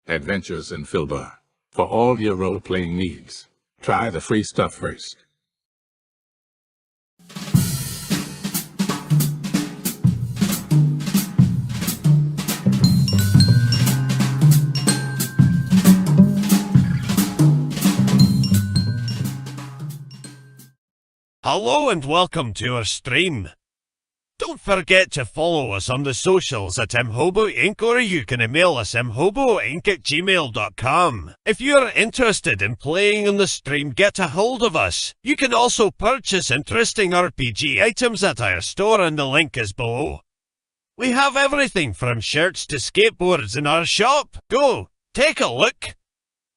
Adventures in Filbar. For all your role-playing needs, try the free stuff first. Hello and welcome to our stream. Don't forget to follow us on the socials at Mhobo Inc. or you can email us mhoboinc@gmail.com. If you're interested in playing on the stream, get a hold of us. You can also purchase interesting RPG items at our store and the link is below. We have everything from shirts to skateboards in our shop. Go, take a look.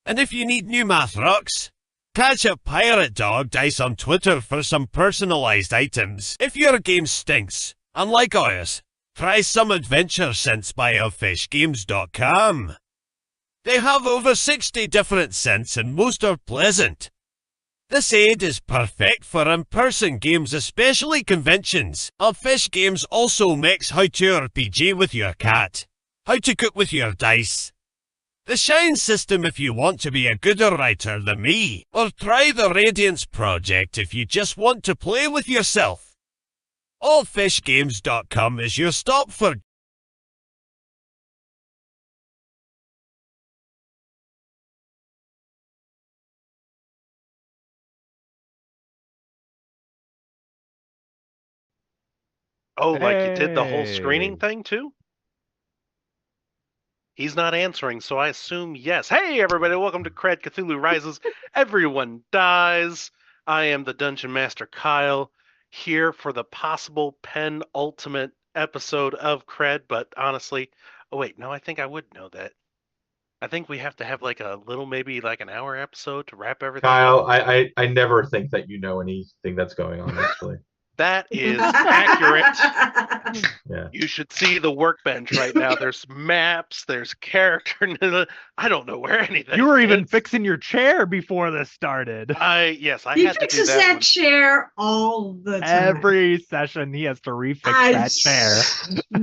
And if you need new math rocks, catch a Pirate Dog Dice on Twitter for some personalized items. If your game stinks, unlike ours, try some adventure scents by elfishgames.com. They have over 60 different scents and most are pleasant. This aid is perfect for in-person games, especially conventions. Elfish Games also makes how to RPG with your cat, how to cook with your dice, the Shine system if you want to be a gooder writer than me, or try the Radiance project if you just want to play with yourself. Allfishgames.com is your stop for Oh, like you did the whole screening thing too? He's not answering, so I assume yes. Hey, everybody, welcome to CRED Cthulhu Rises. Everyone dies. I am the Dungeon Master Kyle, here for the possible penultimate episode of CRED, but honestly, oh wait, no, I think I would know that. I think we have to have like a little, maybe like an hour episode to wrap everything Kyle, up. I never think that you know anything that's going on, actually. That is accurate. Yeah. You should see the workbench right now. There's maps, there's character. I don't know where anything. You were even fixing your chair before this started. Yes, I He had to do fixes that. that chair all the time. Every session he has to refix that chair.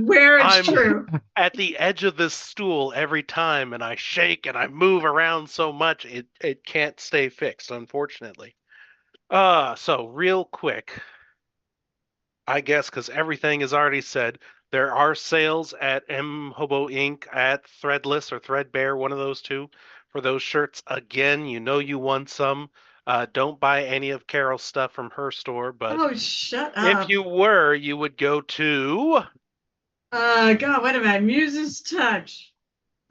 Where it's I'm true. At the edge of this stool every time, and I shake and I move around so much it can't stay fixed, unfortunately. So real quick, I guess because everything is already said, there are sales at Mhobo Inc. at Threadless or Threadbare, one of those two, for those shirts. Again, you know you won some. Don't buy any of Carol's stuff from her store, but Oh, shut up. if you were, you would go to... God, wait a minute. Muse's Touch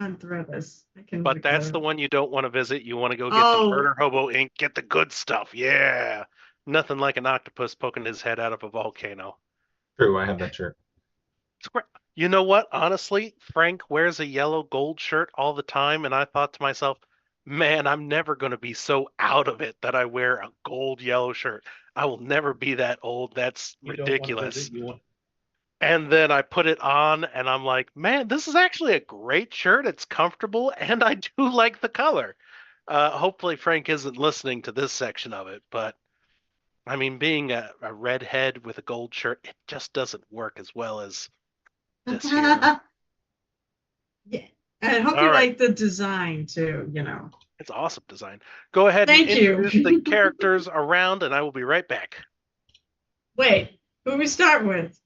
on Threadless. But that's the one you don't want to visit. You want to go get the Murder Hobo Inc. Get the good stuff. Yeah. Nothing like an octopus poking his head out of a volcano. True, I have that shirt. You know what? Honestly, Frank wears a yellow gold shirt all the time, and I thought to myself, man, I'm never going to be so out of it that I wear a gold yellow shirt. I will never be that old. That's ridiculous. And then I put it on, and I'm like, man, this is actually a great shirt. It's comfortable, and I do like the color. Hopefully Frank isn't listening to this section of it, but I mean, being a redhead with a gold shirt, it just doesn't work as well as this here. Yeah. And I hope you like the design too, you know. It's awesome design. Go ahead and introduce the characters around, and I will be right back. Wait, who we start with?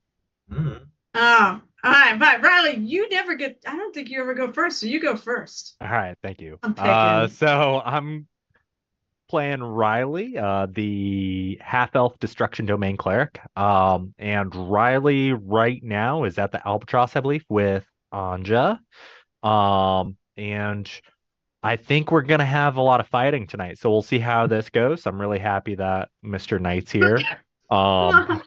Mm-hmm. Oh, all right. But Riley, you never get, I don't think you ever go first, so you go first. All right, thank you. I'm so I'm playing Riley, the half-elf destruction domain cleric. And Riley right now is at the Albatross, I believe, with Anja. And I think we're gonna have a lot of fighting tonight, so we'll see how this goes. I'm really happy that Mr. Knight's here. And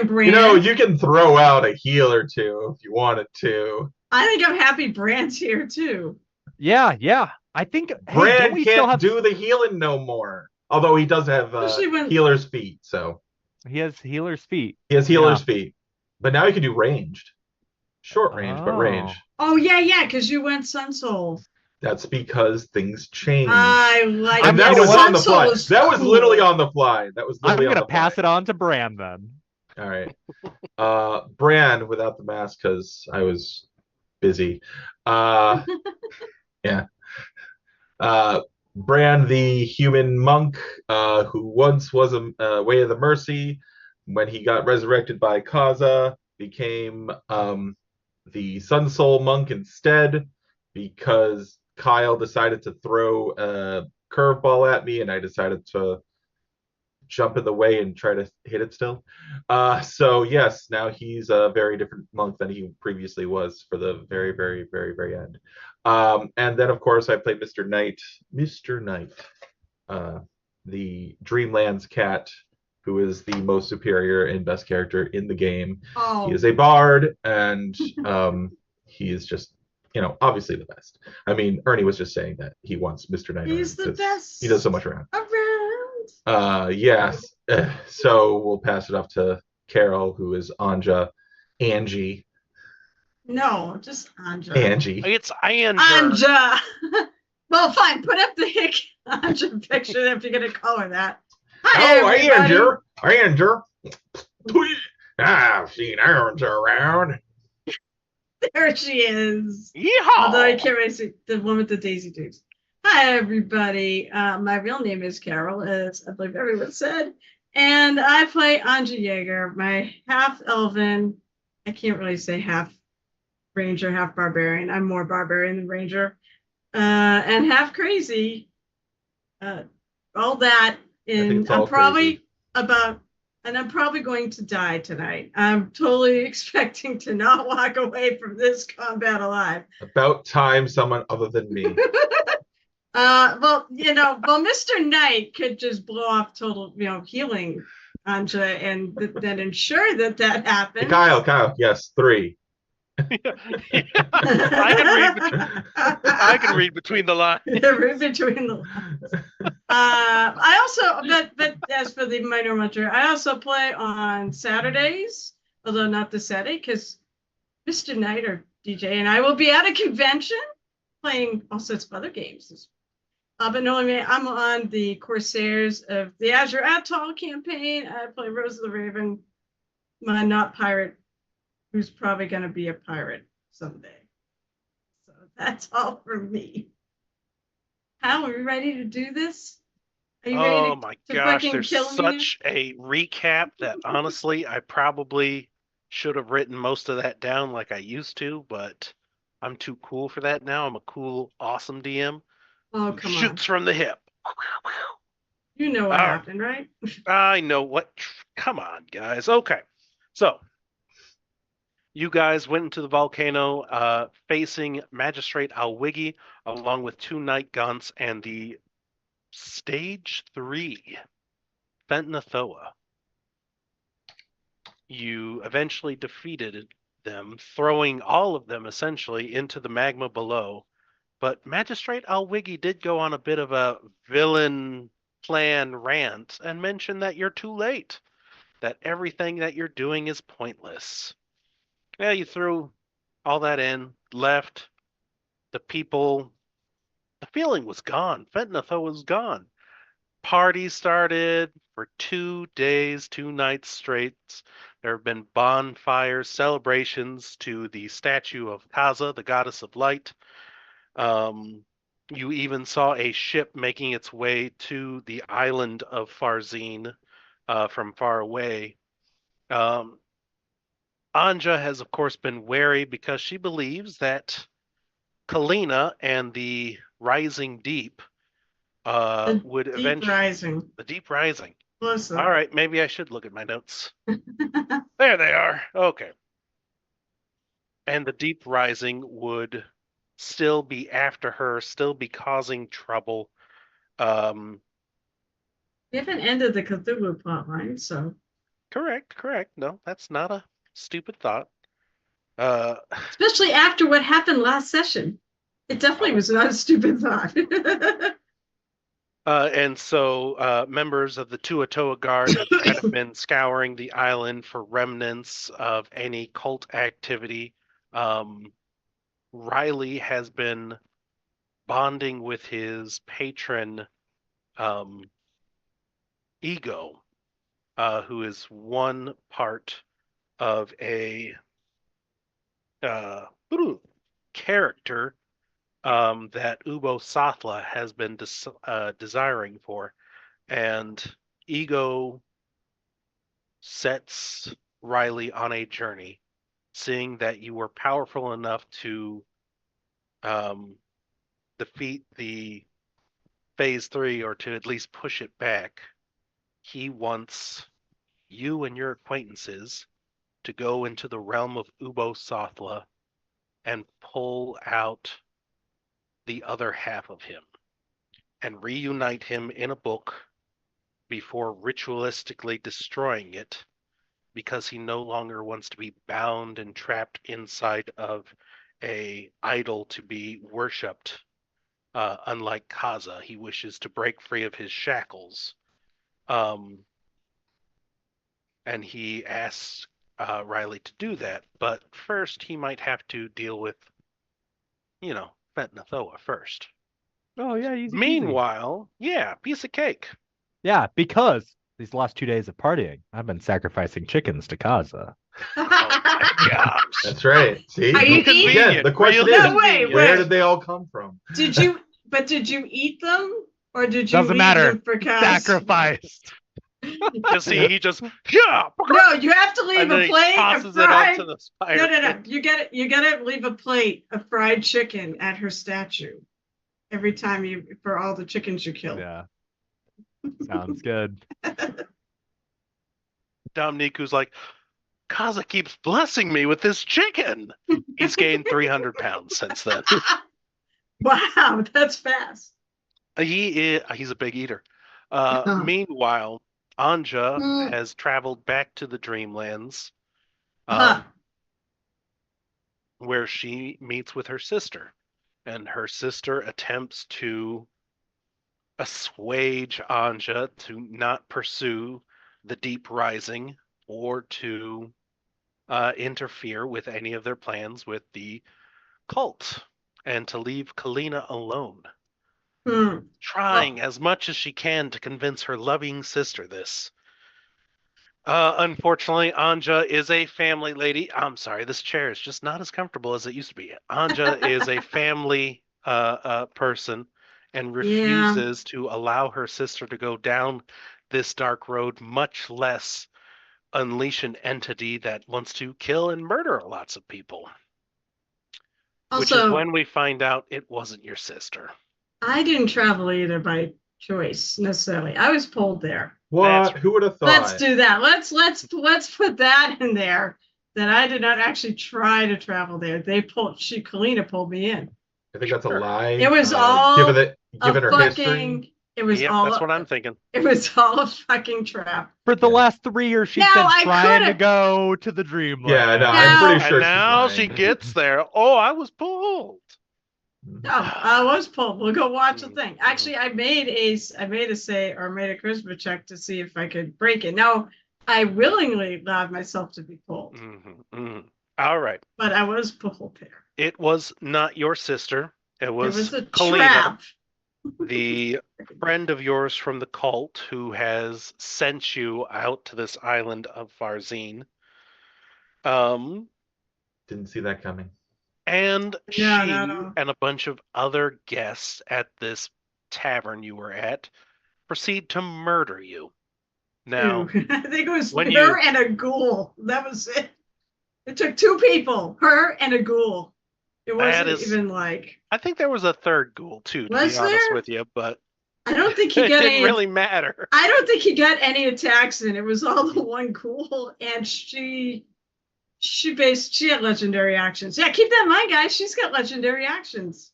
Brand. You know, you can throw out a heal or two if you wanted to. I think I'm happy Brand's here too. Yeah. I think Brand can't do the healing no more. Although he does have healer's feet, so he has healer's feet. He has healer's feet, but now he can do ranged, short range, but range. Oh yeah, because you went Sun Soul. That's because things change. I like and that was on the fly. That was literally on the fly. That was literally. I'm gonna pass it on to Bran then. All right, Bran without the mask because I was busy. Yeah. Bran, the human monk, who once was a Way of the Mercy, when he got resurrected by Kaza, became the Sun Soul monk instead because Kyle decided to throw a curveball at me, and I decided to jump in the way and try to hit it still. So yes, now he's a very different monk than he previously was for the very, very, very, very end. And then of course I played Mr. Knight, uh, the Dreamlands cat, who is the most superior and best character in the game. Oh. He is a bard, and he is just, obviously the best. I mean, Ernie was just saying that he wants Mr. Knight. He's the best. He does so much around. Yes. So we'll pass it off to Carol, who is Angie. No, just Anja. Angie. It's Anja. Anja. Well, fine. Put up the hick Anja picture if you're gonna call her that. Hi, Anja. I've seen Anja around. There she is. Yeehaw! Although I can't really see the one with the daisy dukes. Hi, everybody. My real name is Carol, as I believe everyone said. And I play Anja Yeager, my half elven, I can't really say half ranger, half barbarian. I'm more barbarian than ranger. And half crazy. All that. And I'm probably going to die tonight. I'm totally expecting to not walk away from this combat alive. About time someone other than me. Well, Mr. Knight could just blow off total, healing Anja and then ensure that happens. Kyle, yes, 3. I can read between the lines. Read between the lines. I also, but as for the minor hunter, I also play on Saturdays, although not this Saturday, because Mr. Knight or DJ and I will be at a convention playing all sorts of other games. But no, I'm on the Corsairs of the Azure Atoll campaign. I play Rose of the Raven, my not pirate, who's probably going to be a pirate someday. So that's all for me. Hal, are we ready to do this? Are you ready Oh my gosh, there's such a recap that honestly, I probably should have written most of that down like I used to, but I'm too cool for that now. I'm a cool, awesome DM. Oh, come on. Shoots from the hip. You know what happened, right? I know what. Come on, guys. Okay. So, you guys went into the volcano facing Magistrate Alwigi along with 2 Night Guns and the Stage 3 Fentnathoa. You eventually defeated them, throwing all of them essentially into the magma below. But Magistrate Alwigi did go on a bit of a villain plan rant and mention that you're too late, that everything that you're doing is pointless. Yeah, you threw all that in, left, the people, the feeling was gone. Fentnathoa was gone. Party started for 2 days, 2 nights straight. There have been bonfires, celebrations to the statue of Kaza, the goddess of light. You even saw a ship making its way to the island of Farzine from far away. Anja has, of course, been wary because she believes that Kalina and the Rising Deep would eventually... The Deep Rising. Listen. All right, maybe I should look at my notes. There they are. Okay. And the Deep Rising would still be after her, still be causing trouble. We haven't ended the Cthulhu plotline, so. Correct. No, that's not a stupid thought. Especially after what happened last session. It definitely was not a stupid thought. And so members of the Tuatoa Guard have kind of been scouring the island for remnants of any cult activity. Riley has been bonding with his patron, Ego, who is one part of a character that Ubo Sathla has been desiring for, and Ego sets Riley on a journey, seeing that you were powerful enough to defeat the Phase 3 or to at least push it back. He wants you and your acquaintances to go into the realm of Ubo Sathla and pull out the other half of him and reunite him in a book before ritualistically destroying it, because he no longer wants to be bound and trapped inside of a idol to be worshipped. Unlike Kaza, he wishes to break free of his shackles. And he asks Riley to do that, but first he might have to deal with, Fetnathoa first. Oh yeah, easy peasy. Meanwhile, piece of cake. Yeah, because these last 2 days of partying, I've been sacrificing chickens to Kaza. Oh my gosh. That's right. See, Are you eating? again, the question Really is, convenient. where wait. did they all come from? Did you eat them, or did you Doesn't eat matter. them for Kaza? Sacrificed. Because he just No, you have to leave and then a he plate of tosses it fried. onto the spider. No. You gotta leave a plate of fried chicken at her statue every time for all the chickens you kill. Yeah. Sounds good. Dominique's like, Kaza keeps blessing me with this chicken. He's gained 300 pounds since then. Wow, that's fast. He's a big eater. Oh. Meanwhile, Anja Mm. has traveled back to the Dreamlands, where she meets with her sister, and her sister attempts to assuage Anja to not pursue the Deep Rising or to interfere with any of their plans with the cult, and to leave Kalina alone. Trying as much as she can to convince her loving sister this. Unfortunately, Anja is a family lady. I'm sorry, this chair is just not as comfortable as it used to be. Anja is a family person and refuses to allow her sister to go down this dark road, much less unleash an entity that wants to kill and murder lots of people. Which is when we find out it wasn't your sister. I didn't travel either by choice necessarily. I was pulled there. What? Who would have thought? Let's do that. Let's put that in there. That I did not actually try to travel there. Kalina pulled me in. I think that's a lie. It was all given her history. It was that's what I'm thinking. It was all a fucking trap. For the last 3 years, she's been trying to go to the Dreamland. Yeah, no, I'm pretty sure. And now she gets there. Oh, I was pulled. No, I was pulled. We'll go watch the thing. Actually, I made a charisma check to see if I could break it. No, I willingly allowed myself to be pulled. All right. But I was pulled there. It was not your sister. It was a Kalina, trap. the friend of yours from the cult who has sent you out to this island of Farzine. Didn't see that coming. And and a bunch of other guests at this tavern you were at proceed to murder you. Now, I think it was her and a ghoul. That was it. It took 2 people, her and a ghoul. It wasn't even like. I think there was a third ghoul too, to be honest with you, but I don't think he it didn't really matter. I don't think he got any attacks in. It was all the one ghoul, and she had legendary actions. Yeah, keep that in mind, guys. She's got legendary actions.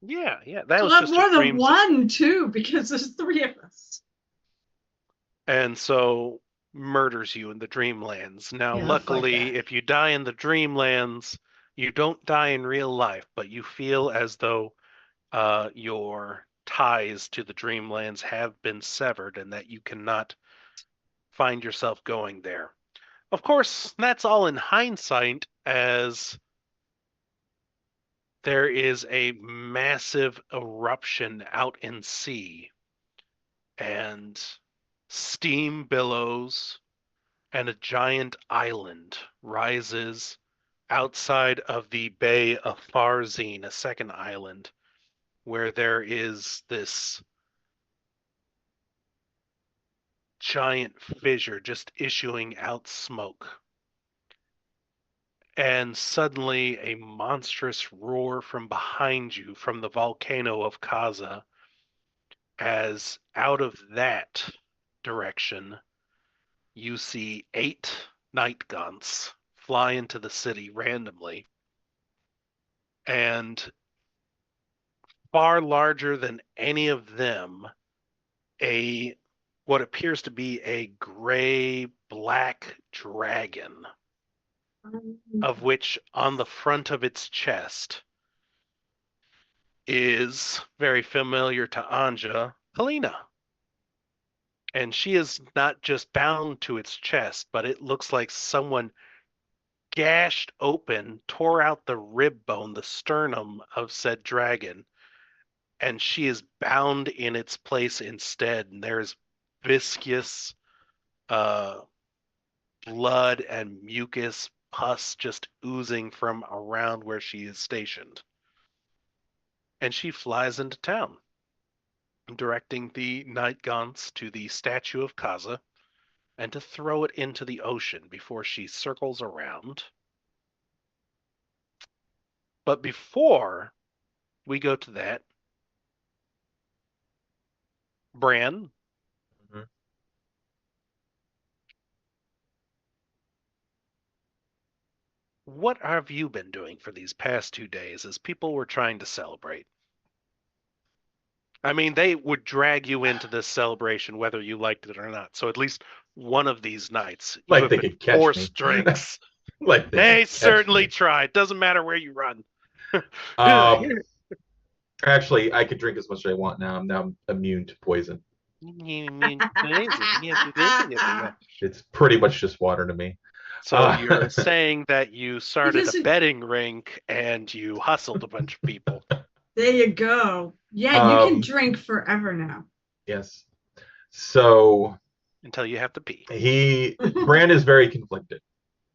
Yeah, that was just more than one too, because there's 3 of us. And so murders you in the Dreamlands. Now, luckily, if you die in the Dreamlands, you don't die in real life, but you feel as though your ties to the Dreamlands have been severed and that you cannot find yourself going there. Of course, that's all in hindsight, as there is a massive eruption out in sea, and steam billows, and a giant island rises outside of the Bay of Farzine, a second island, where there is this giant fissure just issuing out smoke. And suddenly a monstrous roar from behind you from the volcano of Kaza, as out of that direction you see 8 night guns fly into the city randomly, and far larger than any of them, a what appears to be a gray black dragon, of which on the front of its chest is very familiar to Anja, Helena. And she is not just bound to its chest, but it looks like someone gashed open, tore out the rib bone, the sternum of said dragon, and she is bound in its place instead. And there's viscous blood and mucus pus just oozing from around where she is stationed. And she flies into town, directing the night gaunts to the statue of Kaza and to throw it into the ocean before she circles around. But before we go to that, Bran, Mhm. what have you been doing for these past 2 days as people were trying to celebrate? I mean, they would drag you into this celebration whether you liked it or not. So at least one of these nights, you Like have they been could catch me. forced drinks. Like They could catch certainly me. tried. Doesn't matter where you run. Actually, I could drink as much as I want now. I'm now immune to poison. It's pretty much just water to me. So you're saying that you started doesn't- a betting rink and you hustled a bunch of people. There you go. Yeah, you can drink forever now. Yes. So Until you have to pee. Bran is very conflicted,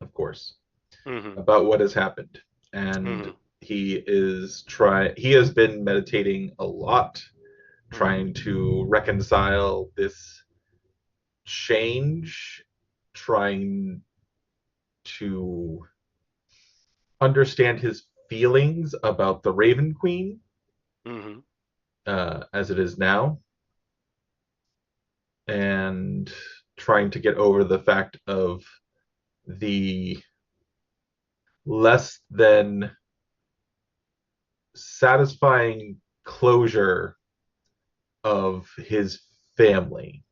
of course, Mhm. about what has happened, and Mhm. he has been meditating a lot, trying to reconcile this change, trying to understand his feelings about the Raven Queen Mhm. as it is now, and trying to get over the fact of the less than satisfying closure of his family,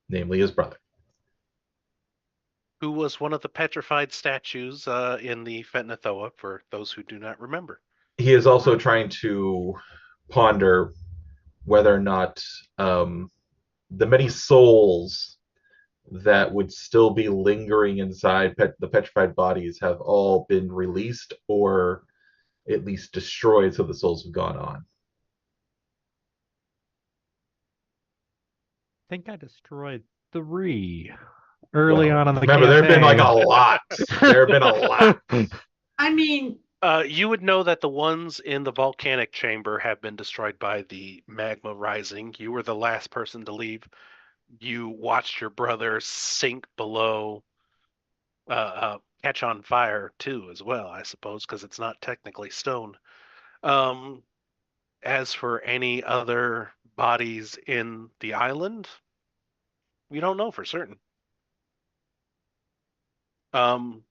namely his brother. Who was one of the petrified statues in the Fetnathoa, for those who do not remember. He is also trying to ponder whether or not the many souls that would still be lingering inside the petrified bodies have all been released or at least destroyed, so the souls have gone on. I think I destroyed 3 early Well, on in the remember, there have been like a campaign. lot. There have been a lot. I mean, You would know that the ones in the volcanic chamber have been destroyed by the magma rising. You were the last person to leave. You watched your brother sink below, catch on fire too, as well, I suppose, because it's not technically stone. Um, as for any other bodies in the island, we don't know for certain. Um,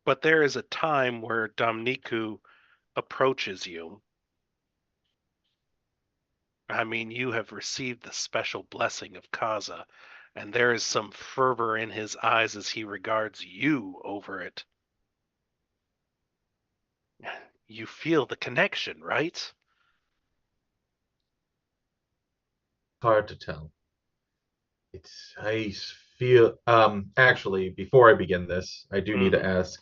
but there is a time where Domniku approaches you. I mean, you have received the special blessing of Kaza, and there is some fervor in his eyes as he regards you over it. You feel the connection, right? Hard to tell. I feel actually before I begin this, I do need to ask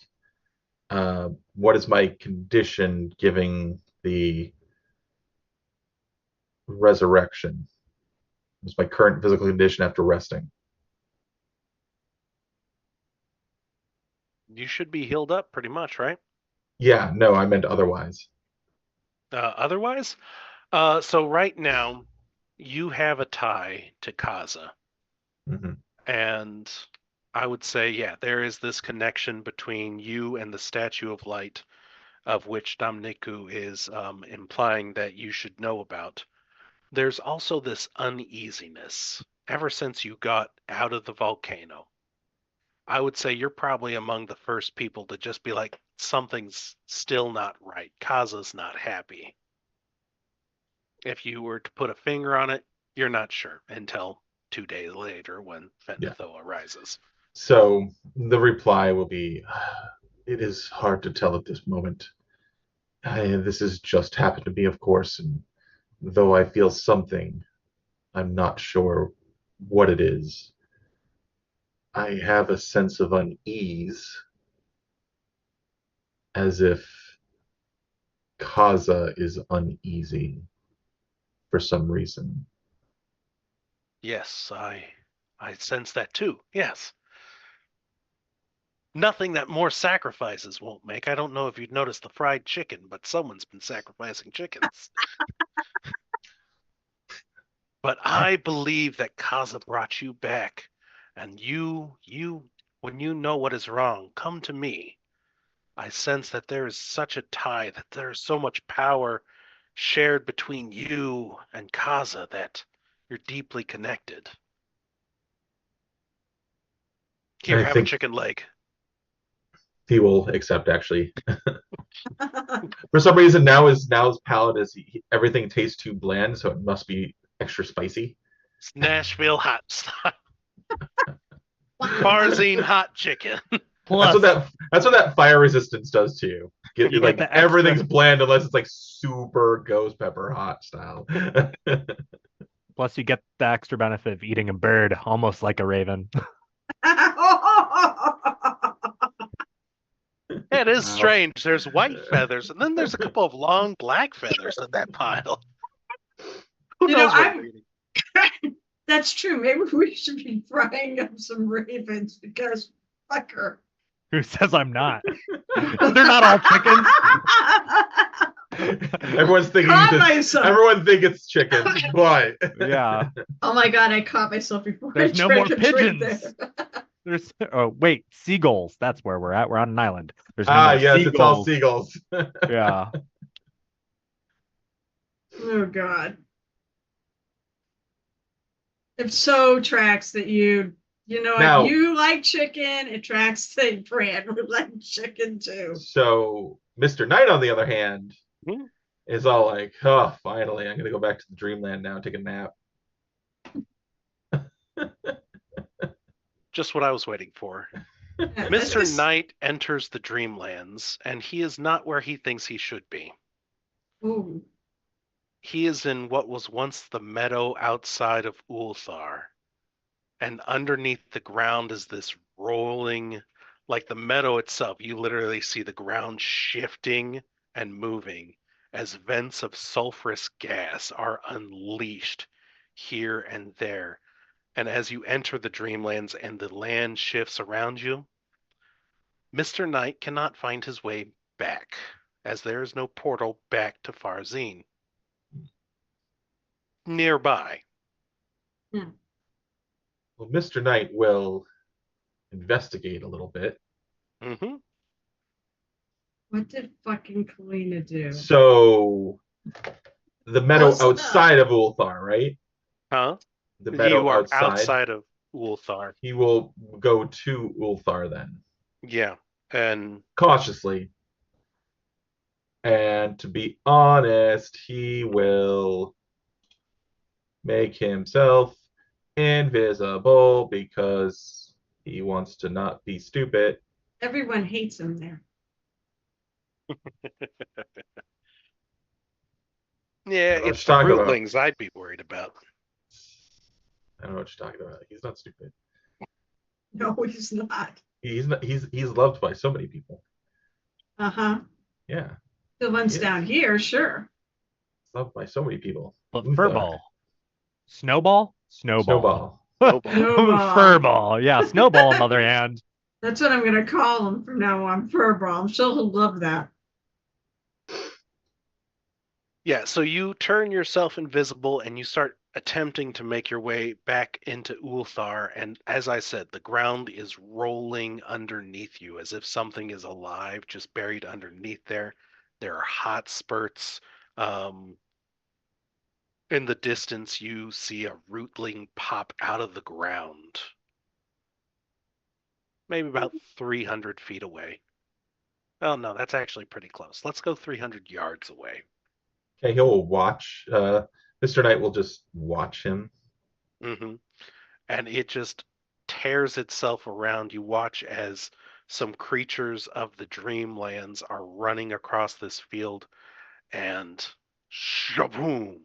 what is my condition giving the resurrection? What's my current physical condition after resting? You should be healed up pretty much, right? Yeah, no, I meant otherwise. Otherwise, so right now you have a tie to Kaza, Hmm. and I would say, yeah, there is this connection between you and the Statue of Light, of which Damniku is implying that you should know about. There's also this uneasiness ever since you got out of the volcano. I would say you're probably among the first people to just be like, something's still not right. Kaza's not happy. If you were to put a finger on it, you're not sure until 2 days later when Yeah. Fenatho arises. So the reply will be, it is hard to tell at this moment. This has just happened to me, of course, and though I feel something, I'm not sure what it is. I have a sense of unease, as if Kaza is uneasy for some reason. Yes, I sense that too. Yes. Nothing that more sacrifices won't make. I don't know if you'd noticed the fried chicken, but someone's been sacrificing chickens. But I believe that Kaza brought you back, and when you know what is wrong, come to me. I sense that there is such a tie, that there is so much power shared between you and Kaza that you're deeply connected. Here, I have a think chicken leg. he will accept, actually. For some reason, now his palate is everything tastes too bland, so it must be extra spicy. It's Nashville hot style. Farzine hot chicken. Plus, That's what that fire resistance does to you. You Like get the extra- everything's bland unless it's like super ghost pepper hot style. plus you get the extra benefit of eating a bird, almost like a raven. It is Wow. strange. There's white feathers, and then there's a couple of long black feathers in that pile. Who You know, knows what I'm- you're eating? That's true. Maybe we should be frying up some ravens because fucker. Who says I'm not? They're not all chickens. Everyone's thinking Caught myself. everyone thinks it's chicken, but Yeah. Oh my god, I caught myself before There's I no more drank a drink pigeons. there. Wait, seagulls. That's where we're at. We're on an island. There's no more yes, seagulls. it's all seagulls. Yeah. Oh god. It so tracks that you know, Now- if you like chicken, it tracks that Brand would like chicken too. So Mr. Knight, on the other hand, Hmm? is all like, "Oh, finally, I'm gonna go back to the dreamland now, and take a nap." Just what I was waiting for. Yeah, Mr. this- Knight enters the Dreamlands, and he is not where he thinks he should be. Ooh. He is in what was once the meadow outside of Ulthar. And underneath the ground is this rolling, like the meadow itself. You literally see the ground shifting and moving as vents of sulfurous gas are unleashed here and there. And as you enter the Dreamlands and the land shifts around you, Mr. Knight cannot find his way back, as there is no portal back to Farzine. Nearby. Well, Mr. Knight will investigate a little bit. Mm-hmm. What did fucking Kalina do? So, the meadow Close enough. outside of Ulthar, right? Huh? The meadow You are outside of Ulthar. He will go to Ulthar then, Yeah. And cautiously. And to be honest, he will make himself invisible because he wants to not be stupid. Everyone hates him there. yeah, what it's you're the talking about. rootlings I'd be worried about. I don't know what you're talking about. He's not stupid. No, he's not. He's not, he's loved by so many people. Uh-huh. Yeah, The ones Yes. down here, sure. he's loved by so many people. But Ulthar. furball. Snowball? Snowball. Snowball. Snowball. Snowball. Furball. Yeah, snowball on the other hand. That's what I'm going to call him from now on. Furball. I'm sure he'll love that. Yeah, so you turn yourself invisible and you start attempting to make your way back into Ulthar. And as I said, the ground is rolling underneath you as if something is alive, just buried underneath there. There are hot spurts. Um, in the distance, you see a rootling pop out of the ground, maybe about 300 feet away. Oh, no, that's actually pretty close. Let's go 300 yards away. Okay, he'll watch. Mr. Knight will just watch him. hmm And it just tears itself around. You watch as some creatures of the dreamlands are running across this field, and shaboom!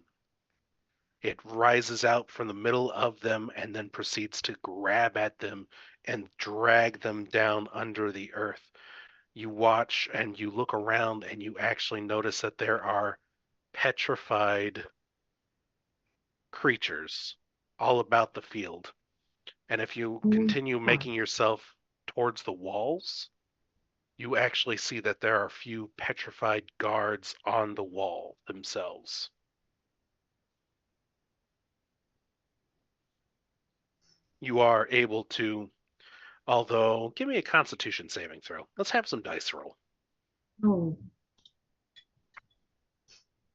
It rises out from the middle of them and then proceeds to grab at them and drag them down under the earth. You watch and you look around and you actually notice that there are petrified creatures all about the field. And if you continue making yourself towards the walls, you actually see that there are a few petrified guards on the wall themselves. You are able to, although, give me a constitution saving throw. Let's have some dice roll. Oh.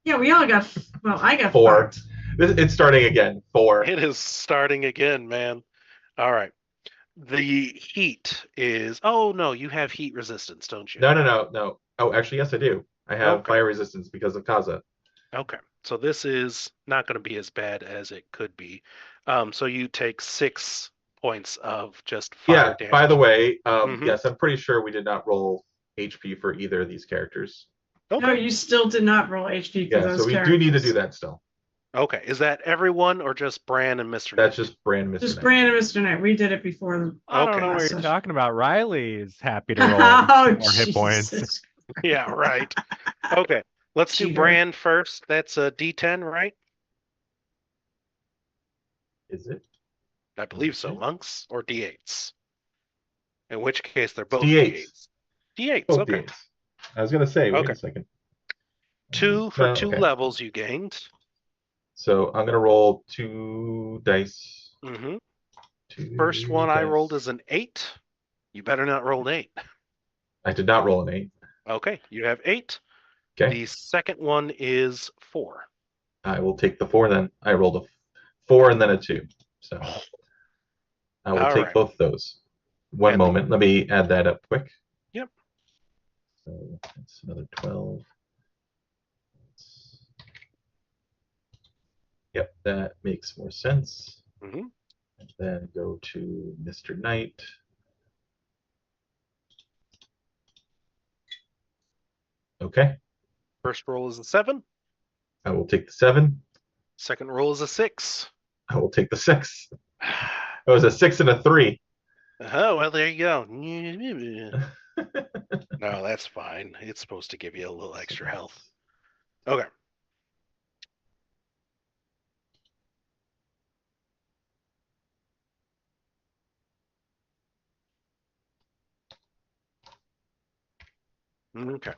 Yeah, we all got, well, I got 4. fucked. It's starting again. 4. It is starting again, man. All right. The heat is, oh no, you have heat resistance, don't you? No. Oh, actually, yes, I do. I have Okay. fire resistance because of Kaza. Okay. So this is not going to be as bad as it could be. So you take 6 points of just fire damage. By the way, Mhm. yes, I'm pretty sure we did not roll HP for either of these characters. Okay. No, you still did not roll HP for Yeah, those so we characters. do need to do that still. Okay. Is that everyone or just Bran and Mr. That's Knight? just Bran, Mr. Just Knight. Bran and Mr. Knight. We did it before. I don't Okay. know what Last you're session. talking about. Riley is happy to roll Oh, more hit points. Jesus. Yeah, right. Okay. Let's do Cheater. Bran first. That's a D10, right? Is it? I believe so, Okay. monks, or D8s. In which case they're both D8s. D8s, Both okay. D8s. I was going to say, wait Okay. a second. 2 for Well, 2 okay. levels you gained. So I'm going to roll 2 dice. Mm-hmm. 2 First one I dice. rolled is an 8. You better not roll an 8. I did not roll an 8. Okay, you have 8. Okay. The second one is 4. I will take the 4 then. I rolled a 4 and then a 2. So I will All take right. both those. One And- moment. Let me add that up quick. Yep. So that's another 12. Yep, that makes more sense. Mm-hmm. And then go to Mr. Knight. Okay, First roll is a 7. I will take the 7. Second roll is a 6. I will take the 6. It was a 6 and a 3. Oh, well, there you go. No, that's fine. It's supposed to give you a little extra health. Okay. Okay.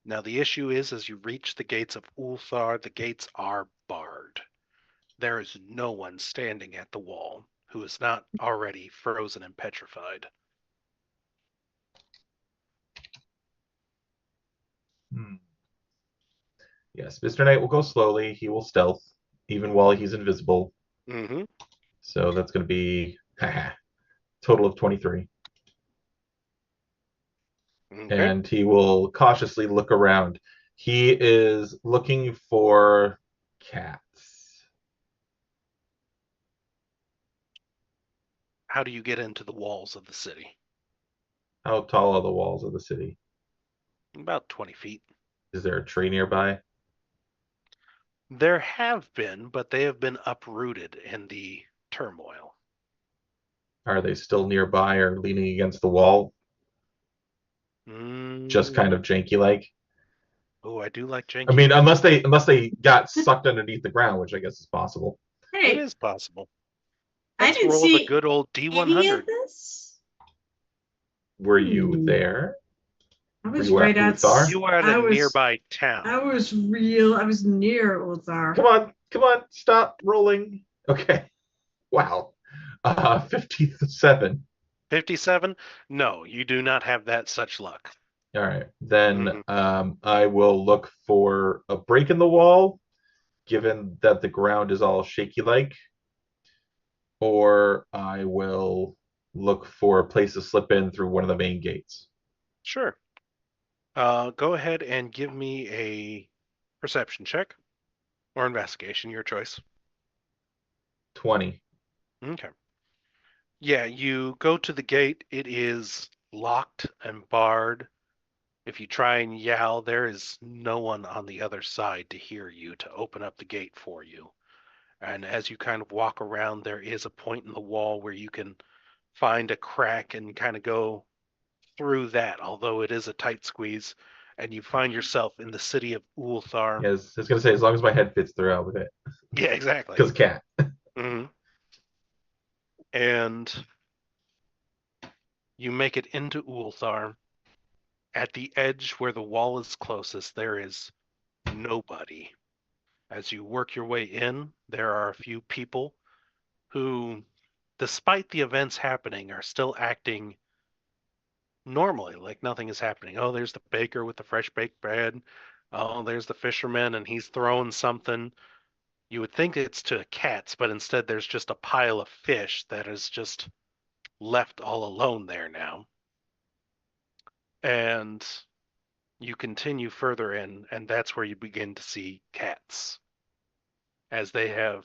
Now the issue is, as you reach the gates of Ulthar, the gates are barred. There is no one standing at the wall who is not already frozen and petrified. Yes, Mr. Knight will go slowly. He will stealth, even while he's invisible. Mm-hmm. So that's going to be total of 23. Okay. And he will cautiously look around. He is looking for cats. How do you get into the walls of the city? How tall are the walls of the city? About 20 feet. Is there a tree nearby? There have been, but they have been uprooted in the turmoil. Are they still nearby or leaning against the wall? Just kind of janky like. Oh, I do like janky. I mean, unless they got sucked underneath the ground, which I guess is possible. It Hey, is possible. Let's didn't roll the see good old any D100. of this. Were you Hmm. there? I Were was you right at out. Uthar? You are at I a was. nearby I town. was real. I was near Ulthar. Come on, stop rolling. Okay. Wow. 57. 57? No, you do not have that such luck. All right. Then Mhm. I will look for a break in the wall, given that the ground is all shaky like, or I will look for a place to slip in through one of the main gates. Sure. Go ahead and give me a perception check or investigation, your choice. 20. Okay. Yeah, you go to the gate. It is locked and barred. If you try and yell, there is no one on the other side to hear you to open up the gate for you. And as you kind of walk around, there is a point in the wall where you can find a crack and kind of go through that, although it is a tight squeeze. And you find yourself in the city of Ulthar. Yes, I was going to say, as long as my head fits through, I'll be it. Yeah, exactly. Because cat. hmm And you make it into Ulthar. At the edge where the wall is closest, there is nobody. As you work your way in, there are a few people who, despite the events happening, are still acting normally, like nothing is happening. Oh, there's the baker with the fresh baked bread. Oh, there's the fisherman and he's throwing something. You would think it's to cats, but instead there's just a pile of fish that is just left all alone there now. And you continue further in, and that's where you begin to see cats, as they have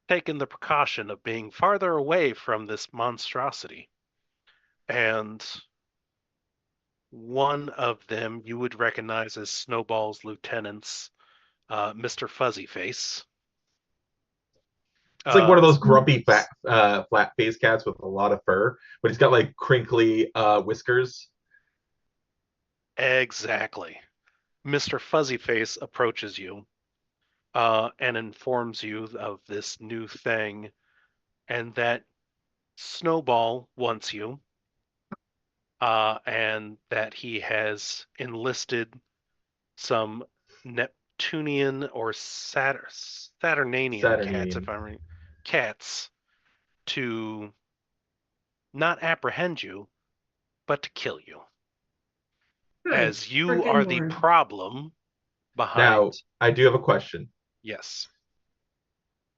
taken the precaution of being farther away from this monstrosity. And one of them you would recognize as Snowball's lieutenant's Mr. Fuzzyface. It's like one of those Mm. grumpy, flat faced cats with a lot of fur, but he's got like crinkly whiskers. Exactly. Mr. Fuzzyface approaches you and informs you of this new thing and that Snowball wants you and that he has enlisted some Neptunian or Saturnanian cats, if Saturnine. I'm right, cats to not apprehend you, but to kill you, Good. as you Frickin' are the Lord. problem behind. Now, I do have a question. Yes,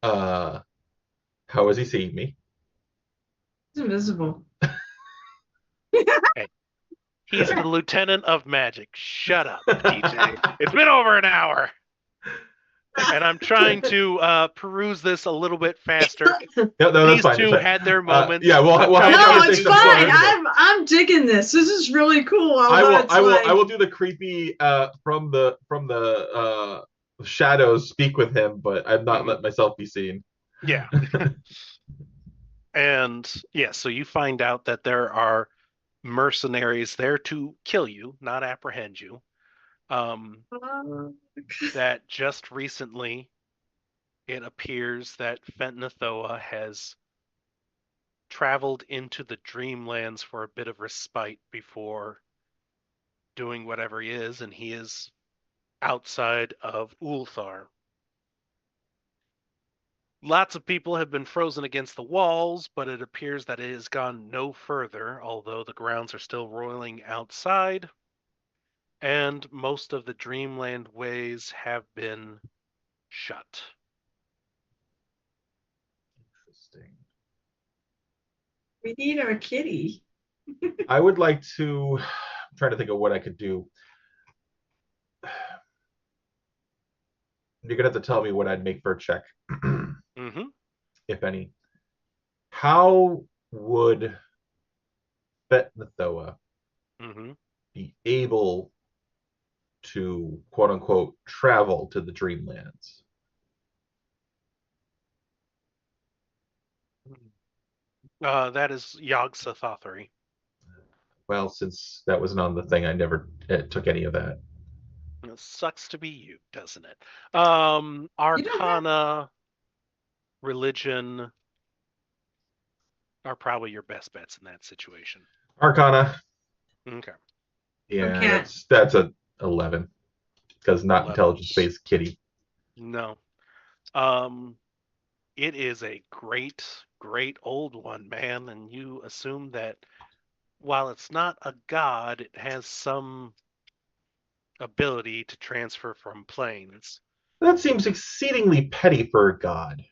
Uh, how is he seeing me? It's invisible. he's the lieutenant of magic. Shut up, DJ. It's been over an hour. And I'm trying to peruse this a little bit faster. No, that's These fine. two had their moments. Yeah, we'll have No, to trying to it's get fine. things going. I'm digging this. This is really cool. I will do the creepy from the shadows speak with him, but I'm not let myself be seen. Yeah. And yeah, so you find out that there are mercenaries there to kill you, not apprehend you. That just recently it appears that Fentonathoa has traveled into the Dreamlands for a bit of respite before doing whatever he is, and he is outside of Ulthar. Lots of people have been frozen against the walls, but it appears that it has gone no further, although the grounds are still roiling outside. And most of the Dreamland ways have been shut. Interesting. We need our kitty. I would like to. I'm trying to think of what I could do. You're gonna have to tell me what I'd make for a check, Mm-hmm. if any. How would Fetnathoa Mm-hmm. be able to quote unquote travel to the Dreamlands? That is Yogg-Sothothery. Well, since that wasn't on the thing, I never took any of that. It sucks to be you, doesn't it? You don't have. Arcana. religion are probably your best bets in that situation. Arcana. Okay. Yeah, Okay. that's a 11 because not 11. intelligence based kitty. No. It is a great, great old one, man, and you assume that while it's not a god, it has some ability to transfer from planes. That seems exceedingly petty for a god.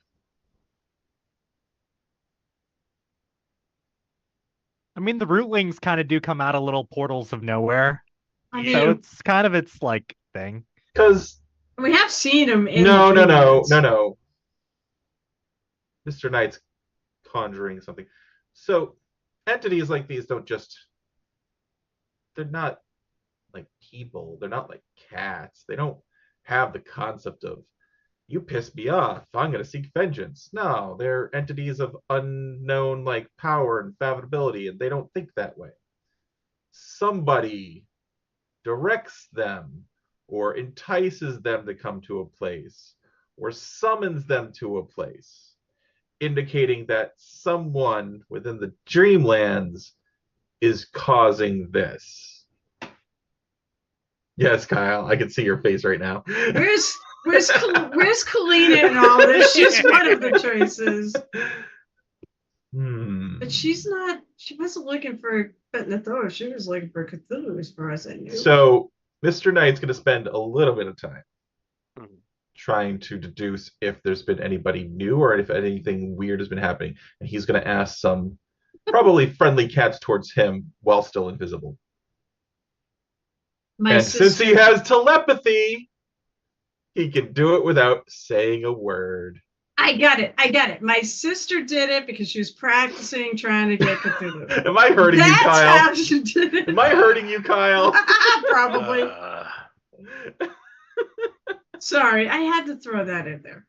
I mean, the rootlings kind of do come out of little portals of nowhere, I so mean, it's kind of its like thing. Because we have seen him in no, the no, no, Dreamlands. no, no. Mr. Knight's conjuring something. So entities like these don't just. They're not like people. They're not like cats. They don't have the concept of you piss me off, I'm going to seek vengeance. No, they're entities of unknown like power and fathomability, and they don't think that way. Somebody directs them or entices them to come to a place or summons them to a place, indicating that someone within the dreamlands is causing this. Yes, Kyle, I can see your face right now. Where's Kalina in all this? She's one of the choices. But she's not. She wasn't looking for Thor. She was looking for Cthulhu, as far as I knew. So Mr. Knight's going to spend a little bit of time trying to deduce if there's been anybody new or if anything weird has been happening, and he's going to ask some probably friendly cats towards him while still invisible. Since he has telepathy, he can do it without saying a word. I got it. My sister did it because she was practicing trying to get Cthulhu. Am I hurting you, Kyle? That's how she did it. Am I hurting you, Kyle? Probably. Sorry, I had to throw that in there.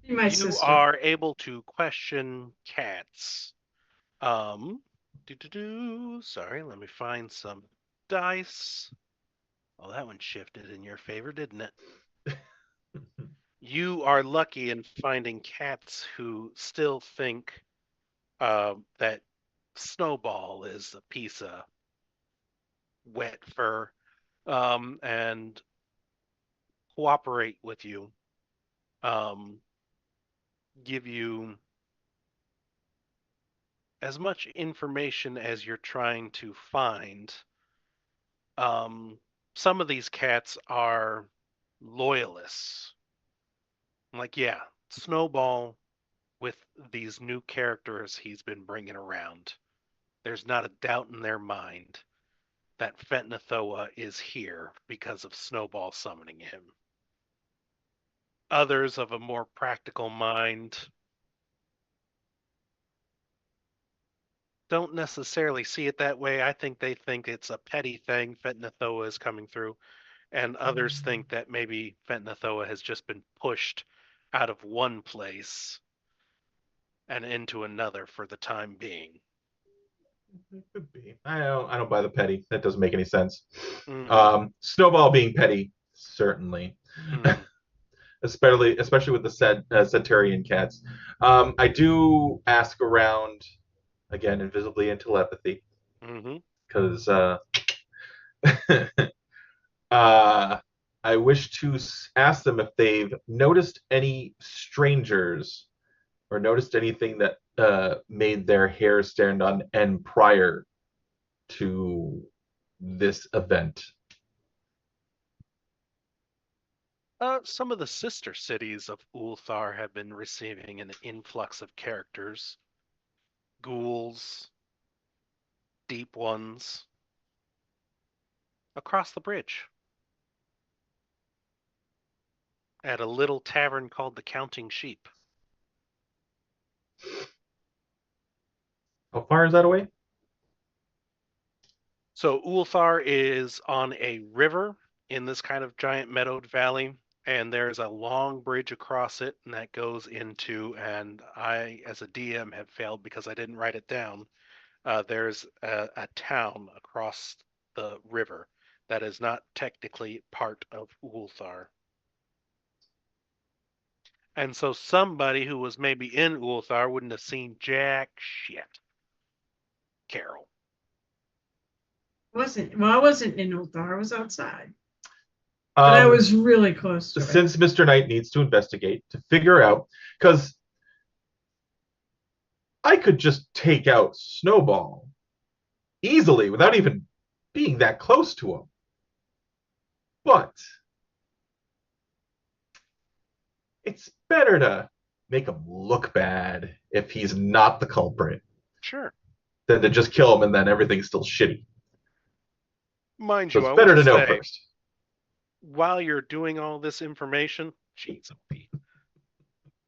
My you sister. are able to question cats. Sorry, let me find some dice. Oh, that one shifted in your favor, didn't it? You are lucky in finding cats who still think that Snowball is a piece of wet fur and cooperate with you, give you as much information as you're trying to find. Some of these cats are loyalists. Like, yeah, Snowball with these new characters he's been bringing around. There's not a doubt in their mind that Fetnathoa is here because of Snowball summoning him. Others of a more practical mind don't necessarily see it that way. I think they think it's a petty thing Fetnathoa is coming through, and others think that maybe Fetnathoa has just been pushed out of one place and into another for the time being. It could be. I don't buy the petty. That doesn't make any sense. Mm-hmm. Snowball being petty, certainly. Mm-hmm. especially with the Centaurian cats. I do ask around, again, invisibly and telepathy, because I wish to ask them if they've noticed any strangers or noticed anything that made their hair stand on end prior to this event. Some of the sister cities of Ulthar have been receiving an influx of characters. Ghouls, deep ones, across the bridge. At a little tavern called the Counting Sheep. How far is that away? So Ulthar is on a river in this kind of giant meadowed valley, and there's a long bridge across it, and that goes into, and I, as a DM, have failed because I didn't write it down. There's a town across the river that is not technically part of Ulthar. And so somebody who was maybe in Ulthar wouldn't have seen jack shit. Carol. I wasn't in Ulthar. I was outside. But I was really close to it. Since Mr. Knight needs to investigate to figure out, because I could just take out Snowball easily without even being that close to him. But it's better to make him look bad if he's not the culprit Sure. than to just kill him and then everything's still shitty. Mind So you, it's I better will to know say, first. while you're doing all this information, jeez, Pete.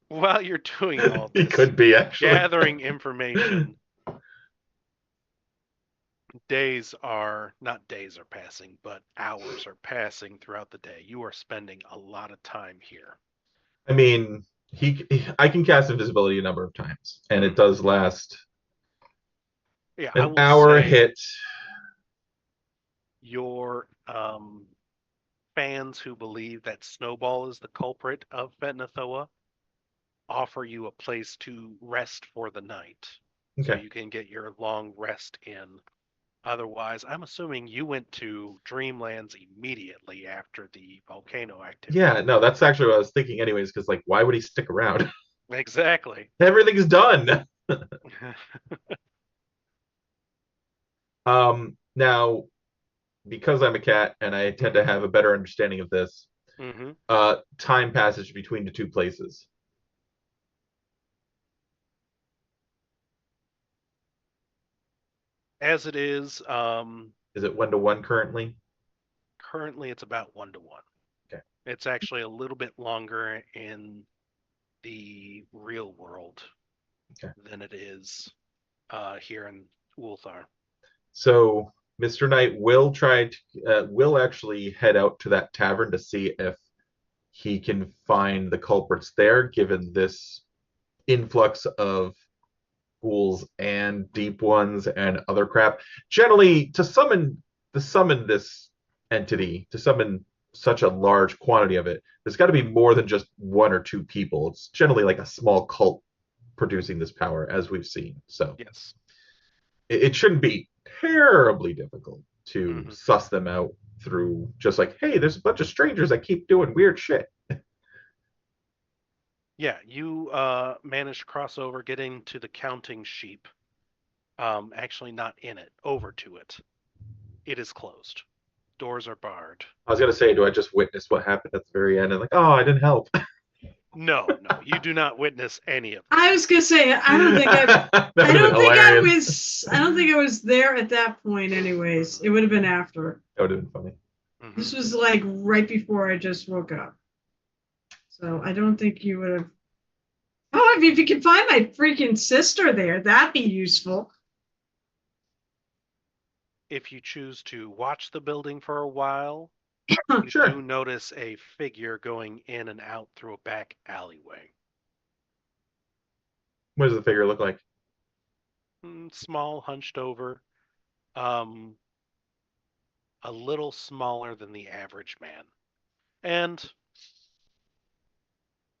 While you're doing all He this, could be actually gathering information, not days are passing, but hours are passing throughout the day. You are spending a lot of time here. I mean, I can cast invisibility a number of times, and it does last Yeah, I an will hour say hit. your fans who believe that Snowball is the culprit of Fetnathoa offer you a place to rest for the night. So Okay. you can get your long rest in. Otherwise, I'm assuming you went to Dreamlands immediately after the volcano activity. Yeah, no, that's actually what I was thinking anyways, because like why would he stick around? Exactly. Everything's done. Now, because I'm a cat and I tend to have a better understanding of this, time passage between the two places. As it is, Is it 1-to-1 currently? currently it's about 1-to-1. Okay. It's actually a little bit longer in the real world than it is here in Ulthar. So Mr. Knight will actually head out to that tavern to see if he can find the culprits there, given this influx of ghouls and deep ones and other crap. Generally, to summon this entity, to summon such a large quantity of it, there's got to be more than just one or two people. It's generally like a small cult producing this power, as we've seen. So yes, it shouldn't be terribly difficult to suss them out through just like, hey, there's a bunch of strangers that keep doing weird shit. Yeah, you managed to cross over, getting to the counting sheep. Actually, not in it, over to it. It is closed. Doors are barred. I was gonna say, do I just witness what happened at the very end and like, oh, I didn't help? No, you do not witness any of it. I was gonna say, I don't think I was there at that point anyways. It would have been after. That would have been funny. This was like right before I just woke up. So I don't think you would have. Oh, if you could find my freaking sister there, that'd be useful. If you choose to watch the building for a while, you do notice a figure going in and out through a back alleyway. What does the figure look like? Small, hunched over. A little smaller than the average man. And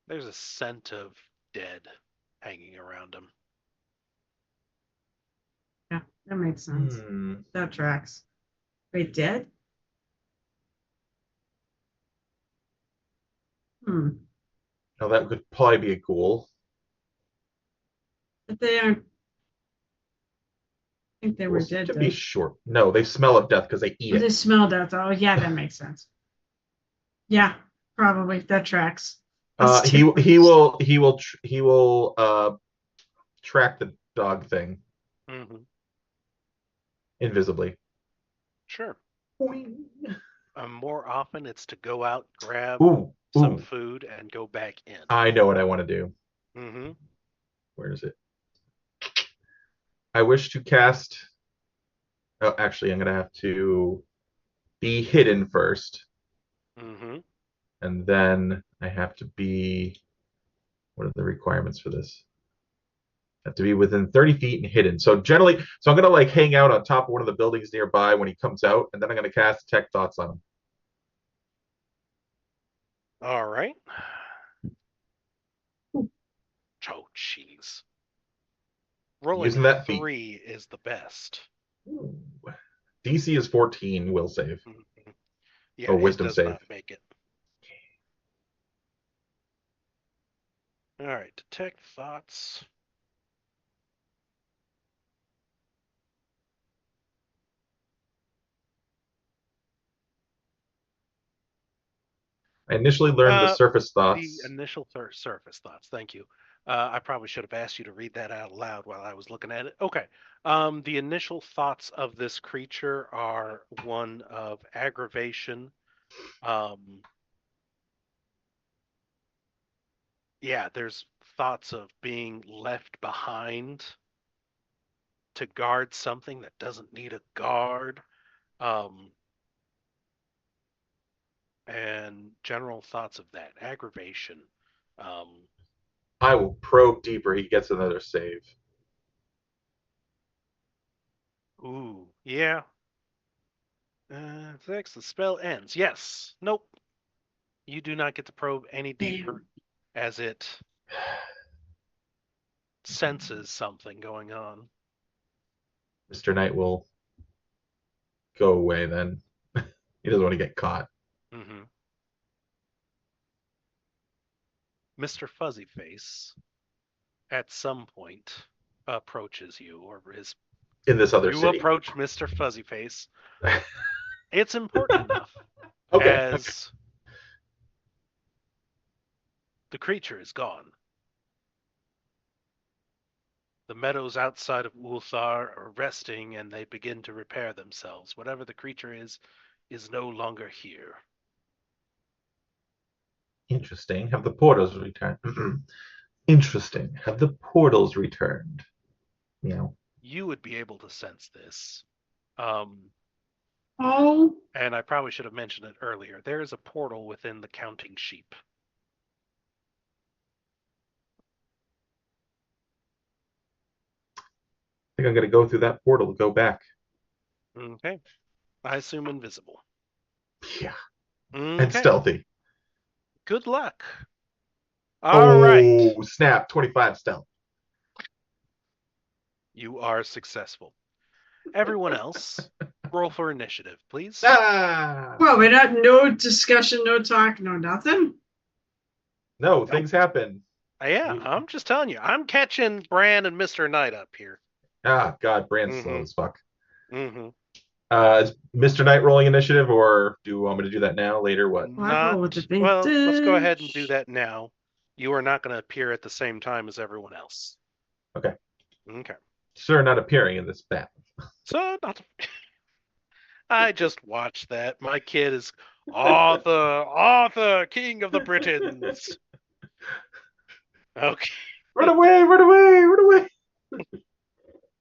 there's a scent of dead hanging around him. Yeah, that makes sense. That tracks. Wait, dead? Now that could probably be a ghoul. But they aren't. I think they were dead. To be short. No, they smell of death because they eat it. They smell death. Oh, yeah, that makes sense. Yeah, probably that tracks. He will track the dog thing invisibly. Sure. More often, it's to go out, grab some food, and go back in. I know what I want to do. Where is it? I wish to cast. Oh, actually, I'm going to have to be hidden first. And then I have to be. What are the requirements for this? I have to be within 30 feet and hidden. So generally, I'm going to like hang out on top of one of the buildings nearby when he comes out, and then I'm going to cast Detect Thoughts on him. All right. jeez. Rolling Using a that feat. 3 is the best. Ooh. DC is 14. Will save. Yeah, Or it wisdom does save. not make it. All right, detect thoughts. I initially learned the surface The thoughts. initial surface thoughts. Thank you. I probably should have asked you to read that out loud while I was looking at it. Okay. The initial thoughts of this creature are one of aggravation. Yeah, there's thoughts of being left behind to guard something that doesn't need a guard. And general thoughts of that aggravation. I will probe deeper. He gets another save. Ooh, yeah. Six, the spell ends. Yes. Nope. You do not get to probe any deeper as it senses something going on. Mr. Knight will go away then. He doesn't want to get caught. Mm-hmm. Mr. Fuzzyface, at some point, approaches you, or is In this other you city. approach Mr. Fuzzyface. It's important enough Okay. as the creature is gone. The meadows outside of Ulthar are resting, and they begin to repair themselves. Whatever the creature is no longer here. Interesting. Have the portals returned? Interesting. Have the portals returned? Meow. You would be able to sense this. Oh, And I probably should have mentioned it earlier. There is a portal within the counting sheep. I think I'm going to go through that portal to go back. Okay. I assume invisible. Yeah. Okay. And stealthy. Good luck. All right. Oh, snap. 25 stealth. You are successful. Everyone else, roll for initiative, please. Ah! well, we don't. No discussion, no talk, no nothing. No, things happen. Yeah, I'm just telling you. I'm catching Bran and Mr. Knight up here. Ah, God, Brand's slow as fuck. Mm-hmm. Is Mr. Knight rolling initiative, or do you want me to do that now, later, what? Well, let's go ahead and do that now. You are not going to appear at the same time as everyone else. Okay. Okay. Sir, not appearing in this battle. So, not. I just watched that. My kid is Arthur, King of the Britons. Okay. Run away, run away, run away.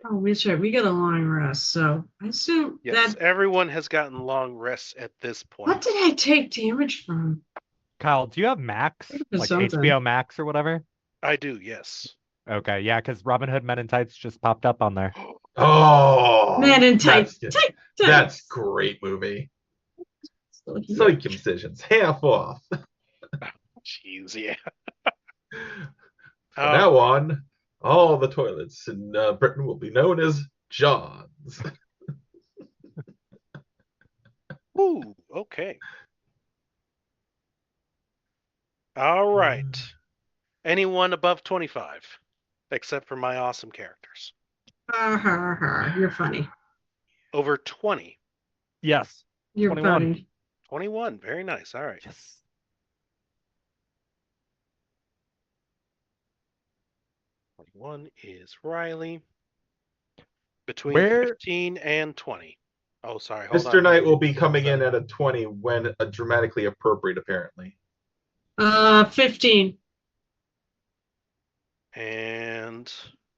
Oh, we got a long rest, so I assume Yes, that. everyone has gotten long rests at this point. What did I take damage from? Kyle, do you have Max? Like something. HBO Max or whatever? I do, yes. Okay, yeah, because Robin Hood Men in Tights just popped up on there. Oh, Man in tights. That's great movie. Circumcisions, half off. Jeez, yeah. From now on, all the toilets in Britain will be known as John's. Ooh, okay. All right. Anyone above 25, except for my awesome characters. You're funny. Over 20. Yes. You're 21. funny. 21. Very nice. All right. Yes. One is Riley. Between Where- 15 and 20. Oh, sorry. Hold Mr. on. Knight will be coming in at a 20 when dramatically appropriate, apparently. 15. And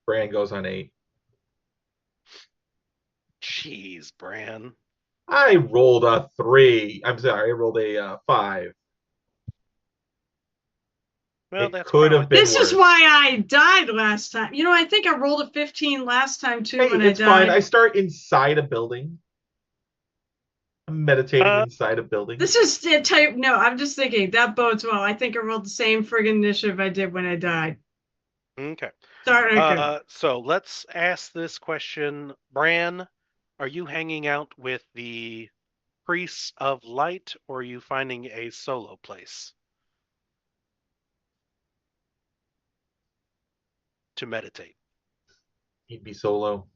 Bran goes on 8. jeez, Bran. I rolled a 3. I'm sorry, I rolled a 5. Well, It that's could have been This is worse. why I died last time. You know, I think I rolled a 15 last time too Hey, when it's I died. fine. I start inside a building. I'm meditating inside a building. This is the type. No, I'm just thinking that bodes well. I think I rolled the same friggin' initiative I did when I died. Okay. Starting good. So let's ask this question. Bran, are you hanging out with the priests of light, or are you finding a solo place to meditate? He'd be solo.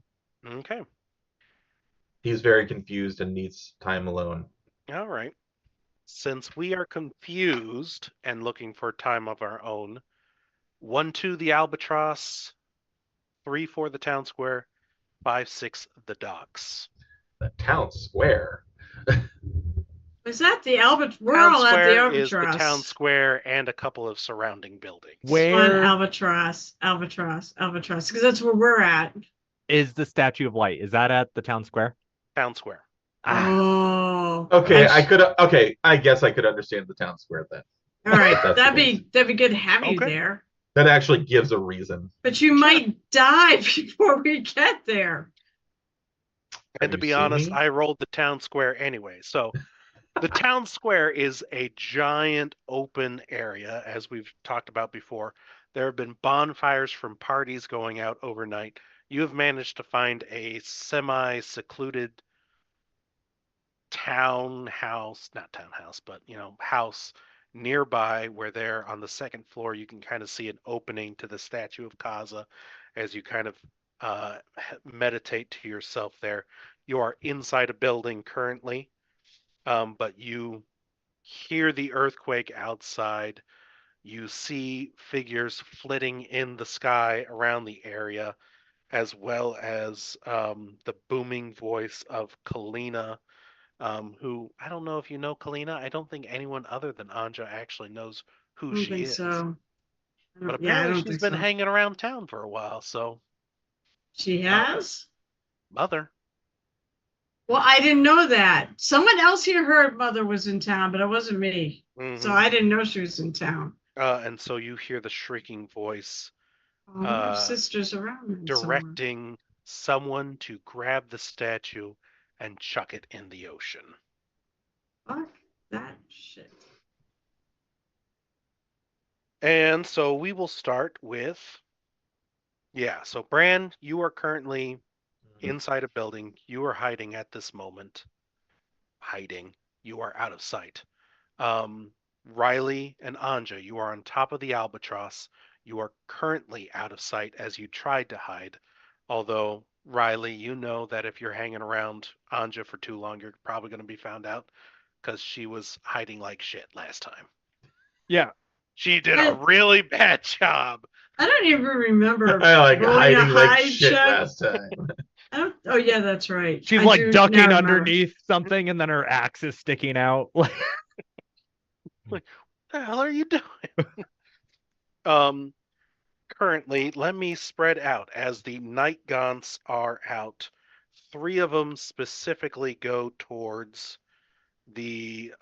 Okay. He's very confused and needs time alone. All right. Since we are confused and looking for time of our own, 1-2 the Albatross, 3-4 the town square, 5-6 the docks. The town square. Is that the Albatross? We're Town all at the square is the town Albatross. square and a couple of surrounding buildings. On Where Albatross, because that's where we're at. is the Statue of Light? Is that at the town square? Town square. Oh. Okay, okay, I guess I could understand the town square then. All right, That's that'd the be good to have you Okay. there. That actually gives a reason. But you might die before we get there. And to you be seen honest, me? I rolled the town square anyway. So the town square is a giant open area, as we've talked about before. There have been bonfires from parties going out overnight. You have managed to find a semi-secluded townhouse, not townhouse, but house nearby where there on the second floor you can kind of see an opening to the statue of Kaza as you kind of meditate to yourself there. You are inside a building currently, but you hear the earthquake outside. You see figures flitting in the sky around the area, as well as the booming voice of Kalina, who I don't know if you know Kalina. I don't think anyone other than Anja actually knows I who don't she think is. so. But I apparently don't she's think been so. hanging around town for a while, so She has? Mother. Well, I didn't know that. Someone else here heard Mother was in town, but it wasn't me. Mhm. So I didn't know she was in town. And so you hear the shrieking voice Oh, her sister's around there somewhere. directing someone to grab the statue and chuck it in the ocean. Fuck that shit. And so we will start with, so Bran, you are currently inside a building. You are hiding at this moment. You are out of sight. Riley and Anja, you are on top of the Albatross. You are currently out of sight as you tried to hide. Although, Riley, you know that if you're hanging around Anja for too long, you're probably going to be found out because she was hiding like shit last time. Yeah. She did a really bad job. I don't even remember. I like rolling hiding a like hide shit check. last time. Oh yeah, that's right. She's I like do ducking now remember. underneath something, and then her axe is sticking out. What the hell are you doing? Currently, let me spread out as the night gaunts are out. 3 of them specifically go towards the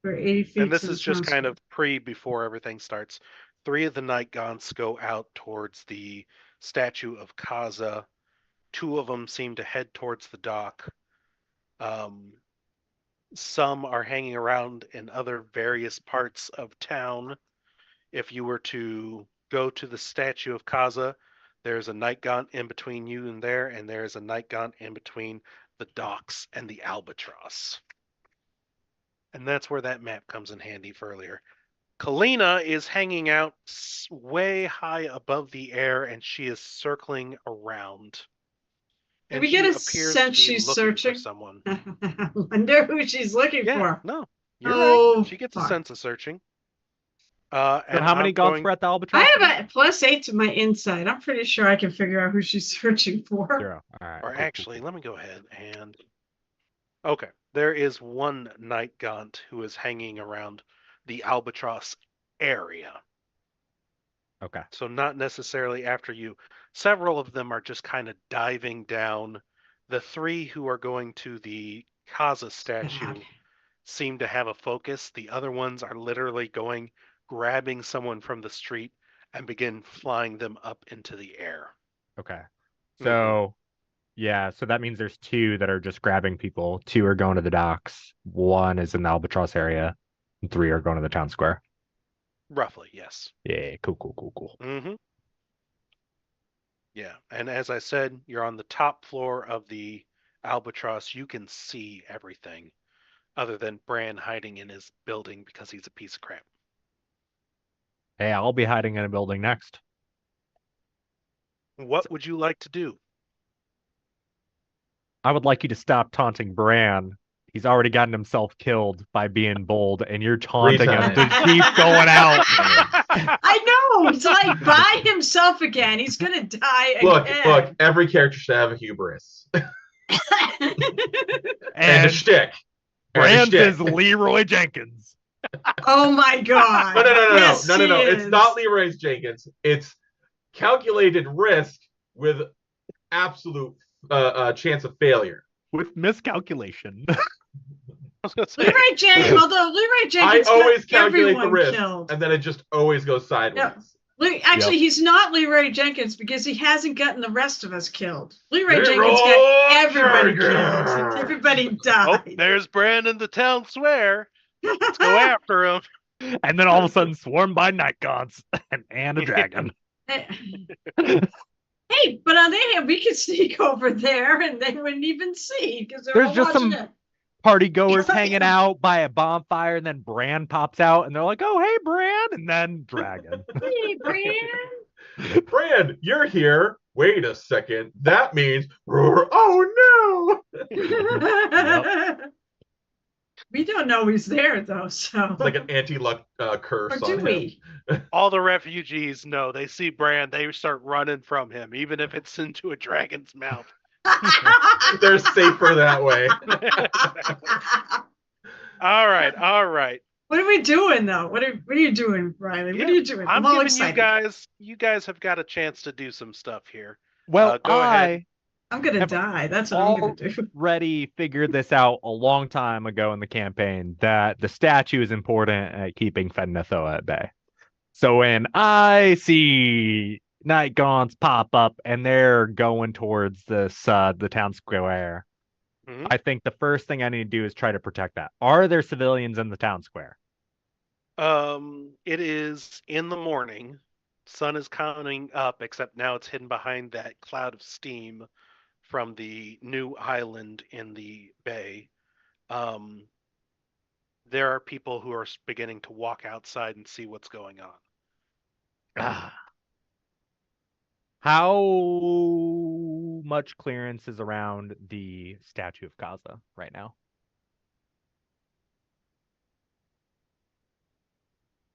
We're 80 feet. and this to is the just town kind square. of before everything starts. 3 of the night gaunts go out towards the statue of Kaza. 2 of them seem to head towards the dock. Some are hanging around in other various parts of town. If you were to go to the statue of Kaza, there's a night gaunt in between you and there's a night gaunt in between the docks and the Albatross. And that's where that map comes in handy for earlier. Kalina is hanging out way high above the air, and she is circling around. Did we get a sense she's searching? For someone. I wonder who she's looking for. No, you're Oh, right. She gets a fuck. sense of searching. So how many gaunts were at the I Albatross? have a +8 to my insight. I'm pretty sure I can figure out who she's searching for. 0. All right. Or cool, actually, let me go ahead and. Okay, there is one night gaunt who is hanging around the Albatross area. Okay. So not necessarily after you. Several of them are just kind of diving down. The 3 who are going to the Kaza statue seem to have a focus. The other ones are literally grabbing someone from the street and begin flying them up into the air. Okay. So, yeah, so that means there's 2 that are just grabbing people. 2 are going to the docks. 1 is in the Albatross area. And 3 are going to the town square. Roughly, yes. Yeah, cool. Mm-hmm. Yeah, and as I said, you're on the top floor of the Albatross. You can see everything, other than Bran hiding in his building because he's a piece of crap. Hey, I'll be hiding in a building next. What would you like to do? I would like you to stop taunting Bran. He's already gotten himself killed by being bold, and you're taunting him to keep going out. I know. He's like by himself again. He's gonna die Look, again. every character should have a hubris. And a And shtick. Brand is Leroy Jenkins. Oh my god. No. Yes, No. he It's is. not Leroy Jenkins. It's calculated risk with absolute chance of failure. With miscalculation. I was gonna say, Leroy Jenkins, although Leroy Jenkins I always got calculate the everyone risk, killed. and then it just always goes sideways. Actually, he's not Leroy Jenkins because he hasn't gotten the rest of us killed. Leroy Jenkins got everybody killed. Everybody died. oh, there's Brandon the town swear. Let's go after him. And then all of a sudden swarmed by night gods and a dragon. Hey, but on the other hand, we could sneak over there and they wouldn't even see because they're There's all just watching some it. party goers hanging out by a bonfire, and then Bran pops out and they're like, oh, hey, Bran, and then dragon. Hey, Bran. Bran, you're here. Wait a second. That means, oh no! We don't know he's there though, so It's like an anti-luck curse or do on him. we? All the refugees know. They see Bran, they start running from him, even if it's into a dragon's mouth. They're safer that way. All right. What are we doing though? What are you doing, Riley? What are you doing? I'm all giving excited. you guys have got a chance to do some stuff here. Well, Go ahead. I'm gonna die. That's what I'm gonna do. already figured this out a long time ago in the campaign that the statue is important at keeping Fednatho at bay. So when I see Night Gaunts pop up and they're going towards this the town square, I think the first thing I need to do is try to protect that. Are there civilians in the town square? It is in the morning. Sun is coming up, except now it's hidden behind that cloud of steam from the new island in the bay. There are people who are beginning to walk outside and see what's going on. How much clearance is around the statue of Kaza right now?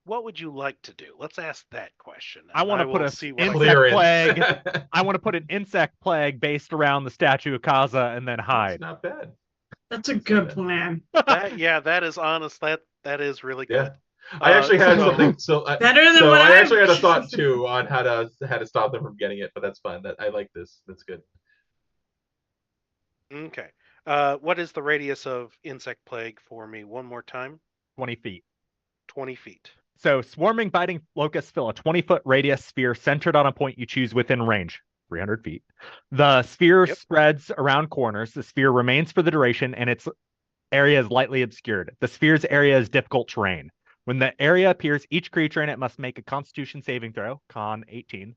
What would you like to do? Let's ask that question. I want to put see an what insect plague. I want to put an insect plague based around the statue of Kaza and then hide. That's not bad. That's a good plan. that is honest. That is really good. Yeah. I actually had something. Better than what I actually had a thought too on how to stop them from getting it, but that's fine. I like this. That's good. Okay. What is the radius of insect plague for me? One more time. 20 feet. 20 feet. So swarming biting locusts fill a 20-foot radius sphere centered on a point you choose within range, 300 feet. The sphere spreads around corners. The sphere remains for the duration, and its area is lightly obscured. The sphere's area is difficult terrain. When the area appears, each creature in it must make a Constitution saving throw, Con 18.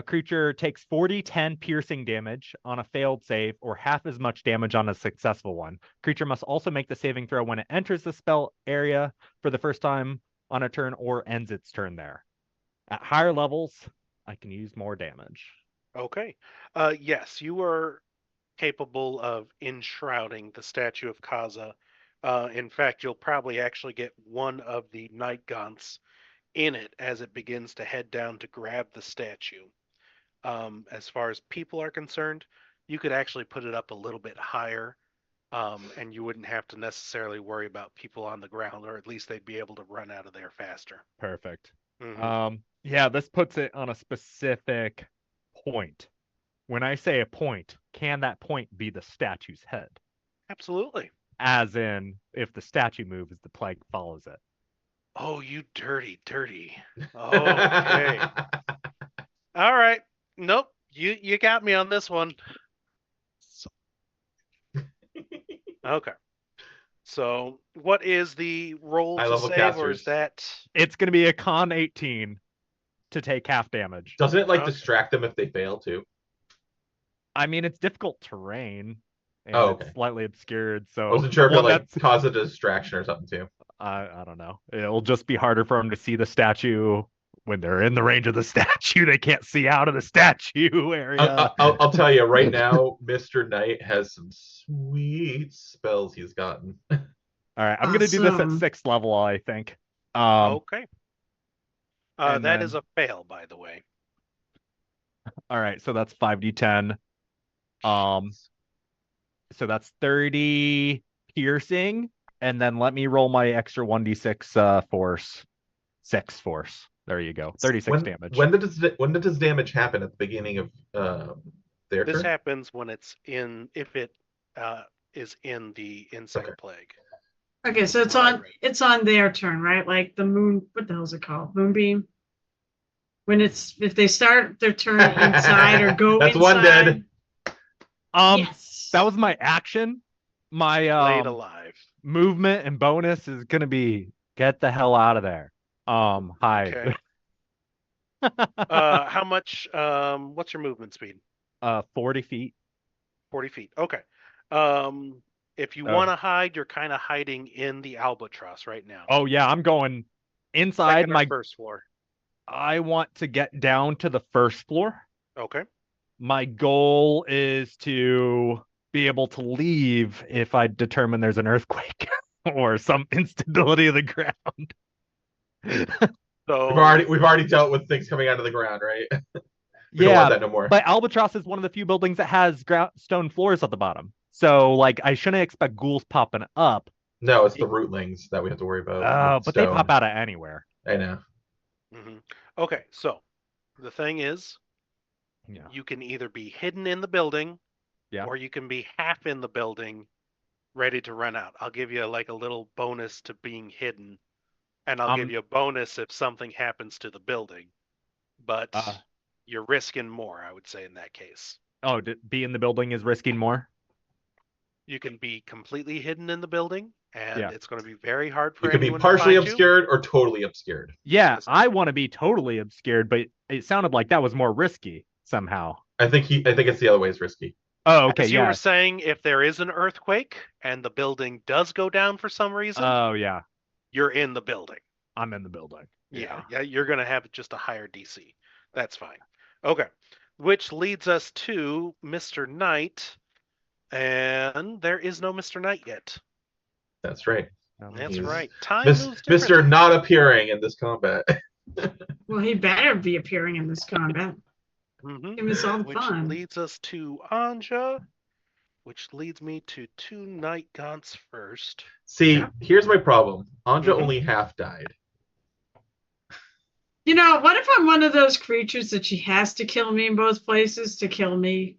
Creature takes 40-10 piercing damage on a failed save, or half as much damage on a successful one. Creature must also make the saving throw when it enters the spell area for the first time on a turn or ends its turn there. At higher levels, I can use more damage. Okay. Yes, you are capable of enshrouding the statue of Kaza. In fact, you'll probably actually get one of the Night Gaunts in it as it begins to head down to grab the statue. As far as people are concerned, you could actually put it up a little bit higher, and you wouldn't have to necessarily worry about people on the ground, or at least they'd be able to run out of there faster. Perfect. Yeah, this puts it on a specific point. When I say a point, can that point be the statue's head? Absolutely. As in, if the statue moves, the plague follows it. Oh, you dirty. Okay. All right. Nope. You got me on this one. Okay. So, what is the roll High to level save, or is casters. that? It's going to be a con 18 to take half damage. Doesn't it like Okay. distract them if they fail too? I mean, it's difficult terrain, and Oh, it's okay. slightly obscured. I So wasn't the sure if it one like that's caused a distraction or something too. I don't know. It'll just be harder for them to see the statue when they're in the range of the statue. They can't see out of the statue area. I'll tell you right now, Mr. Knight has some sweet spells he's gotten. All right, I'm gonna do this at Awesome. 6th level, I think. Okay. And That then- is a fail, by the way. All right, so that's 5d10. So that's 30 piercing, and then let me roll my extra 1d6 force. 6 force. There you go. 36 damage. When did this damage happen at the beginning of their This turn? happens when it's in, if it is in the insect Okay. plague. Okay, so it's on their turn, right? Like the moon. What the hell is it called? Moonbeam. When if they start their turn inside or go That's inside. one dead. Yes. That was my action. My Laid alive. movement and bonus is gonna be get the hell out of there. Hide. Okay. How much? What's your movement speed? 40 feet. 40 feet. Okay. If you Oh. want to hide, you're kind of hiding in the albatross right now. Oh yeah, I'm going inside Second or my first floor. I want to get down to the first floor. Okay. My goal is to be able to leave if I determine there's an earthquake or some instability of the ground. So We've already dealt with things coming out of the ground, right? We don't Yeah, want that no more. but Albatross is one of the few buildings that has stone floors at the bottom. So, like, I shouldn't expect ghouls popping up. No, it's the rootlings that we have to worry about. Oh, with but they stone. pop out of anywhere. I know. mhm. Okay, so the thing is, Yeah. you can either be hidden in the building, Yeah. or you can be half in the building, ready to run out. I'll give you like a little bonus to being hidden, and I'll give you a bonus if something happens to the building. But you're risking more, I would say, in that case. Oh, be in the building is risking more? You can be completely hidden in the building, and Yeah. it's going to be very hard for You could be anyone partially to find obscured or totally obscured. Yeah, Yes. I want to be totally obscured, but it sounded like that was more risky somehow. I think it's the other way is risky. Oh, you. okay, As you yeah. were saying, if there is an earthquake and the building does go down for some reason, Oh, yeah. you're in the building. I'm in the building. Yeah, you're going to have just a higher DC. That's fine. Okay, which leads us to Mr. Knight, and there is no Mr. Knight yet. That's right. That's He's right. Time moves Mr. differently. Not appearing in this combat. Well, he better be appearing in this combat. Mhm. Give us all the Which fun. leads us to Anja, which leads me to 2 Night Gaunts first. See, here's my problem. Anja Mhm. only half died. You know, what if I'm one of those creatures that she has to kill me in both places to kill me?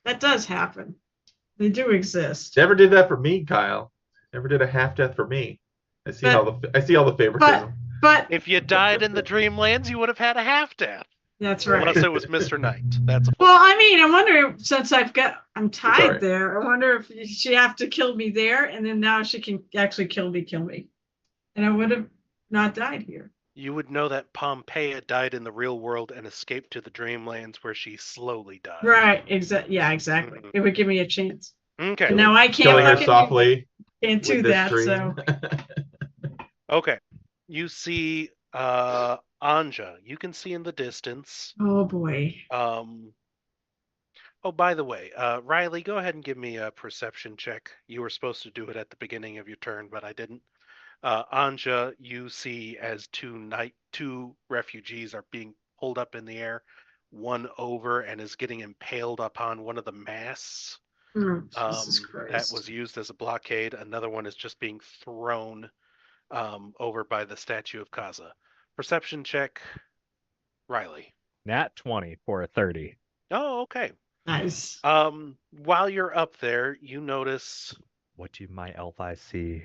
That does happen. They do exist. Never did that for me, Kyle. Never did a half death for me. I see all the favoritism. But If you died in the Dreamlands, you would have had a half death. that's right. Unless it was Mr. Knight. That's a Well, I mean, I'm wondering, since I'm tied alright. there, I wonder if she have to kill me there, and then now she can actually kill me. And I would have not died here. You would know that Pompeia died in the real world and escaped to the Dreamlands where she slowly died. Right, exactly. Yeah, exactly. Mhm. It would give me a chance. Okay. And now I can't Killing her fucking softly. can't do with this that, dream. so Okay. You see Anja. You can see in the distance. oh boy. Oh, by the way, Riley, go ahead and give me a perception check. You were supposed to do it at the beginning of your turn, but I didn't. Anja, you see as two refugees are being pulled up in the air, one over and is getting impaled upon one of the masts Oh, Jesus that Christ. was used as a blockade. Another one is just being thrown over by the statue of Kaza. Perception check, Riley. Nat 20 for a 30. Oh, okay. Nice. While you're up there, you notice What do my elf eyes see?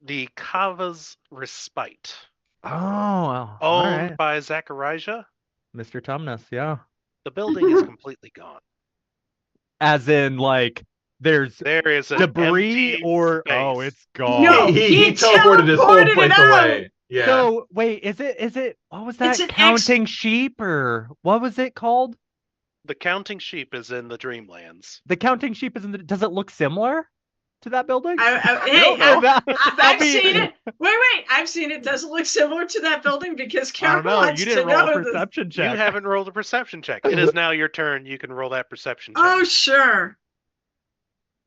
the Kava's Respite, Oh, all owned right. by Zachariah. Mr. Tumnus, yeah. The building is completely gone. As in, like, there's There is an debris empty or space. oh, it's gone. No. He he teleported his whole teleported place it out. away. Yeah. So wait, is it what was It's that? an Counting sheep or what was it called? The counting sheep is in the Dreamlands. The counting sheep is in the. Does it look similar to that building? Hey, That'd I've be- seen it. Wait, I've seen it. Does it look similar to that building? Because I Carol don't know. wants You to didn't roll know a this. perception You check. haven't rolled a perception check. It is now your turn. You can roll that perception check. Oh, sure.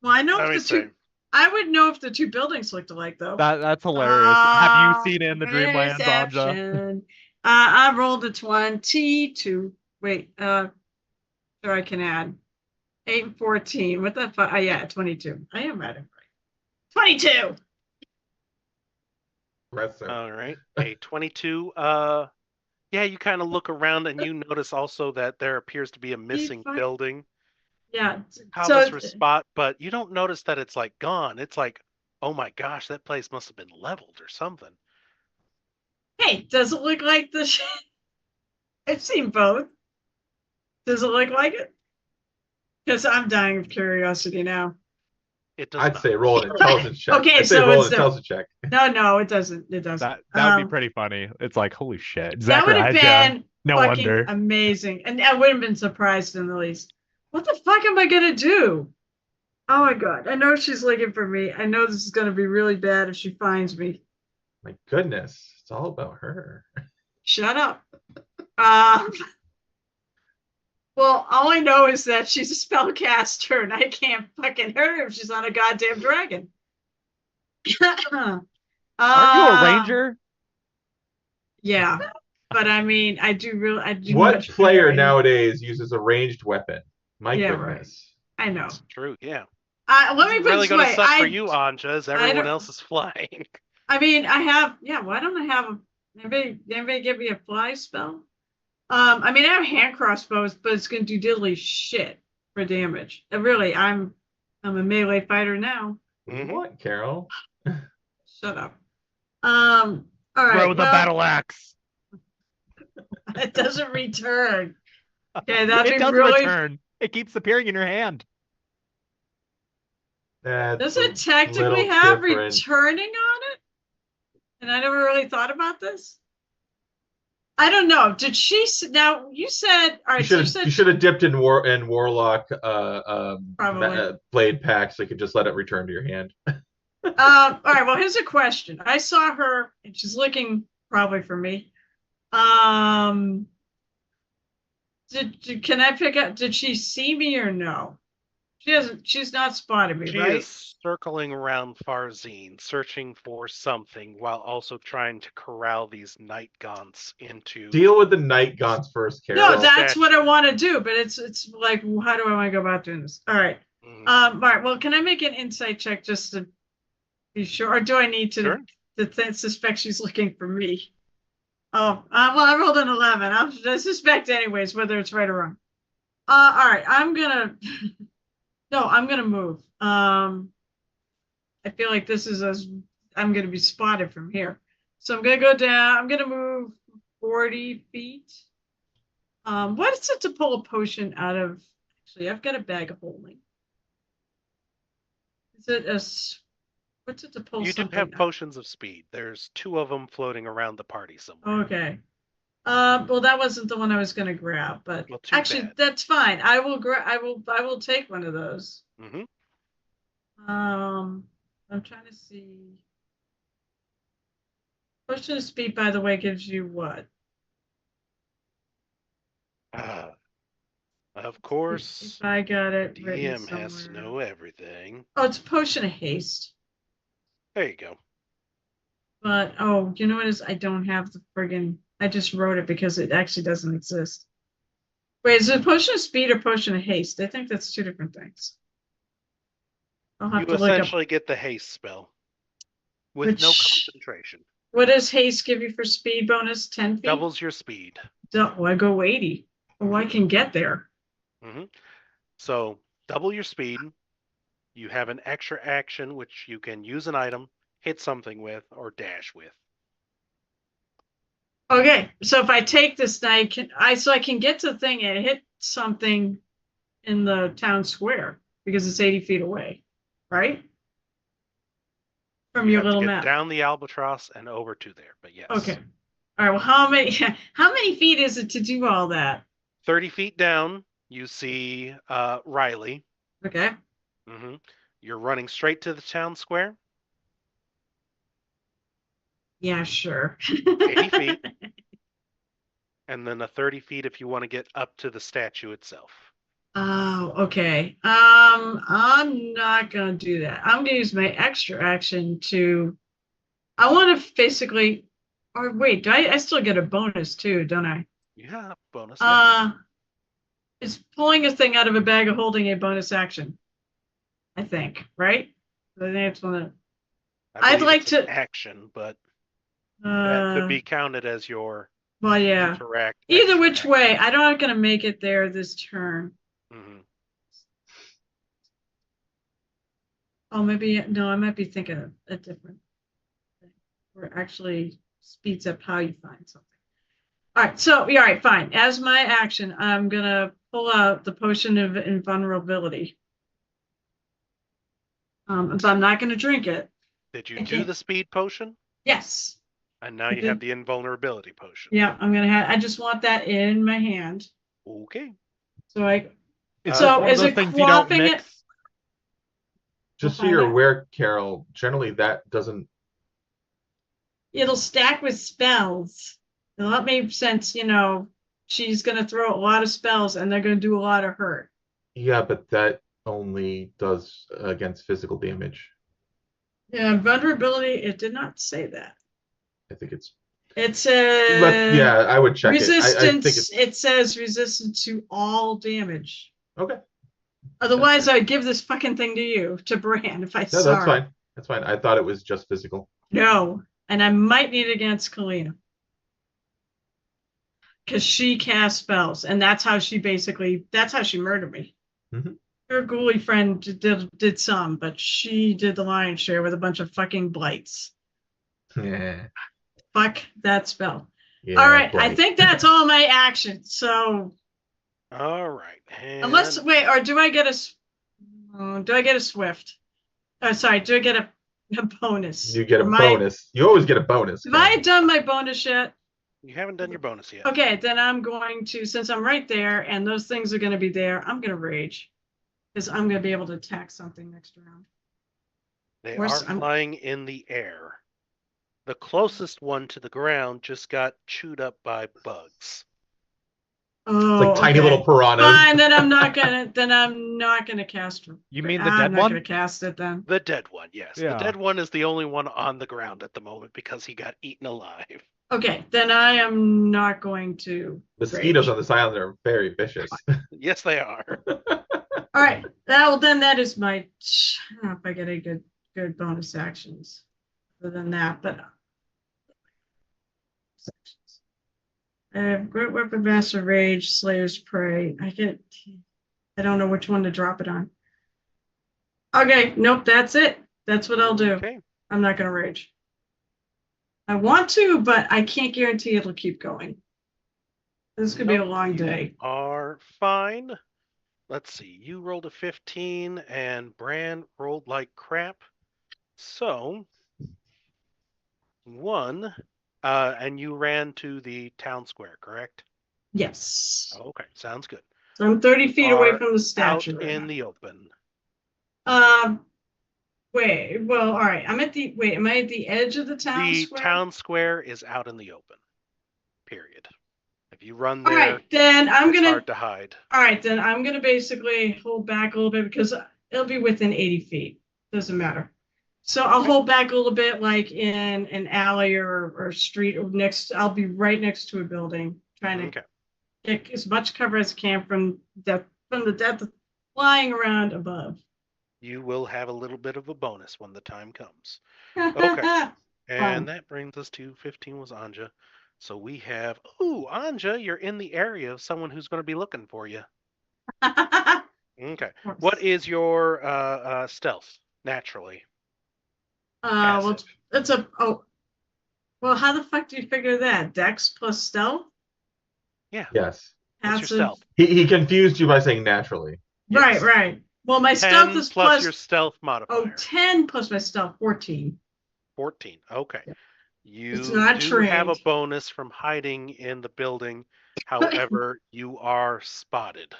Well, I know Let me if the two. see. I would know if the two buildings looked alike, though. That's hilarious. Have you seen it in the Dreamlands, Anja? Perception. I rolled a 22. Wait, so I can add 8 and 14. What the fuck? Yeah, 22. I am adding right. 22. Impressive. All right. A 22. Yeah, you kind of look around and you notice also that there appears to be a missing fuck- building. Yeah. Thomas for spot, but you don't notice that it's like gone. It's like, oh my gosh, that place must have been leveled or something. Hey, does it look like the? I've seen both. Does it look like it? Because I'm dying of curiosity now. It does I'd not. say roll an intelligence check. Okay, I'd say so roll it's an intelligence check. No, it doesn't. It doesn't. That would be pretty funny. It's like holy shit. That would have been No fucking wonder. amazing, and I wouldn't have been surprised in the least. What the fuck am I gonna do? Oh my god! I know she's looking for me. I know this is gonna be really bad if she finds me. My goodness, it's all about her. Shut up. Well, all I know is that she's a spellcaster, and I can't fucking hurt her if she's on a goddamn dragon. Aren't you a ranger? Yeah, but I mean, I do. What much player better. nowadays uses a ranged weapon? My Yeah, goodness. I know. It's true, yeah. Let me It's put really this going to way. suck for you, Anja, as everyone don't- else is flying. I mean, I have. Yeah, why don't I have a? Anybody give me a fly spell? I mean, I have hand crossbows, but it's going to do diddly shit for damage. Really, I'm a melee fighter now. Mhm. What, Carol? Shut up. All right. Throw the battle axe. It doesn't return. Okay, that'd It be does really. return. It keeps appearing in your hand. Does A it technically little have different. returning on it? And I never really thought about this. I don't know. Did she? Now you said. All right. You should have dipped in warlock Probably. blade pack so you could just let it return to your hand. All right. Well, here's a question. I saw her, and she's looking probably for me. Can I pick up? Did she see me or no? She hasn't. She's not spotted me, She right? is circling around Farzine, searching for something while also trying to corral these night gaunts into. Deal with the night gaunts first, Carol. No, that's what I want to do, but it's like, how do I want to go about doing this? All right. Mhm. All right. Well, can I make an insight check just to be sure, or do I need to Sure. suspect she's looking for me? Oh, well, I rolled an 11. I suspect anyways, whether it's right or wrong. All right. I'm gonna. No, I'm gonna move. I feel like this is I'm gonna be spotted from here, so I'm gonna go down. I'm gonna move 40 feet. What is it to pull a potion out of? Actually, I've got a bag of holding. Is it what's it to pull? You do something have out? potions of speed. There's 2 of them floating around the party somewhere. Okay. Well, that wasn't the one I was gonna grab, but Well, too actually, bad. that's fine. I will take one of those. Hmm. I'm trying to see. Potion of speed, by the way, gives you what? Of course, If I got it written DM has to somewhere. know everything. Oh, it's potion of haste. There you go. But you know what is? I don't have the friggin'. I just wrote it because it actually doesn't exist. Wait, is it potion of speed or potion of haste? I think that's 2 different things. I'll have You to look up. essentially get the haste spell with no Which- concentration. What does haste give you for speed bonus? 10 feet. Doubles your speed. Oh, I go 80. Oh, I can get there. Hmm. So double your speed. You have an extra action which you can use an item, hit something with, or dash with. Okay, so if I take this, I can get to the thing and hit something in the town square. because it's 80 feet away, right? From You your have to little get map. down the albatross and over to there, but yes. Okay. All right. Well, how many feet is it to do all that? 30 feet down, you see Riley. Okay. hmm You're running straight to the town square. Yeah, sure. 80 feet. And then a 30 feet if you want to get up to the statue itself. Oh, okay. I'm not gonna do that. I'm gonna use my extra action to. I want to basically. Or wait, do I still get a bonus too, don't I? Yeah, bonus. Yeah. Is pulling a thing out of a bag of holding a bonus action? I think, right? I think it's one of. I'd believe like it's an to. action, but that could be counted as your Well, yeah. interact. Either extra which action. way, I'm not gonna make it there this turn. Mhm. Oh, maybe no. I might be thinking of a different thing, where it actually speeds up how you find something. All right, so yeah, all right, fine. As my action, I'm gonna pull out the potion of invulnerability. But I'm not gonna drink it. Did you do the speed potion? Yes. And now you have the invulnerability potion. Yeah, I'm gonna have. I just want that in my hand. Okay. So I. Is So one of is those it things you don't quaffing it? mix? Just so We'll you're find out. aware, Carol, generally that doesn't. It'll stack with spells. It'll not make sense, she's gonna throw a lot of spells and they're gonna do a lot of hurt. Yeah, but that only does against physical damage. Yeah, vulnerability, it did not say that. I think it's. It says Yeah, I would check resistance. it. I think it's It says resistance to all damage. okay. Otherwise, I'd give this fucking thing to you, to Bran, if I No, saw that's her. fine. That's fine. I thought it was just physical. No, and I might need it against Kalina. Because she casts spells, and that's how she murdered me. Mhm. Her ghoulie friend did some, but she did the lion's share with a bunch of fucking blights. Yeah. Fuck that spell. Yeah, all right, blight. I think that's all my actions. So All right. And unless wait, or do I get a swift? Oh, sorry, do I get a bonus? You get a bonus. You always get a bonus. Have I done my bonus yet? you haven't done your bonus yet. Okay, then I'm going to, since I'm right there and those things are going to be there, I'm going to rage. Because I'm going to be able to attack something next round. They Or are s- I'm- flying in the air. The closest one to the ground just got chewed up by bugs. Oh, It's like tiny okay. little piranhas. Fine, then I'm not gonna cast her. You mean the I'm dead not one? gonna cast it then. The dead one, yes. Yeah. The dead one is the only one on the ground at the moment because he got eaten alive. Okay, then I am not going to. Mosquitoes rage. on this island are very vicious. Yes, they are. All right, then that is my. I don't know if I get any good bonus actions other than that, but. Sections. I have Great Weapon, Master Rage, Slayer's Prey. I don't know which one to drop it on. Okay, nope, that's it. That's what I'll do. Okay. I'm not gonna rage. I want to, but I can't guarantee it'll keep going. This could be a Nope, long you day. are fine. Let's see. You rolled a 15 and Bran rolled like crap. So, and you ran to the town square, correct? Yes. Okay, sounds good. So I'm 30 feet away Are from the Out statue. Right in now. the open. Wait. Well, all right. Am I at the edge of the town The square? town square is out in the open. Period. If you run All there, right, then it's hard to hide. All right, then I'm gonna basically hold back a little bit because it'll be within 80 feet. Doesn't matter. So I'll hold back a little bit, like in an alley or street or I'll be right next to a building, trying to get as much cover as I can from the death flying around above. You will have a little bit of a bonus when the time comes. Okay. And that brings us to 15 was Anja. So we have, Anja, you're in the area of someone who's going to be looking for you. Okay. What is your stealth, naturally? Well, it's well, how the fuck do you figure that? Dex plus stealth? Yeah. Yes. What's your stealth? He confused you by saying naturally. Right. Well, my stealth 10 is plus your stealth modifier. 10 plus my stealth, 14. 14. Okay. Yeah. It's You not do have a trained. bonus from hiding in the building. However, you are spotted.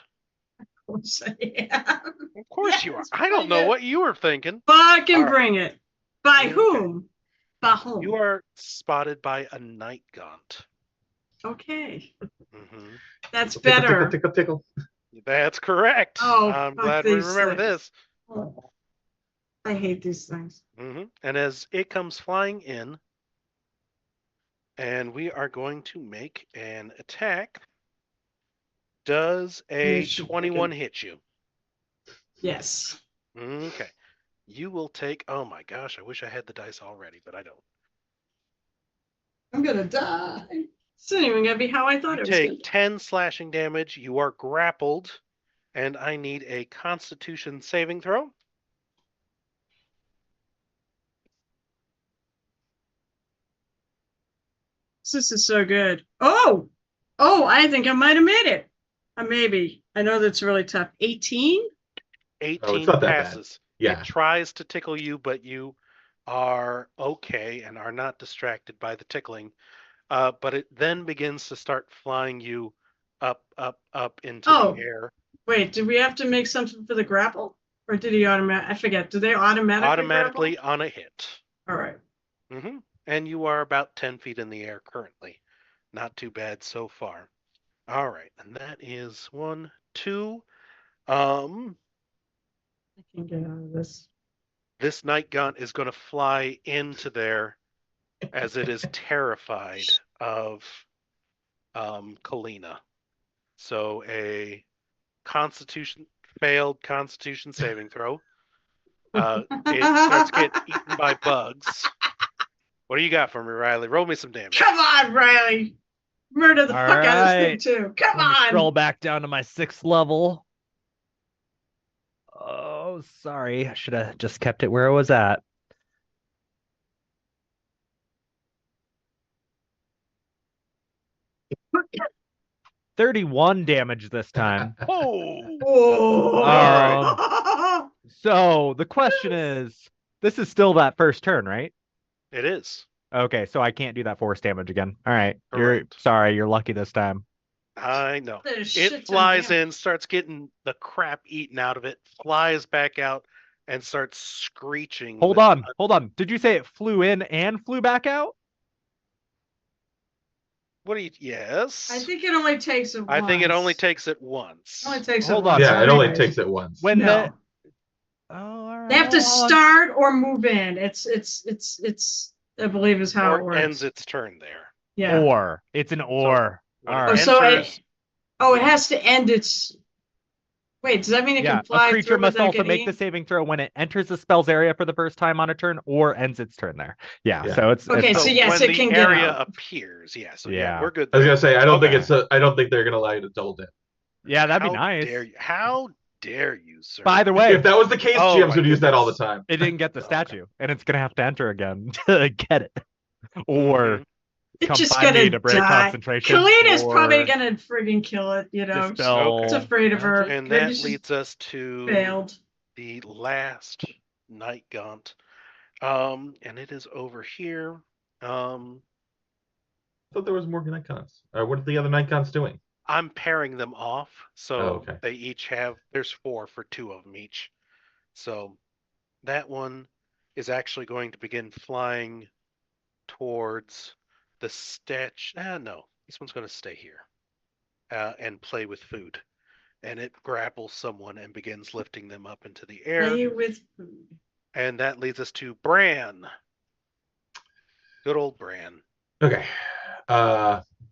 Of course I am. Of course you are. Yes, I don't bring know it. what you were thinking. Fucking All right. bring it. By Okay. whom? By whom? You are spotted by a night gaunt. Okay. Mm-hmm. That's Tickle, better. tickle, tickle, tickle. That's correct. Oh, I'm fuck glad we these remember things. this. Oh, I hate these things. Mm-hmm. And as it comes flying in, and we are going to make an attack. Does a 21 hit you? Yes. Okay. You will take. Oh my gosh, I wish I had the dice already, but I don't. I'm gonna die. It's not even gonna be how I thought You it was gonna take be. 10 slashing damage. You are grappled, and I need a Constitution saving throw. This is so good. Oh, I think I might have made it. Maybe. I know that's really tough. 18? 18 Oh, it's not that bad. passes. Yeah. It tries to tickle you, but you are okay and are not distracted by the tickling. But it then begins to start flying you up into the air. Wait, did we have to make something for the grapple? Or did he I forget. Do they automatically grapple? On a hit. All right. Mm-hmm. And you are about 10 feet in the air currently. Not too bad so far. All right, and that is 1, 2. I can get out of this. This night gaunt is going to fly into there as it is terrified of Kalina. So a failed Constitution saving throw. It starts getting eaten by bugs. What do you got for me, Riley? Roll me some damage. Come on, Riley. Murder the fuck out of this thing too. Come on. Scroll back down to my 6th level. Oh, sorry. I should have just kept it where it was at. $31 damage this time. Oh! All right. So the question is, this is still that first turn, right? It is. Okay, so I can't do that force damage again. All right. Correct. You're lucky this time. I know. It flies in, starts getting the crap eaten out of it, flies back out, and starts screeching. Hold on. Did you say it flew in and flew back out? What do you? Yes. I think it only takes it once. I think it only takes it once. It only takes Hold it once. on. Yeah, it only takes it once. When No. all right. They have to start or move in. It's I believe is how it works. Ends its turn there. Yeah. Or. It's an or. When All it right. So enters, it has to end its. Wait, does that mean it can fly a creature through must without also getting make eaten? the saving throw when it enters the spell's area for the first time on a turn or ends its turn there. Yeah. So it's Okay, so yes, when it can the get area out. appears. Yeah. So Yeah. we're good. I was gonna say I don't Okay. think I don't think they're gonna allow you to double dip. Yeah, that'd be How nice. dare you? How dare you, sir? By the way, If that was the case, Oh GMs my would use that all the goodness. time. it didn't get the Okay. statue, and it's gonna have to enter again to get it, or It's come just find me gonna to break die. concentration. Kalina's or probably gonna friggin' kill it. You know, dispel it's afraid of her. And Maybe that she's leads us to failed. the last night gaunt. And it is over here. I thought there was more night cons. What are the other night cons doing? I'm pairing them off, so okay. they each have. There's 4 for 2 of them each. So that one is actually going to begin flying towards the statue. No, this one's going to stay here and play with food. And it grapples someone and begins lifting them up into the air. Play with food. And that leads us to Bran. Good old Bran. Okay.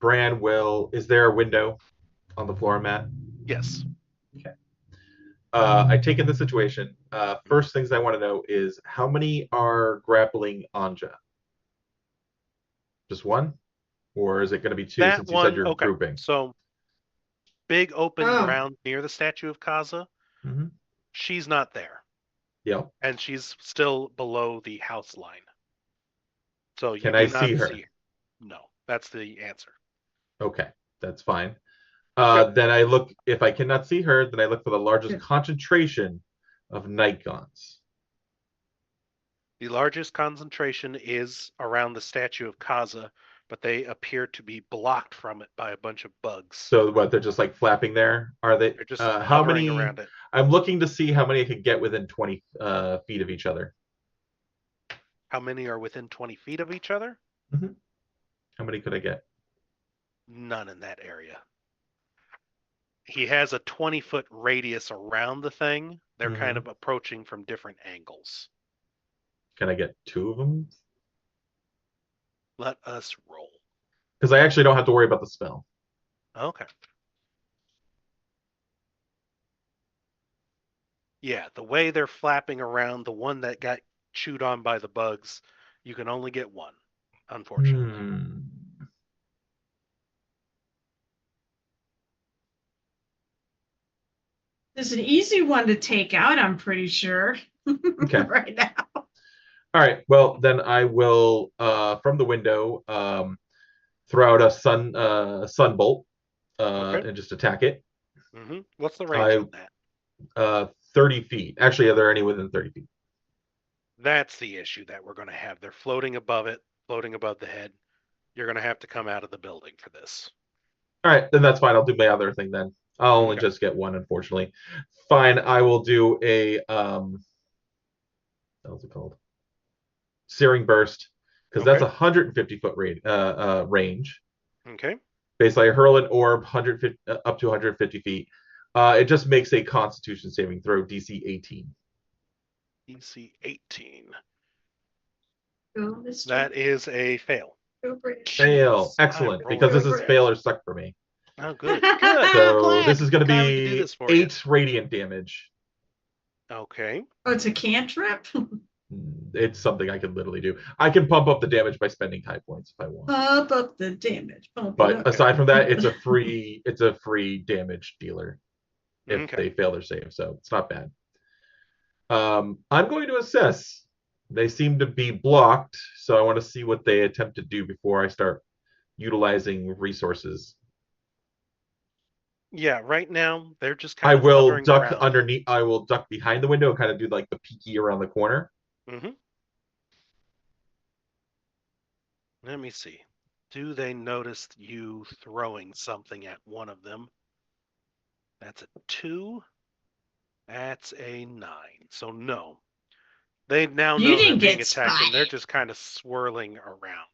Bran will. Is there a window on the floor mat? Yes. Okay. I take in the situation. First things I want to know is how many are grappling Anja? Just one? Or is it going to be 2 since you said you're grouping? So, big open ground near the statue of Kaza. Mm-hmm. She's not there. Yep. And she's still below the house line. So Can I see her? No, that's the answer. Okay, that's fine. Then I look, if I cannot see her, then I look for the largest concentration of night gaunts. The largest concentration is around the statue of Kaza, but they appear to be blocked from it by a bunch of bugs. So what? They're just like flapping there. Are they? They're just How hovering many? around it. I'm looking to see how many I could get within 20 feet of each other. How many are within 20 feet of each other? Mm-hmm. How many could I get? None in that area. He has a 20-foot radius around the thing. They're kind of approaching from different angles. Can I get 2 of them? Let us roll. Because I actually don't have to worry about the spell. Okay. Yeah, the way they're flapping around, the one that got chewed on by the bugs, you can only get one, unfortunately. There's an easy one to take out, I'm pretty sure. Okay. Right now. All right. Well, then I will, from the window, throw out a sunbolt Okay. and just attack it. What's the range on that? 30 feet. Actually, are there any within 30 feet? That's the issue that we're going to have. They're floating above it, floating above the head. You're going to have to come out of the building for this. All right, then that's fine. I'll do my other thing then. I'll only Okay. just get one, unfortunately. Fine, I will do a what's it called? Searing burst, because that's Okay. 150 foot range. Okay. Basically, I hurl an orb 150 up to 150 feet. It just makes a Constitution saving throw, DC 18. DC 18. Go, Mr. That is a fail. Go British. Fail. I Excellent, rolled because this it. is fail or suck for me. Oh, good. Good. So Glad. this is going to Glad we could do be this for you. 8 radiant damage. Okay. Oh, it's a cantrip? It's something I can literally do. I can pump up the damage by spending high points if I want. Pump up the damage. Pump it But up. aside from that, it's a free damage dealer if Okay. they fail their save, so it's not bad. I'm going to assess. They seem to be blocked, so I want to see what they attempt to do before I start utilizing resources. Yeah, right now they're just I kind of will hovering duck around. underneath. I will duck behind the window and kind of do like the peeky around the corner. Let me see. Do they notice you throwing something at one of them? That's a 2. That's a 9. So no. They now You know didn't they're being get attacked, and they're spotted. just kind of swirling around.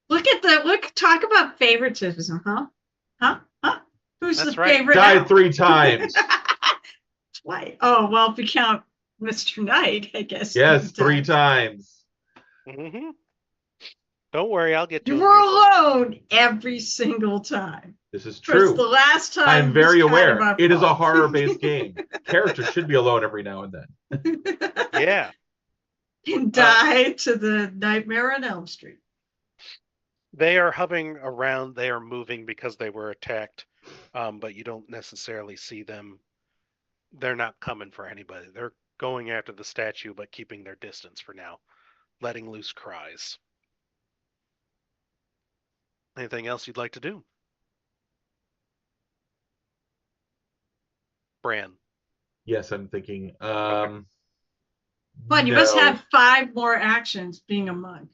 Look at the talk about favoritism, huh? Huh? Who's That's the right. favorite? Died now? 3 times. Twice. Oh, well, if you count Mr. Knight, I guess. Yes, 3 times. Don't worry, I'll get to You him were here soon. alone every single time. This is Of course, true. the last time I'm very was kind of aware. our It is a fault. horror-based game. Characters should be alone every now and then. Yeah. And die to the Nightmare on Elm Street. They are hovering around. They are moving because they were attacked, but you don't necessarily see them. They're not coming for anybody. They're going after the statue, but keeping their distance for now, letting loose cries. Anything else you'd like to do? Bran. Yes, I'm thinking. But you must have 5 more actions being a monk.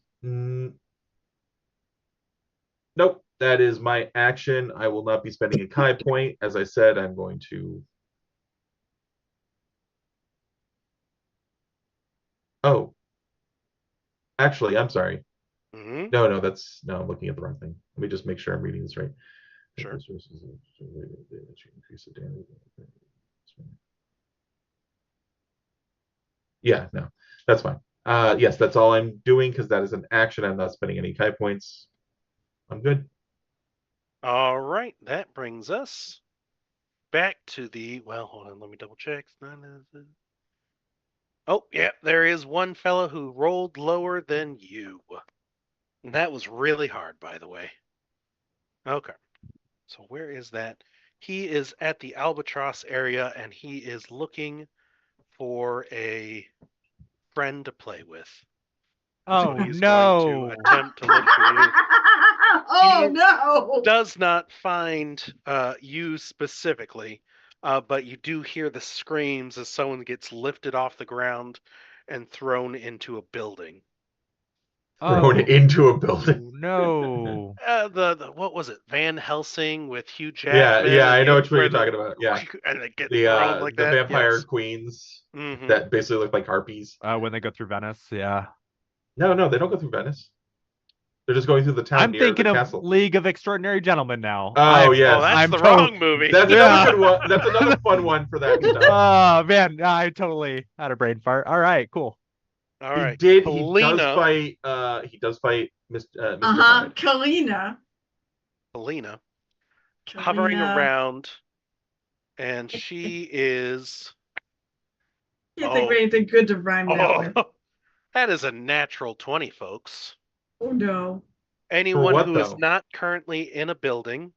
Nope, that is my action. I will not be spending a Kai point. As I said, I'm going to. Oh, actually, I'm sorry. No, I'm looking at the wrong thing. Let me just make sure I'm reading this right. Sure. Increase the damage. Yeah, no, that's fine. Yes, that's all I'm doing because that is an action. I'm not spending any Kai points. I'm good. All right, that brings us back to the. Well, hold on, let me double check. Oh, yeah, there is one fellow who rolled lower than you. And that was really hard, by the way. Okay, so where is that? He is at the Albatross area, and he is looking for a friend to play with. Oh, so he's no. going to attempt to look for you. Oh, He no. Does not find you specifically, But you do hear the screams as someone gets lifted off the ground and thrown into a building. Thrown into a building. No. The what was it? Van Helsing with Hugh Yeah, Jackman. yeah, I know and which one you're talking about. Yeah, and they get thrown like the that. vampire Yes. queens Mhm. that basically look like harpies. When they go through Venice, yeah. No, they don't go through Venice. They're just going through the town I'm near thinking the of castle. League of Extraordinary Gentlemen now. Oh, yes. Oh, that's I'm the wrong movie. That's Yeah. another good one. That's another fun one for that stuff. Oh man, I totally had a brain fart. All right, cool. All right. He Helena. does fight Mr. Uh-huh. Hyde. Helena hovering around, and she is. Can't think of anything good to rhyme that with. That is a natural 20, folks. Oh no. Anyone what, who is though? not currently in a building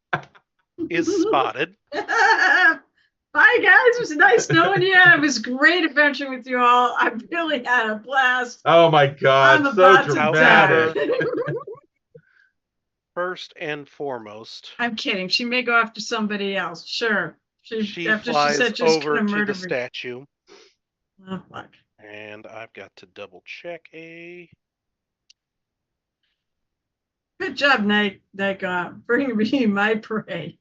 is spotted. Bye, guys. It was nice knowing you. It was great adventuring with you all. I really had a blast. Oh my God, I'm so about to dramatic. die. First and foremost, I'm kidding. She may go after somebody else. Sure. she after flies she said she was over gonna to murder the me. statue. Oh, fuck. And I've got to double check a. Good job, Night God. Bring me my prey.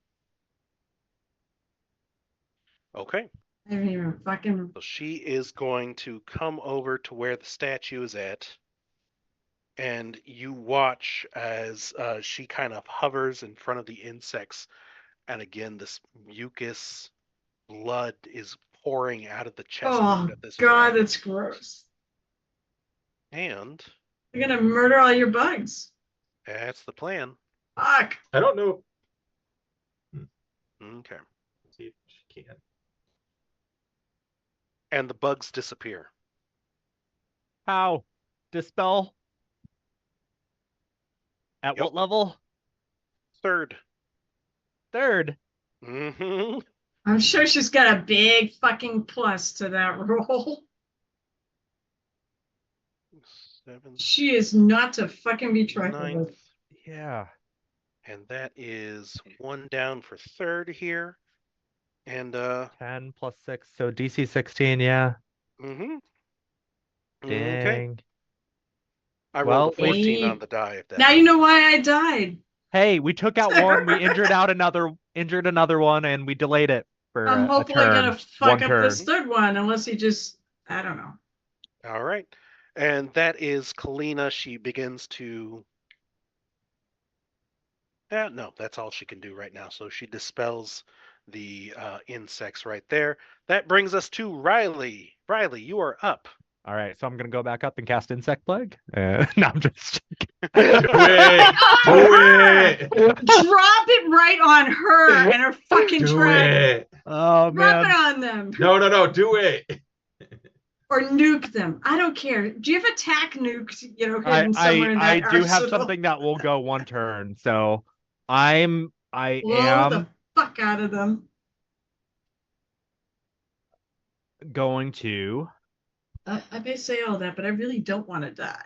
Okay. I haven't even fucking. So she is going to come over to where the statue is at. And you watch as she kind of hovers in front of the insects. And again, this mucus blood is pouring out of the chest Oh, of this God, dragon. that's gross. And You're gonna murder all your bugs. that's the plan. Fuck. I don't know. Okay. Let's see if she can. And the bugs disappear. How? Dispel? At Yep. what level? Third. Third. Mm-hmm. I'm sure she's got a big fucking plus to that roll. 7th, She is not to fucking be trifled 9th, with. Yeah. and that is 1 down for third here. And 10 plus 6, so DC 16, yeah. mm-hmm. Dang. Okay. I Well, rolled a 14 on the die. If that Now you know why I died. Hey, we took out one, we injured another one, and we delayed it for I'm a hopefully turn. gonna fuck One up turn. this third one, unless he just, I don't know. All right. And that is Kalina. She begins to. No, that's all she can do right now. So she dispels the insects right there. That brings us to Riley. Riley, you are up. All right, so I'm gonna go back up and cast Insect Plague. No, I'm just. Do it! Do it! Drop it right on her and her fucking Do dragon. it! Oh Drop it man. on them. No, do it! Or nuke them. I don't care. Do you have attack nukes, hidden I somewhere in that I do have arsenal? something that will go one turn, so I Blow am the fuck out of them. going to. I may say all that, but I really don't want to die.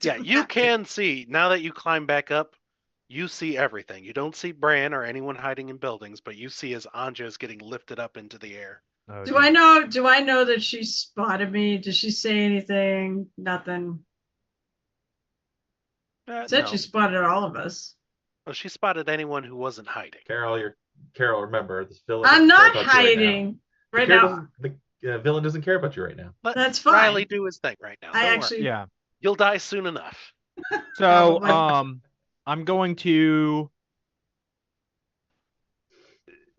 Yeah, you can see now that you climb back up. You see everything. You don't see Bran or anyone hiding in buildings, but you see as Anja is getting lifted up into the air. Oh, Do I know that she spotted me? Did she say anything? Nothing. Said No. she spotted all of us. Well, she spotted anyone who wasn't hiding. Carol, remember this villain. I'm doesn't not care about you hiding right now. The villain doesn't care about you right now. Let That's fine. Riley do his thing right now. I Don't actually- worry. Yeah. You'll die soon enough. So Probably. I'm going to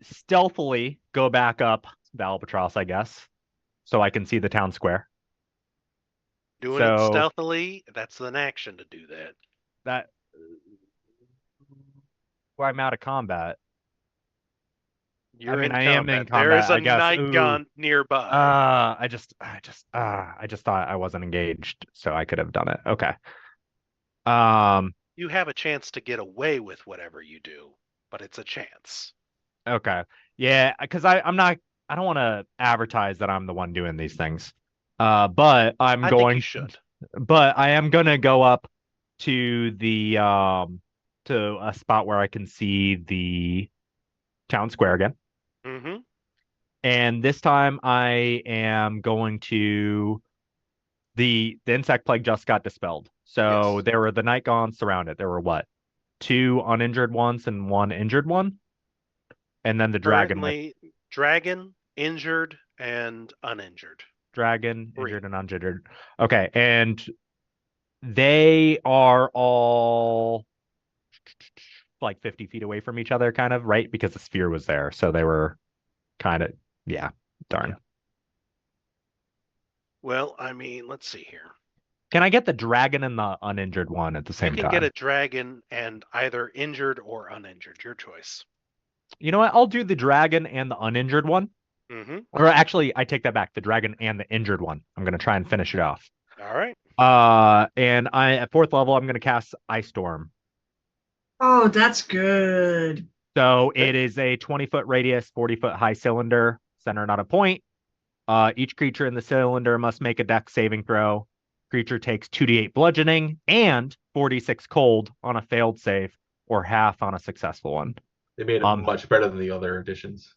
stealthily go back up the Albatross, I guess, so I can see the town square. Doing it So- stealthily, that's an action to do that. That well, I'm out of combat. You're mean, in I combat. am in There is combat, a I guess. night Ooh. gun nearby. I just thought I wasn't engaged, so I could have done it. Okay. You have a chance to get away with whatever you do, but it's a chance. Okay. Yeah, because I don't want to advertise that I'm the one doing these things. But I think you should. But I am gonna go up to the to a spot where I can see the town square again. Mm-hmm. And this time I am going to the insect plague just got dispelled. So Yes. there were the night gaunt surrounded. There were what? Two uninjured ones and one injured one. And then the dragon with Currently, dragon, injured, and uninjured. dragon, 3. injured and uninjured. Okay, and they are all like 50 feet away from each other, kind of, right? Because the sphere was there. So they were kind of, yeah, darn. Yeah. Well, I mean, let's see here. Can I get the dragon and the uninjured one at the You same can time? get a dragon and either injured or uninjured. Your choice. You know what? I'll do the dragon and the uninjured one. Mm-hmm. Or actually, I take that back. The dragon and the injured one. I'm gonna try and finish it off. All right. And I at 4th level, I'm gonna cast Ice Storm. Oh, that's good. So Okay. it is a 20-foot radius, 40-foot high cylinder, center not a point. Each creature in the cylinder must make a dex saving throw. Creature takes 2d8 bludgeoning and 46 cold on a failed save, or half on a successful one. They made it much better than the other editions.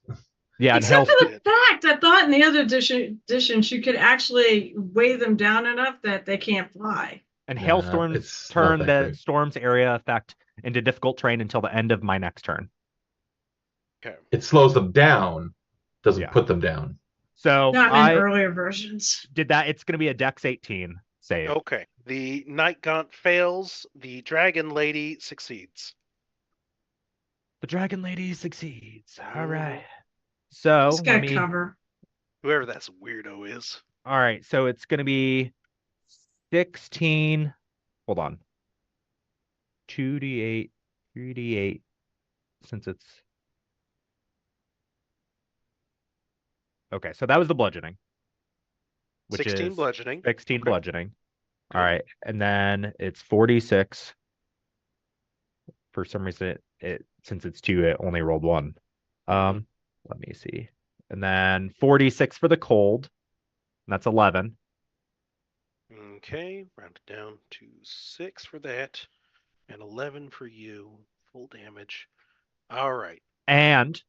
Yeah, and Except for Hell's the fact, I thought in the other editions you could actually weigh them down enough that they can't fly. and Nah, Hailstorms it's not turn that the great. storm's area effect into difficult terrain until the end of my next turn. Okay. It slows them down, doesn't Yeah. put them down. So Not in I earlier versions. did that. It's going to be a Dex 18 save. Okay. The Night Gaunt fails. The Dragon Lady succeeds. The Dragon Lady succeeds. All Mhm. right. So It's got cover. Whoever that weirdo is. All right. So it's going to be 16. Hold on. 2d8, 3d8, since it's. Okay. So that was the bludgeoning, which 16 is bludgeoning. 16 Okay. bludgeoning. All Good. right. And then it's 46. For some reason, it since it's 2, it only rolled 1. Mhm. Let me see. And then 46 for the cold. And that's 11. Okay. Round it down to 6 for that. And 11 for you. Full damage. All right. And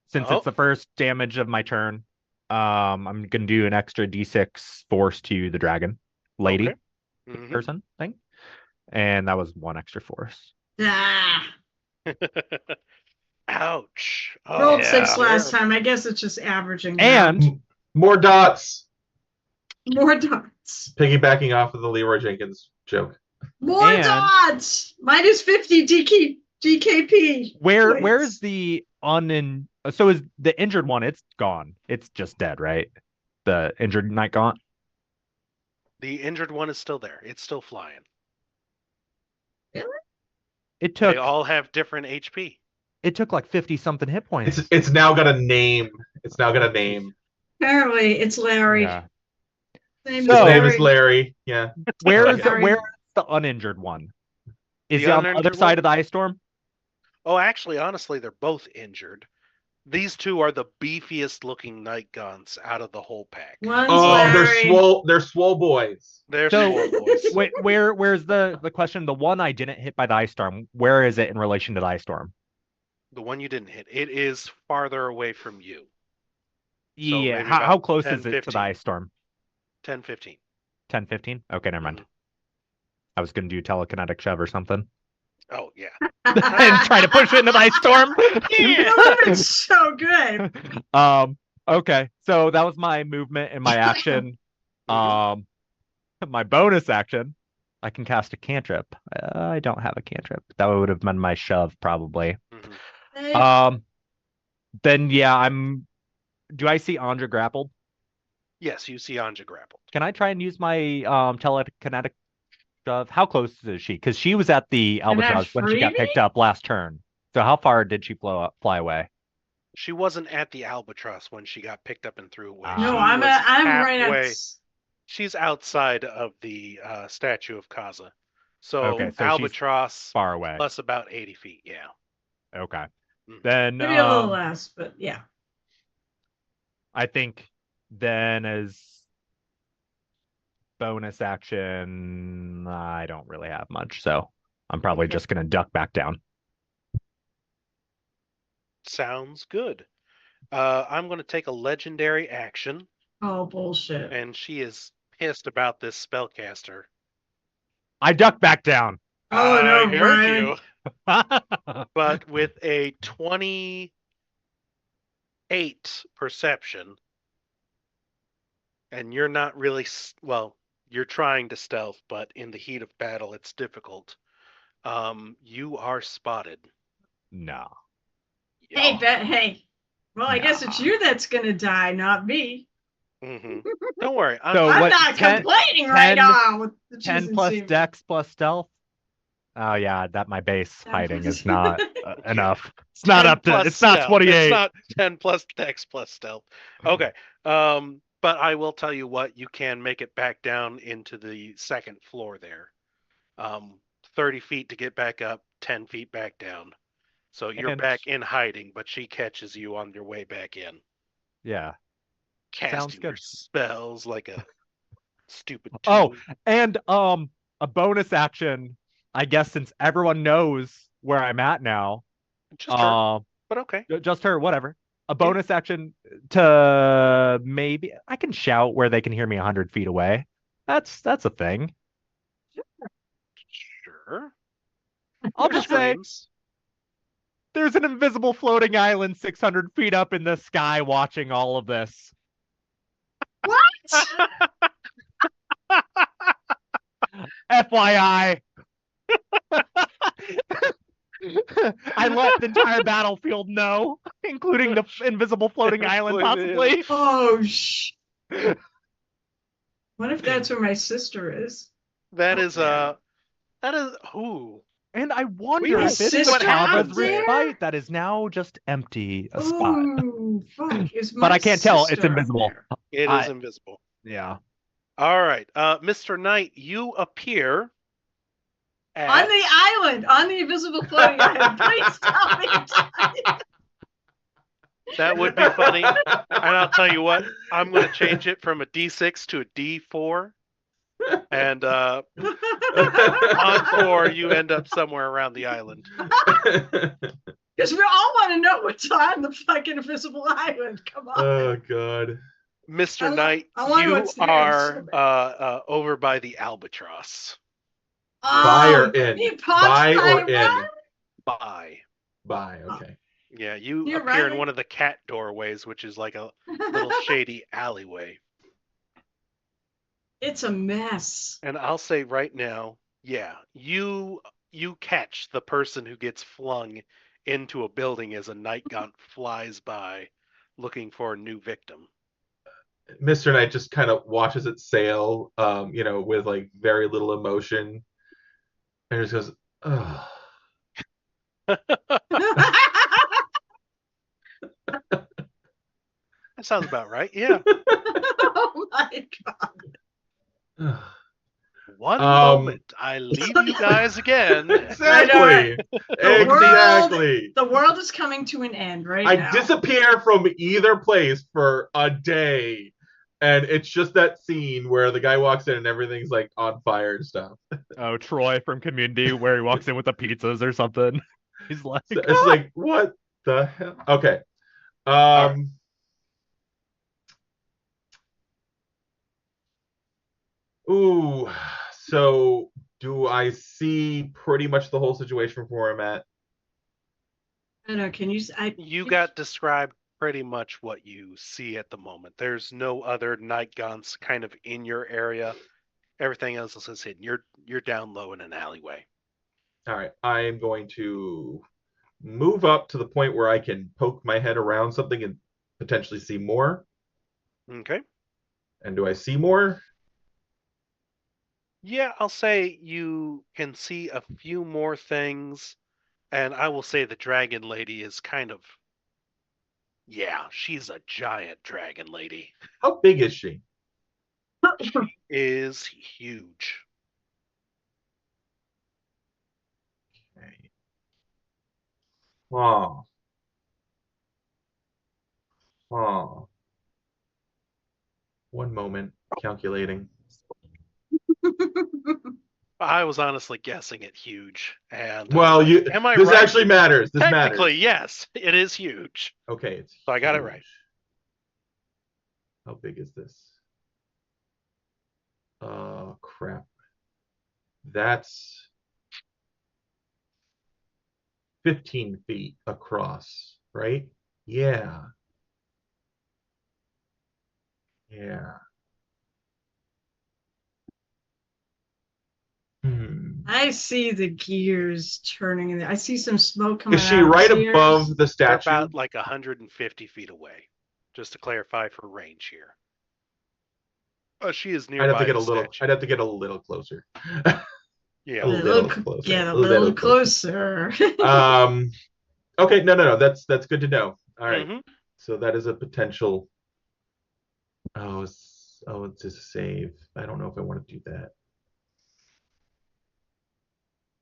since Oh. it's the first damage of my turn, I'm gonna do an extra d6 force to the dragon lady Okay. Mhm. person thing. And that was 1 extra force. Ah, Ouch. rolled Oh, 6 last terrible. time. I guess it's just averaging. And More dots. more dots. Piggybacking off of the Leroy Jenkins joke. More And- dots. Minus 50 DKP. where's the so is the injured one? It's gone. It's just dead, right? The injured Night Gaunt. The injured one is still there. It's still flying. It took They all have different HP. like 50 something hit points. It's now got a name. It's now got a name. Apparently, it's Larry. Yeah. Name's So- His name is Larry. Larry. Yeah. Where's Sorry. where's the uninjured one? Is The he on the other uninjured side one? of the ice storm? Oh, actually, honestly, they're both injured. These two are the beefiest looking Night Gaunts out of the whole pack. One's Oh, Larry. they're swole boys. They're So- swole boys. Where's the question? The one I didn't hit by the ice storm. Where is it in relation to the ice storm? The one you didn't hit. It is farther away from you. So Yeah. maybe How about close 10, is it to 15. the ice storm? 10, 15. 10, 15? Okay, never mind. Mhm. I was gonna do telekinetic shove or something. Oh, yeah. And try to push it into the ice storm. It's so good. Okay. So that was my movement and my action. My bonus action, I can cast a cantrip. I don't have a cantrip. That would have been my shove, probably. Mhm. Then yeah, do I see Anja grappled? Yes, you see Anja grappled. Can I try and use my telekinetic shove? How close is she? Because she was at the albatross when she got freebie? picked up last turn. So how far did she fly away? She wasn't at the albatross when she got picked up and threw away. Ah. She No, I'm was right halfway- at. She's outside of the statue of Kaza. So, Okay, so she's albatross Far away. plus about 80 feet. Yeah. Okay. Mhm. Then Maybe a little less, but yeah. I think then as bonus action, I don't really have much, so I'm probably Okay. just gonna duck back down. Sounds good. I'm going to take a legendary action, Oh, bullshit. and she is pissed about this spellcaster. I duck back down. Oh, no, I heard Brian. you, but with a 28 perception, and you're not really well. You're trying to stealth, but in the heat of battle, it's difficult. You are spotted. No. Hey, hey. Well, I guess Nah. it's you that's gonna die, not me. Hmm. Don't worry. So I'm what, not 10 complaining right now with the 10 choosing plus scene. dex plus stealth? Oh yeah, that my base 10 hiding plus- is not enough. It's not 10 up to. plus It's not stealth. 28. It's not 10 plus dex plus stealth. Okay. But I will tell you what, you can make it back down into the second floor there. 30 feet to get back up, 10 feet back down. So you're And- back in hiding, but she catches you on your way back in. Yeah. Casting your good. spells like a stupid Oh, tool. and a bonus action, I guess, since everyone knows where I'm at now. Just her, but okay. Just her, whatever. A bonus action to maybe I can shout where they can hear me 100 feet away. That's a thing. Sure. I'll just say Screams. there's an invisible floating island 600 feet up in the sky watching all of this. What? FYI. I let the entire battlefield know, including the invisible floating island, possibly. Oh, what if that's where my sister is? That is ooh. And I wonder will if it's see what Kava's happens there. respite that is now just empty a spot. Ooh, fuck. But I can't tell. It's invisible. It is invisible. Yeah. All right. Mr. Knight, you appear at... on the island, on the invisible floating island. Please tell me. That would be funny. And I'll tell you what, I'm going to change it from a D6 to a D4. And on 4, you end up somewhere around the island. Because we all want to know what's on the fucking invisible island. Come on. Oh god. Mr. Knight, you are over by the albatross. Buy or in? Buy or in? Buy. Buy, okay. Yeah, you You're appear right. in one of the cat doorways, which is like a little shady alleyway. It's a mess. And I'll say right now, yeah, you catch the person who gets flung into a building as a night gaunt flies by looking for a new victim. Mr. Knight just kind of watches it sail, with like very little emotion. And just goes, ugh. That sounds about right, yeah. Oh my god. One moment, I leave you guys again. Exactly. Exactly. The world is coming to an end now. I disappear from either place for a day. And it's just that scene where the guy walks in and everything's like on fire and stuff. Oh, Troy from Community, where he walks in with the pizzas or something. He's like, So it's like, what the hell? Okay. Ooh. So do I see pretty much the whole situation from where I'm at? I don't know. Can you? You got described pretty much what you see at the moment. There's no other night gaunts kind of in your area. Everything else is hidden. You're down low in an alleyway. All right. I am going to move up to the point where I can poke my head around something and potentially see more. Okay. And do I see more? Yeah, I'll say you can see a few more things. And I will say the dragon lady is kind of... Yeah, she's a giant dragon lady. How big is she? She is huge. Okay. Wow. Wow. One moment. Calculating. I was honestly guessing it huge. And Well, am I this right? actually matters. This Technically, matters. yes, it is huge. Okay, it's So I got it huge. right. How big is this? Oh, crap. That's 15 feet across, right? Yeah. Yeah. I see the gears turning in there. I see some smoke coming Is she out of right the gears. above the They're statue? about like 150 feet away. Just to clarify for range here. She is nearby. I'd have to get a the little. statue. I'd have to get a little closer. Yeah. A little closer. Get a little closer. Okay. No. That's good to know. All right. Mm-hmm. So that is a potential. It's a save. I don't know if I want to do that.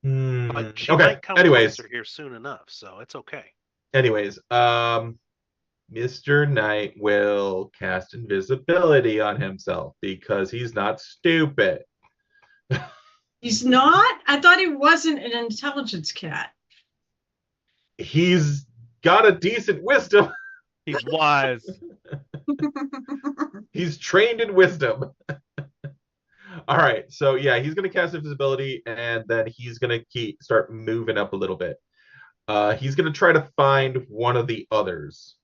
But she Okay. might come closer here soon enough, so it's okay. Anyways, Mr. Knight will cast invisibility on himself because he's not stupid. He's not? I thought he wasn't an intelligence cat. He's got a decent wisdom. He's wise. He's trained in wisdom. All right, so yeah, he's gonna cast invisibility, and then he's gonna start moving up a little bit. He's gonna try to find one of the others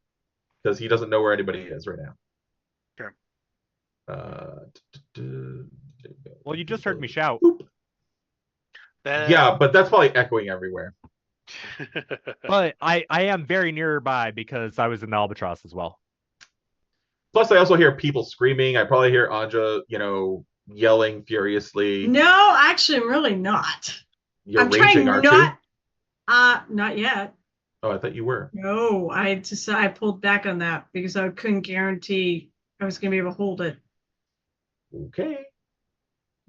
because he doesn't know where anybody is right now. Okay. Well, you just heard me shout. Yeah, but that's probably echoing everywhere. But I am very nearby because I was in the albatross as well. Plus, I also hear people screaming. I probably hear Anja, yelling furiously. No, actually, I'm really not. You're I'm raging, trying aren't not yet. Oh, I thought you were. No, I pulled back on that because I couldn't guarantee I was going to be able to hold it. Okay.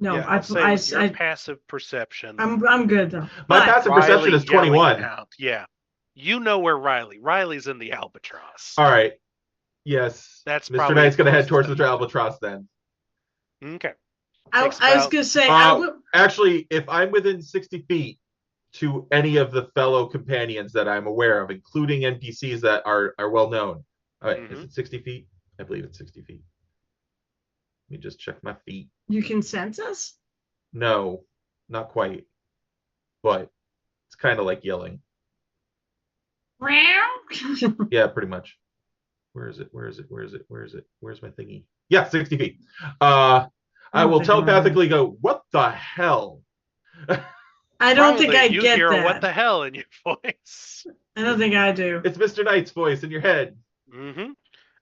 No, yeah, I passive perception. I'm good though. My passive perception is 21. Yeah. You know where Riley's in the albatross. All right. Yes. That's Mr. Knight's going to head towards the albatross then. Okay. I was going to say actually, if I'm within 60 feet to any of the fellow companions that I'm aware of, including NPCs that are well known. All right, Is it 60 feet? I believe it's 60 feet. Let me just check my feet. You can sense us? No, not quite. But it's kind of like yelling. Yeah, pretty much. Where is it? Where's my thingy? Yeah, 60 feet. I will telepathically go, what the hell? I don't think I you get hear that. What the hell in your voice? I don't think I do. It's Mr. Knight's voice in your head. Mm-hmm.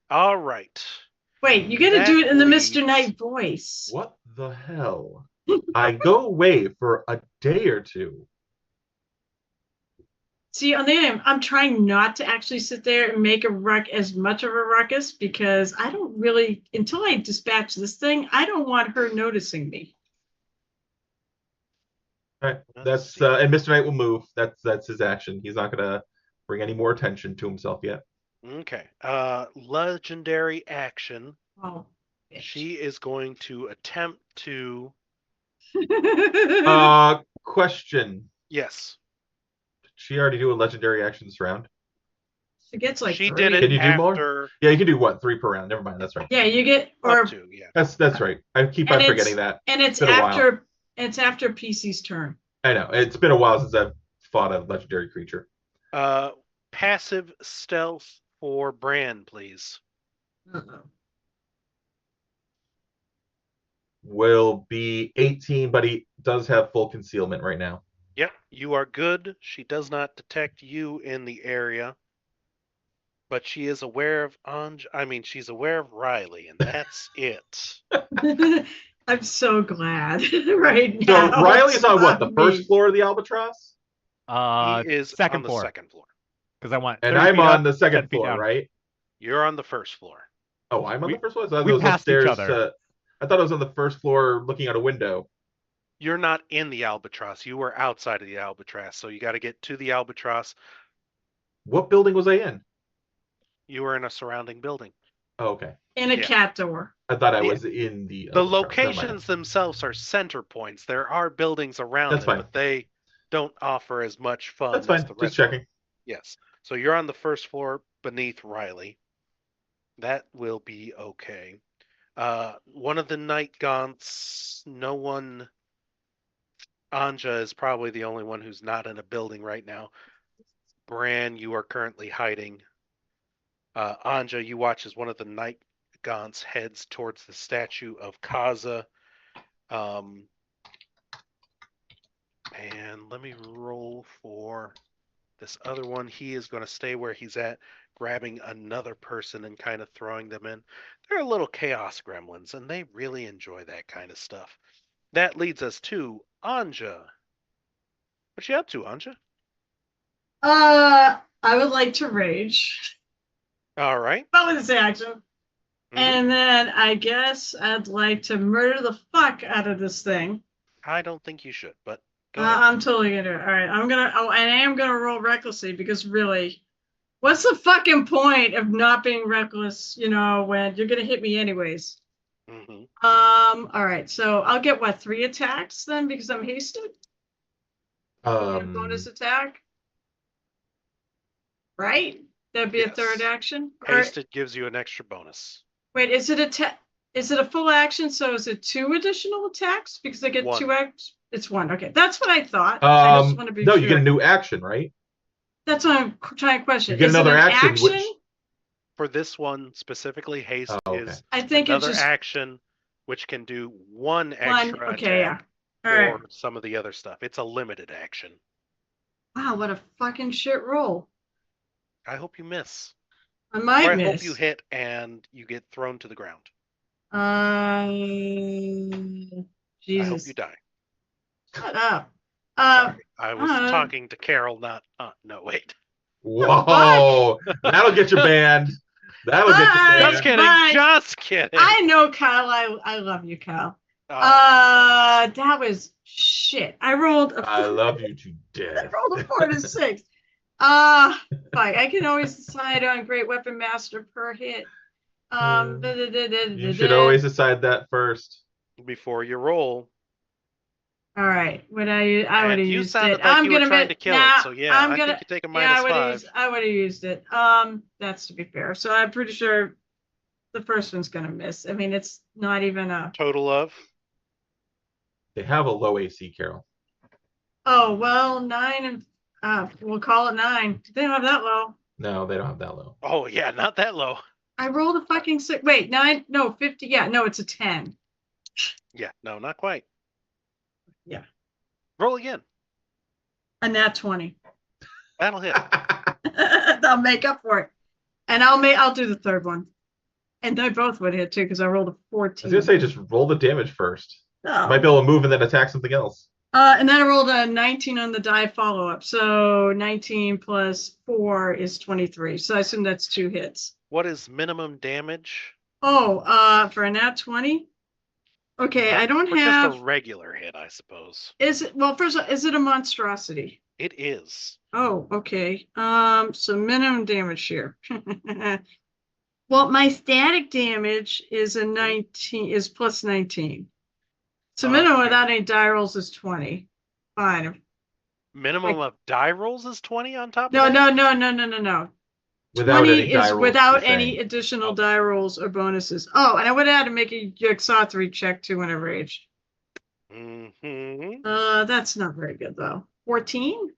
All right. Wait, you got to do it in the Mr. Knight voice. What the hell? I go away for a day or two. See, on the other hand, I'm trying not to actually sit there and make as much of a ruckus because I don't really, until I dispatch this thing, I don't want her noticing me. All right, and Mr. Knight will move. That's his action. He's not gonna bring any more attention to himself yet. Okay. Legendary action. Oh. She is going to attempt to. Question. Yes. Did she already do a legendary action this round? She gets like she 3. did it. Can you do after... more? Yeah, you can do what? 3 per round. Never mind. That's right. Yeah, you get or up to, yeah. That's right. I keep on forgetting that. And it's after PC's turn. I know. It's been a while since I've fought a legendary creature. Passive stealth for Bran, please. Will be 18, but he does have full concealment right now. Yep, you are good. She does not detect you in the area, but she is aware of she's aware of Riley, and that's it. I'm so glad right now. So Riley's on what? The first floor of the Albatross? He is second on floor. the second floor. Because I want. And I'm on the second floor, right? You're on the first floor. Oh, I'm on the first floor. I thought we it was passed upstairs. each other. I thought I was on the first floor, looking out a window. You're not in the Albatross. You were outside of the Albatross, so you got to get to the Albatross. What building was I in? You were in a surrounding building. Oh, okay. in a Yeah. cat door. I thought I The- was in the. The Albatross. Never mind. locations themselves are center points. There are buildings around That's it, fine. but they don't offer as much fun That's as fine. the Just rest of them. checking. Yes. So you're on the first floor beneath Riley. That will be okay. One of the night gaunts, no one. Anja is probably the only one who's not in a building right now. Bran, you are currently hiding. Anja, you watch as one of the night gaunts heads towards the statue of Kaza. And let me roll for this other one. He is going to stay where he's at, grabbing another person and kind of throwing them in. They're little chaos gremlins, and they really enjoy that kind of stuff. That leads us to Anja. What you up to, Anja? I would like to rage. All right. Bonus action. Mhm. And then I guess I'd like to murder the fuck out of this thing. I don't think you should, but go ahead. I'm totally gonna do it. All right, I'm gonna. Oh, and I am gonna roll recklessly because really, what's the fucking point of not being reckless? You know, when you're gonna hit me anyways. Hmm. All right, so I'll get what 3 attacks then because I'm hasted. Bonus attack. Right? That'd be a Yes. third action. Or- Hasted gives you an extra bonus. wait, is it a full action? So is it 2 additional attacks? Because I get 1. 2 acts. It's 1. Okay, that's what I thought. I just want to be No, sure. you get a new action, right? That's what I'm trying to question. You get Is it another an action, which- For this one specifically, haste okay. is I think it's another just action which can do one one. extra Okay, yeah. attack All or right. some of the other stuff. It's a limited action. Wow, what a fucking shit roll. I hope you miss. I might Or I miss. hope you hit and you get thrown to the ground. Jesus. I hope you die. Shut up. Sorry. I was uh, talking to Carol, not no wait. Whoa, that'll get you banned. That'll get you Bye. Just banned. kidding. Bye. Just kidding. I know, Kyle. I love you, Kyle. Oh, That was shit. I rolled a I love you to I death. rolled a 4 to 6. Fuck. I can always decide on Great Weapon Master per hit. You should always decide that first. before you roll. All right. Would I would have And you used sounded it. like I'm you were gonna trying mi- to kill nah, it, so yeah, I'm I gonna, think you take a yeah, -5. I would have used it. That's to be fair. So I'm pretty sure the first one's gonna miss. I mean, it's not even a. Total of. They have a low AC, Carol. Oh well, 9 and we'll call it 9. They don't have that low. No, they don't have that low. Oh yeah, not that low. I rolled a fucking 6. Wait, 9? No, 50. Yeah, no, it's a 10. Yeah, no, not quite. Yeah. Roll again. A nat 20. That'll hit. I'll make up for it, and I'll do the third one, and they both would hit too because I rolled a I 14. was gonna say just roll the damage first. Oh. You might be able to move and then attack something else. And then I rolled a 19 on the die follow up, so 19 plus 4 is 23. So I assume that's 2 hits. What is minimum damage? Oh, for a nat 20. Okay, I don't For have. just a regular hit, I suppose. Is it well? First, is it a monstrosity? It is. Oh, okay. So minimum damage here. Well, my static damage is a 19, is plus 19. So minimum Okay. without any die rolls is 20. Fine. Minimum of die rolls is 20 on top No, of that? no. Without 20 any die is rolls, without you're any saying. additional Oh. die rolls or bonuses. Oh, and I would have had to make a Yogg-Sothory check too when I raged. Mm-hmm. That's not very good though. 14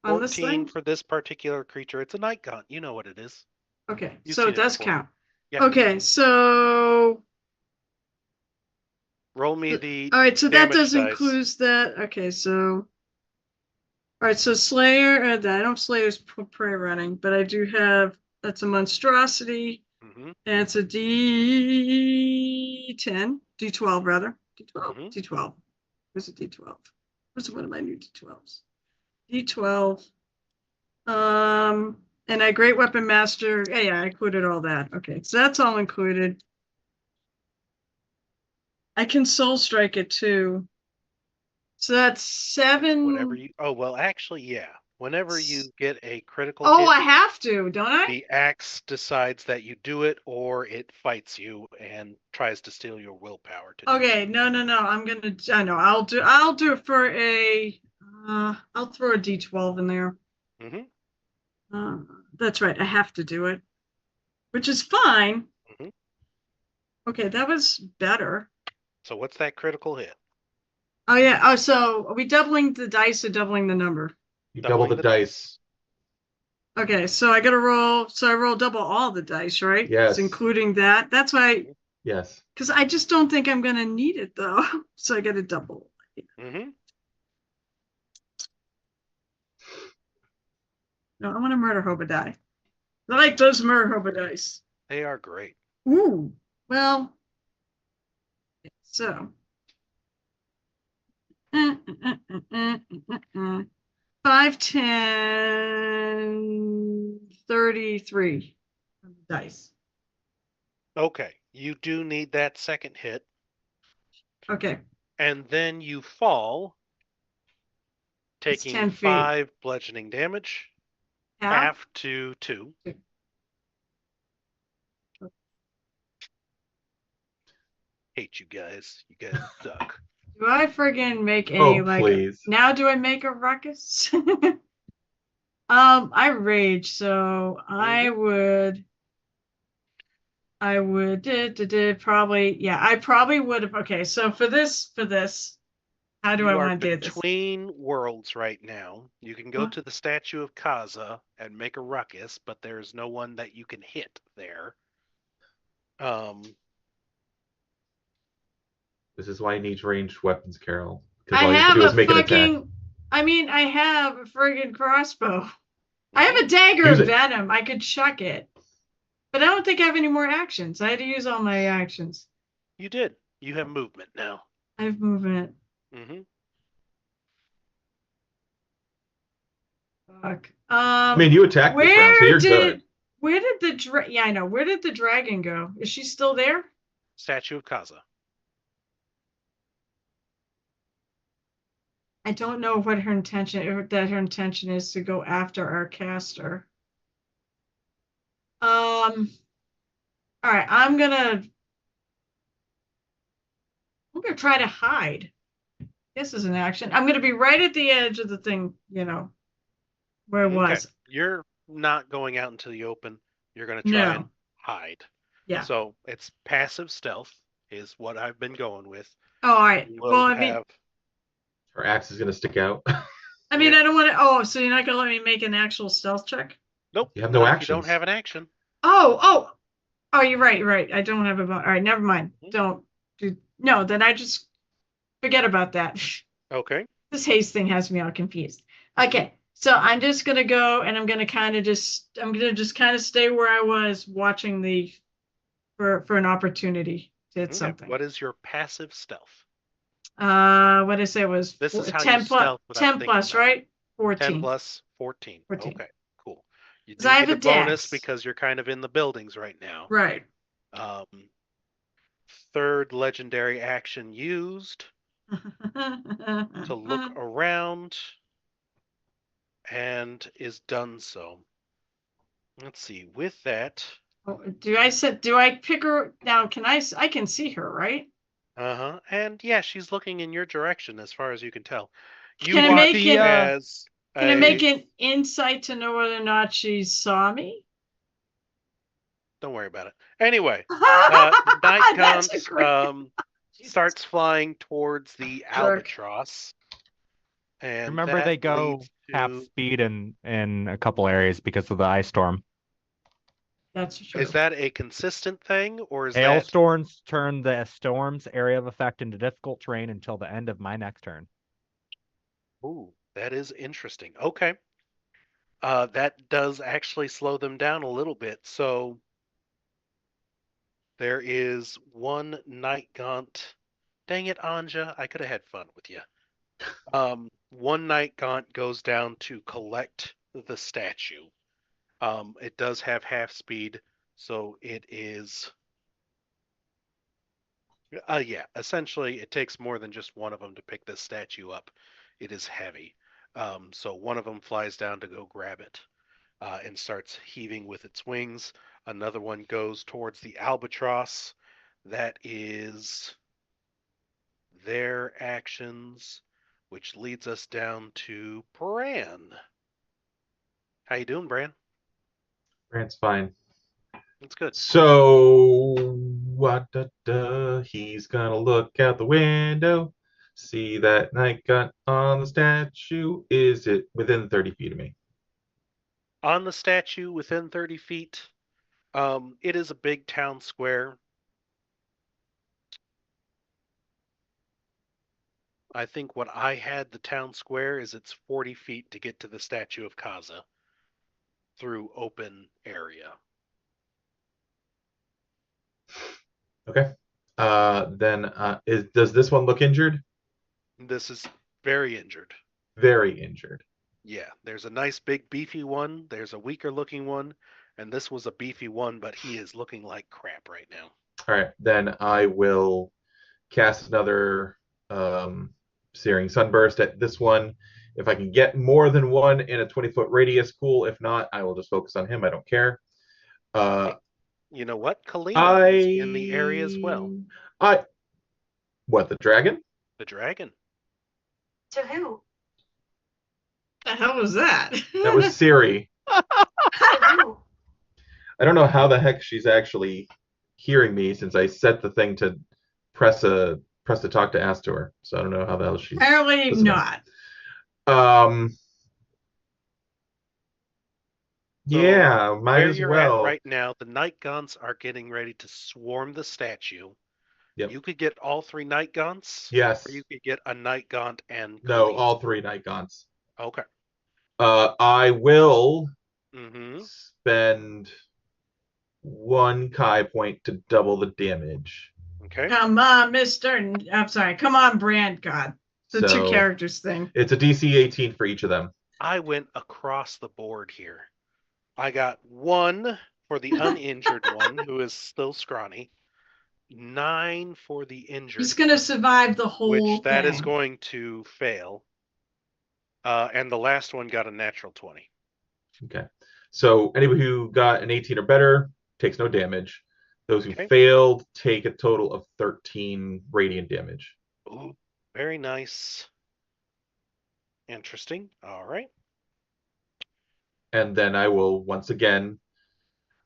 on this 14 thing. for this particular creature. It's a night gaunt. You know what it is. Okay, You've so seen it it does before. count. Yeah. Okay, so Roll me the all right, so that damage does dice. include that. Okay, so all right, so Slayer. I don't have Slayer's prey running, but I do have. That's a monstrosity. Mm-hmm. And it's a D10, D12 rather. D12, Mhm. D12. Where's a D12? Where's one of my new D12s? D12. And I Great Weapon Master. Yeah, I included all that. Okay, so that's all included. I can Soul Strike it too. So that's 7. Whatever you. Oh well, actually, yeah. Whenever you get a critical Oh, hit, I have to, don't I? the axe decides that you do it, or it fights you and tries to steal your willpower to do Okay, no. I'm gonna. I know. I'll do it for a. I'll throw a D12 in there. it. Hmm. That's right. I have to do it, which is fine. Hmm. Okay, that was better. So what's that critical hit? Oh yeah. Oh, so are we doubling the dice or doubling the number? You double Doubling the dice. Okay, so I gotta roll. So I roll double all the dice, right? Yes. It's including that. That's why, Yes. because I just don't think I'm gonna need it though. So I gotta double. Hmm. No, I want to murder Hobadiah. I like those murder Hobadiahs. They are great. Ooh. Well. So. 5, 10, 33 dice. Okay, you do need that second hit, Okay. and then you fall, It's taking 10 feet. 5 bludgeoning damage, half to 2. Hate you guys. You guys suck. Do I friggin' make any Oh, like please. now do I make a ruckus? I rage, so I would probably I probably would have okay, so for this, how do I You are want to do this? between worlds right now. You can go Huh? to the statue of Kaza and make a ruckus, but there's no one that you can hit there. This is why you need ranged weapons, Carol. Because I all you have have to do a is make an attack. fucking I have a friggin' crossbow. I have a Mhm. dagger Use of it. venom. I could chuck it. But I don't think I have any more actions. I had to use all my actions. You did. You have movement now. I have movement. Hmm. Fuck. I mean, you attacked this round, so you're good. Where did the yeah, I know. Where did the dragon go? Is she still there? Statue of Kaza. I don't know what her intention her intention is to go after our caster. All right, I'm gonna try to hide. This is an action. I'm gonna be right at the edge of the thing, where it was. You're not going out into the open. You're going to try No. and hide. Yeah. So it's passive stealth is what I've been going with. Oh, all right. We'll Well, I have mean, Her axe is going to stick out. I don't want to. Oh, so you're not gonna let me make an actual stealth check? nope. You have no not if actions. You don't have an action. Oh, you're right. You're right. I don't have a. All right, never mind. Don't do. No, then I just forget about that. Okay. This haste thing has me all confused. Okay, so I'm just gonna go and I'm gonna just kind of stay where I was watching for an opportunity to hit Okay. something. What is your passive stealth? What I say was This is how 10 you plus stealth without 10 thinking plus, about it. right? 14. 10 plus 14. 14. Okay, cool. You 'Cause do I have get a a bonus dex. because you're kind of in the buildings right now. Right. Third legendary action used to look around and is done so. Let's see. With that, Do I pick her now? I can see her, right? and yeah, she's looking in your direction as far as you can tell. You Can I watch make it? as Can I make an insight to know whether or not she saw me? Don't worry about it. Anyway, Night That's a Gaunt great- starts flying towards the albatross. And Remember, that they go leads half to- speed in a couple areas because of the ice storm. That's true. Is that a consistent thing, or is that Hailstorms turn the storm's area of effect into difficult terrain until the end of my next turn. Ooh, that is interesting. Okay. That does actually slow them down a little bit. So there is one Night Gaunt. Dang it, Anja. I could have had fun with you. One Night Gaunt goes down to collect the statue. It does have half speed, so it is. Yeah, essentially, it takes more than just one of them to pick this statue up. It is heavy. So one of them flies down to go grab it and starts heaving with its wings. Another one goes towards the albatross. That is their actions, which leads us down to Bran. How you doing, Bran? Grant's fine. That's good. So what? He's gonna look out the window, see that night gun on the statue. Is it within 30 feet of me? On the statue, within 30 feet, it is a big town square. I think what I had the town square is it's 40 feet to get to the statue of Kaza through open area. Okay. Then does this one look injured? This is very injured. Very injured. Yeah, there's a nice big beefy one, there's a weaker looking one, and this was a beefy one, but he is looking like crap right now. All right. Then I will cast another Searing Sunburst at this one. If I can get more than one in a 20-foot radius, cool. If not, I will just focus on him. I don't care. You know what? Kalina is in the area as well. What, the dragon? The dragon. To who? The hell was that? That was Siri. To who? I don't know how the heck she's actually hearing me since I set the thing to press to talk to ask to her. So I don't know how the hell she's Apparently listening. not. Yeah, might Where as you're well. at right now, the night guns are getting ready to swarm the statue. Yep. You could get all 3 night guns. Yes. Or you could get a night gaunt and No, Kalina. all 3 night gaunts. Okay. I will Mm-hmm. spend 1 Kai point to double the damage. Okay. Come on, Mr. I'm sorry. Come on, Brand God. The So, 2 characters thing. It's a DC 18 for each of them. I went across the board here. I got 1 for the uninjured one, who is still scrawny. 9 for the injured. He's going to survive the whole which that thing. is going to fail. And the last one got a natural 20. Okay. So anybody who got an 18 or better takes no damage. Those who Okay. failed take a total of 13 radiant damage. Ooh, very nice. Interesting. All right. And then I will once again.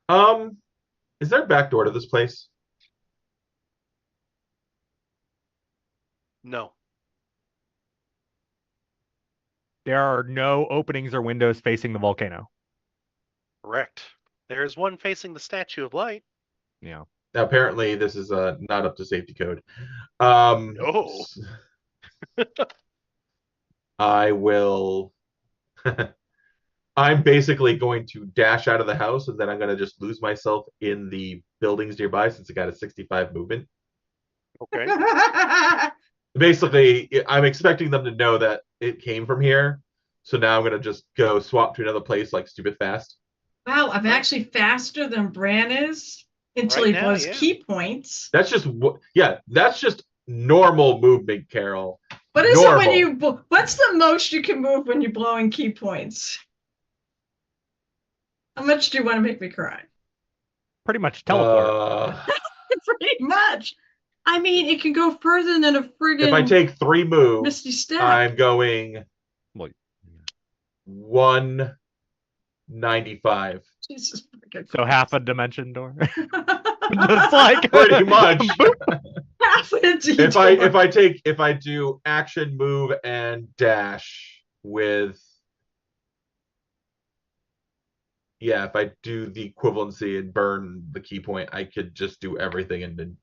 Is there a back door to this place? No. There are no openings or windows facing the volcano. Correct. There is one facing the Statue of Light. Yeah. Apparently, this is not up to safety code. No. I will. I'm basically going to dash out of the house, and then I'm going to just lose myself in the buildings nearby since it got a 65 movement. Okay. Basically, I'm expecting them to know that it came from here. So now I'm going to just go swap to another place like stupid fast. Wow, I'm actually faster than Bran is until Right he now, blows yeah. key points. That's just, that's just normal movement, Carol. What is it when Normal. you, what's the most you can move when you're blowing key points? How much do you want to make me cry? Pretty much teleport. Pretty much. I mean, it can go further than a friggin' If I take 3 moves, Misty Step. I'm going Well, 195. Jesus freaking so half a dimension door. Christ. Just like Pretty much. Half a if I do action, move, and dash with, if I do the equivalency and burn the key point, I could just do everything and then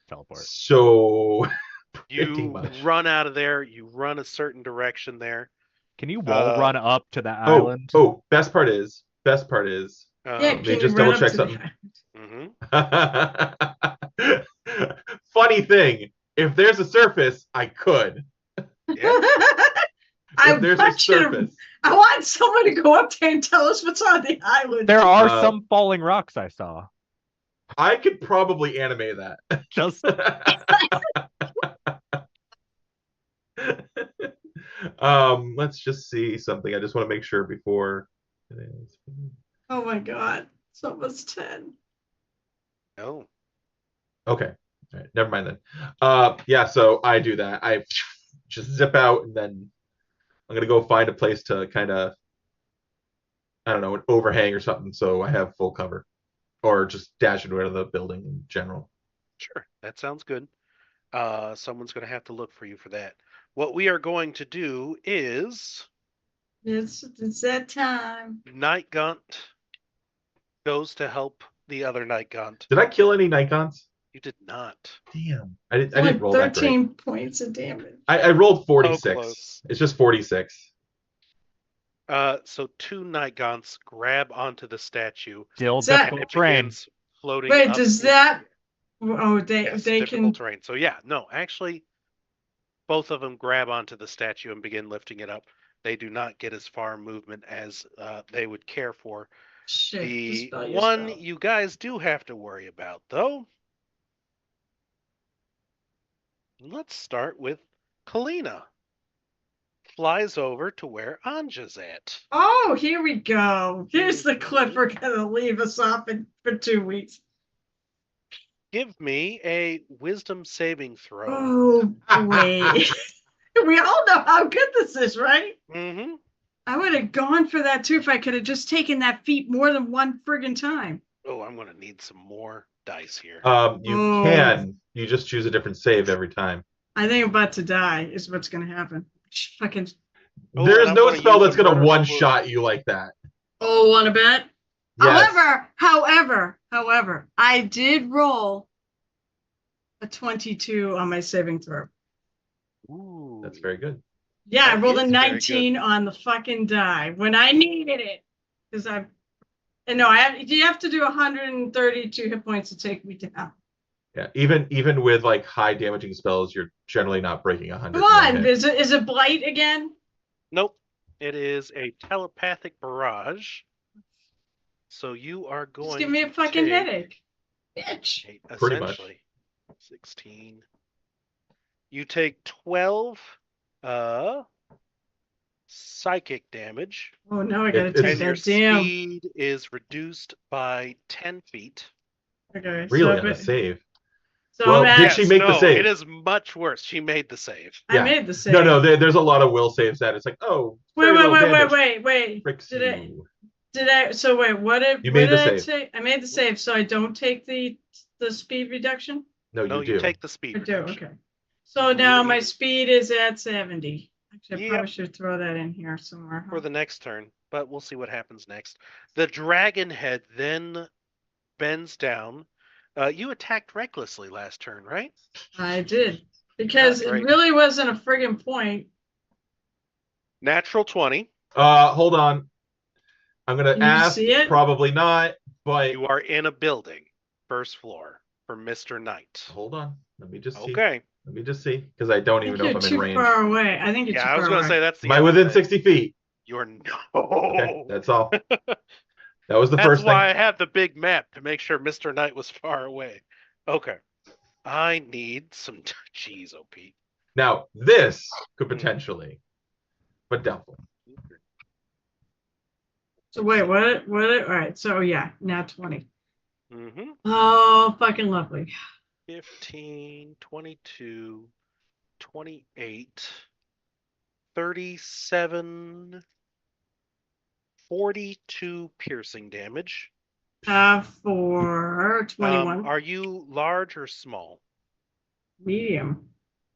teleport. So pretty You much. run out of there. You run a certain direction there. Can you wall run up to the Oh, island? best part is Yeah, let me can just you run double up check to something. Mhm. Funny thing, if there's a surface, I could. Yeah. I If there's a want you to, surface. I want someone to go up there and tell us what's on the island. There are Uh, some falling rocks I saw. I could probably animate that. Just Let's just see something. I just want to make sure before. Oh my god. It's almost 10. Oh, Okay. All right. Never mind then. Yeah. So I do that. I just zip out, and then I'm gonna go find a place to kind of, I don't know, an overhang or something, so I have full cover, or just dash into the building in general. sure. That sounds good. Someone's going to have to look for you for that. What we are going to do is It's that time. Night Gaunt goes to help the other Night Gaunt. Did I kill any Nikons? You did not. Damn. I didn't Only roll that great. 13 points of damage. I rolled 46. close. It's just 46. So 2 Night Gaunts grab onto the statue. Still Is that- And difficult it terrain. begins floating. Wait, up does in- that? Oh, they Yes, they difficult can. terrain. So yeah, no, actually, both of them grab onto the statue and begin lifting it up. They do not get as far movement as they would care for. Shit. The dispel your one spell. you guys do have to worry about, though. Let's start with Kalina. Flies over to where Anja's at. Oh, here we go. Here's the clip we're gonna leave us off for 2 weeks. Give me a wisdom saving throw. Oh boy. We all know how good this is, right? Mm-hmm. I would have gone for that too if I could have just taken that feat more than one friggin' time. Oh, I'm gonna need some more dice here. You Oh. can. You just choose a different save every time. I think I'm about to die is what's gonna happen. Fucking Oh, There's and I'm no gonna spell use that's a going to murder one-shot you like that. oh, wanna bet? Yes. However, I did roll a 22 on my saving throw. Ooh. That's very good. Yeah, I That rolled a is very good. 19 on the fucking die when I needed it. Because I you have to do 132 hit points to take me down. Yeah. Even with like high damaging spells, you're generally not breaking 100. Come on, is it blight again? Nope. It is a telepathic barrage. So you are going Just give me a to fucking take headache. Bitch. Pretty much. essentially 16. You take 12 psychic damage, Oh, now I gotta It's- take and your that damn. speed is reduced by 10 feet. Okay, Really so, on a save. so Well, I'm did at, she make the no, save? it is much worse. She made the save. I Yeah. made the save. No, there's a lot of will saves that it's like, oh, very little damage. Wait. Fricks Did you. I? So wait, what did You made what the did I save. take? I made the save, so I don't take the speed reduction. No, No, you you do. take the speed I do. reduction. Okay. So now Really? my speed is at 70. Actually, I Yep. probably should throw that in here somewhere. For the next turn, but we'll see what happens next. The dragon head then bends down. You attacked recklessly last turn, right? I did because Not it great. really wasn't a friggin' point. Natural 20. Hold on. I'm gonna Can you ask. see it? Probably not, but You are in a building, first floor, for Mr. Knight. hold on. Let me just see. Okay. Let me just see, because I don't I even think know you're if I'm in too range. far away. I think you're Yeah, too I was far going to away. say that's the Am I other within thing. 60 feet? You're no. Okay, that's all. That was the That's first why thing. I have the big map to make sure Mr. Knight was far away. Okay. I need some cheese, OP. Now, this could Hmm. potentially, but doubtful. So wait, what? All right. So yeah, now 20. Mm-hmm. Oh, fucking lovely. 15, 22, 28, 37, 42 piercing damage. For 21. Are you large or small? Medium.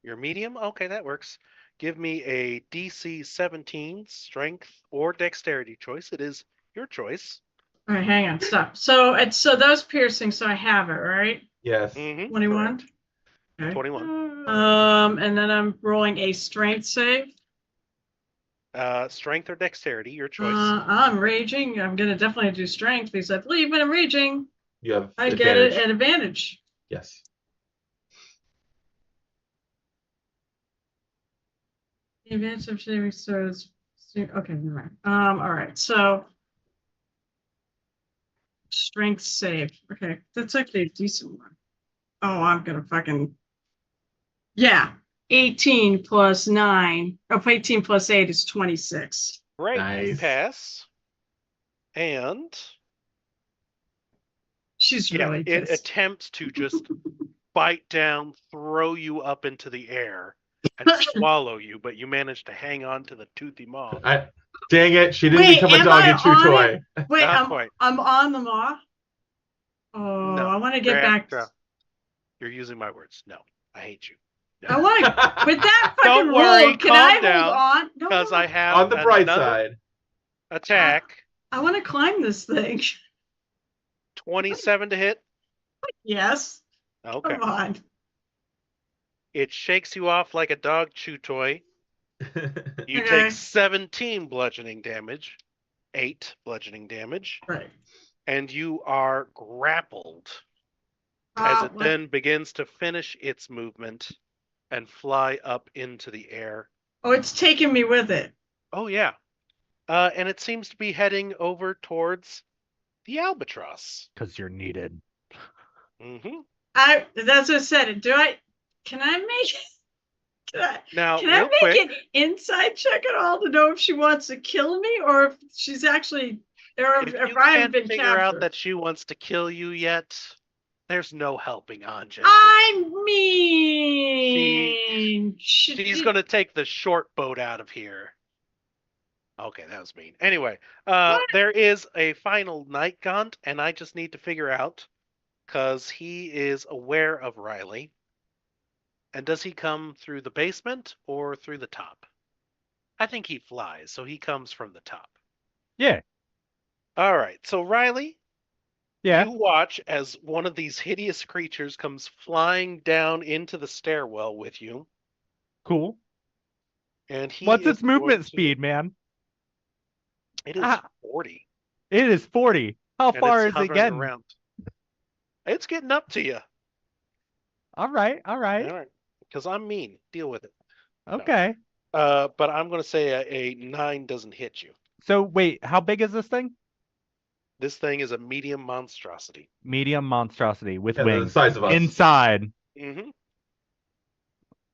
You're medium? Okay, that works. Give me a DC 17 strength or dexterity choice. It is your choice. All right, hang on, stop. So those piercings, so I have it, right? Yes. Mm-hmm. 21. Okay. 21. And then I'm rolling a strength save. Strength or dexterity, your choice. I'm raging. I'm gonna definitely do strength because I believe when I'm raging, You have I advantage. get it at advantage. Yes. The advantage of saving throws. Okay, never mind. All right. So strength save. Okay, that's actually a decent one. Oh, I'm gonna fucking. Yeah. 18 plus 9. Oh, 18 plus 8 is 26. Great, you Nice. pass. And She's yeah, really it pissed. attempts to just bite down, throw you up into the air, and swallow you, but you manage to hang on to the toothy maw. Dang it, she didn't Wait, become a am dog I and chew on toy. Wait, Not quite. I'm on the maw. Oh, No. I want to get back. You're using my words. No, I hate you. I want to. With that fucking Don't worry, roll, can calm I down, hold on? No, because no. I have On the bright another side. attack. I want to climb this thing. 27 to hit. Yes. Okay. Come on. It shakes you off like a dog chew toy. You Okay. take 17 bludgeoning damage, 8 bludgeoning damage, Right. and you are grappled as it What? then begins to finish its movement and fly up into the air. Oh, it's taking me with it. Oh, yeah. And it seems to be heading over towards the albatross. Because you're needed. Mm-hmm. That's what I said. Can I make Now, Can I real make quick, an inside check at all to know if she wants to kill me or if she's actually, or if if you I've can't been figure out captured? that she wants to kill you yet, there's no helping Anja. I'm mean. She's going to take the short boat out of here. Okay, that was mean. Anyway, there is a final night gaunt, and I just need to figure out, because he is aware of Riley. And does he come through the basement or through the top? I think he flies, so he comes from the top. Yeah. All right, so Riley, Yeah. you watch as one of these hideous creatures comes flying down into the stairwell with you. Cool. And he What's is its movement going to- speed, man? It is Ah. 40. It is 40. How and far it's is it hovering getting? around. It's getting up to you. All right. All right. All right, because I'm mean. Deal with it. Okay. But I'm going to say a 9 doesn't hit you. So wait, how big is this thing? This thing is a medium monstrosity. Medium monstrosity with The wings. size of us. Inside. Mm-hmm.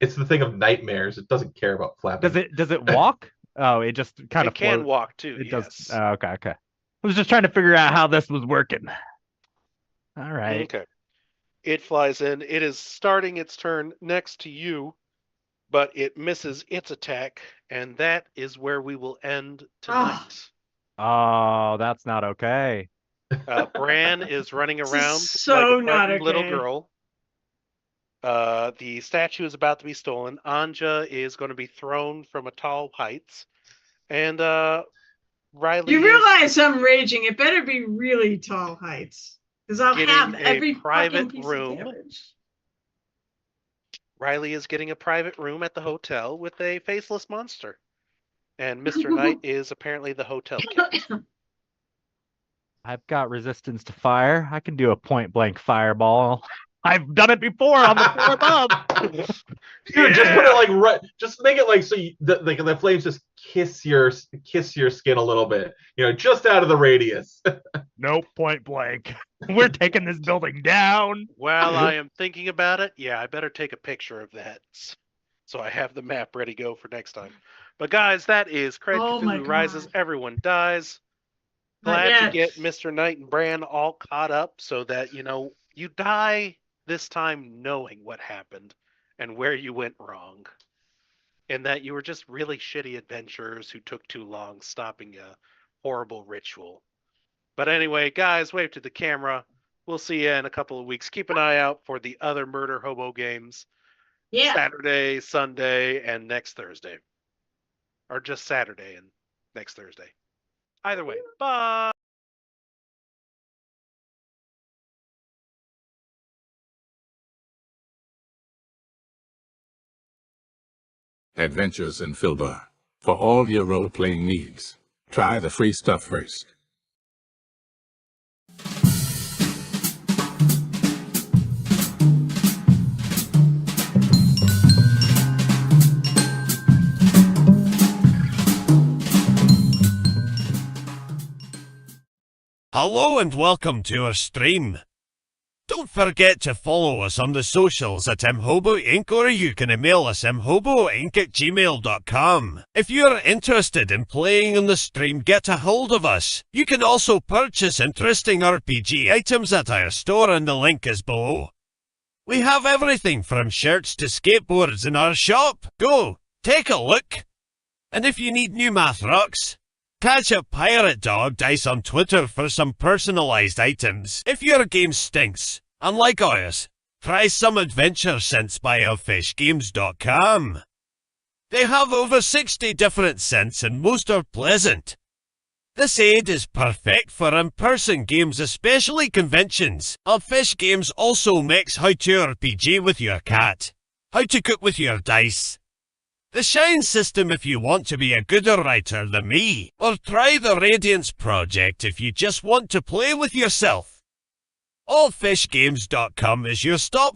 It's the thing of nightmares. It doesn't care about flapping. Does it walk? Oh, it just kind of It can floats. walk too. It yes. does. Okay, okay. I was just trying to figure out how this was working. All right. Okay. It flies in. It is starting its turn next to you, but it misses its attack, and that is where we will end tonight. Oh, that's not okay. Bran is running This is around so like a not frightened little okay. girl. The statue is about to be stolen. Anja is going to be thrown from a tall heights, and Riley You is realize I'm raging. It better be really tall heights. Because I'll Getting have a every private fucking piece room. of damage. Riley is getting a private room at the hotel with a faceless monster, and Mr. Knight is apparently the hotel captain. I've got resistance to fire. I can do a point blank fireball. I've done it before on the fourth up. Dude, just put it like right. Just make it like so the flames just kiss your skin a little bit. You know, just out of the radius. Nope, point blank. We're taking this building down. While I am thinking about it, yeah, I better take a picture of that so I have the map ready to go for next time. But guys, that is CRED Oh my Cthulhu Rises. God. Everyone dies. Not Glad to yet. get Mr. Knight and Bran all caught up so that, you know, you die this time knowing what happened and where you went wrong. And that you were just really shitty adventurers who took too long stopping a horrible ritual. But anyway, guys, wave to the camera. We'll see you in a couple of weeks. Keep an eye out for the other Murder Hobo games. Yeah. Saturday, Sunday, and next Thursday. Or just Saturday and next Thursday. Either way, bye. Adventures in Filbar. For all your role-playing needs, try the free stuff first. Hello and welcome to our stream. Don't forget to follow us on the socials at Imhobo Inc. or you can email us imhoboinc@gmail.com. If you're interested in playing on the stream, get a hold of us. You can also purchase interesting RPG items at our store and the link is below. We have everything from shirts to skateboards in our shop. Go, take a look. And if you need new math rocks, catch a Pirate Dog Dice on Twitter for some personalized items. If your game stinks, unlike ours, try some adventure scents by elfishgames.com. They have over 60 different scents and most are pleasant. This aid is perfect for in-person games, especially conventions. Elfish Games also makes how to RPG with your cat, how to cook with your dice, the Shine system if you want to be a gooder writer than me, or try the Radiance project if you just want to play with yourself. Allfishgames.com is your stop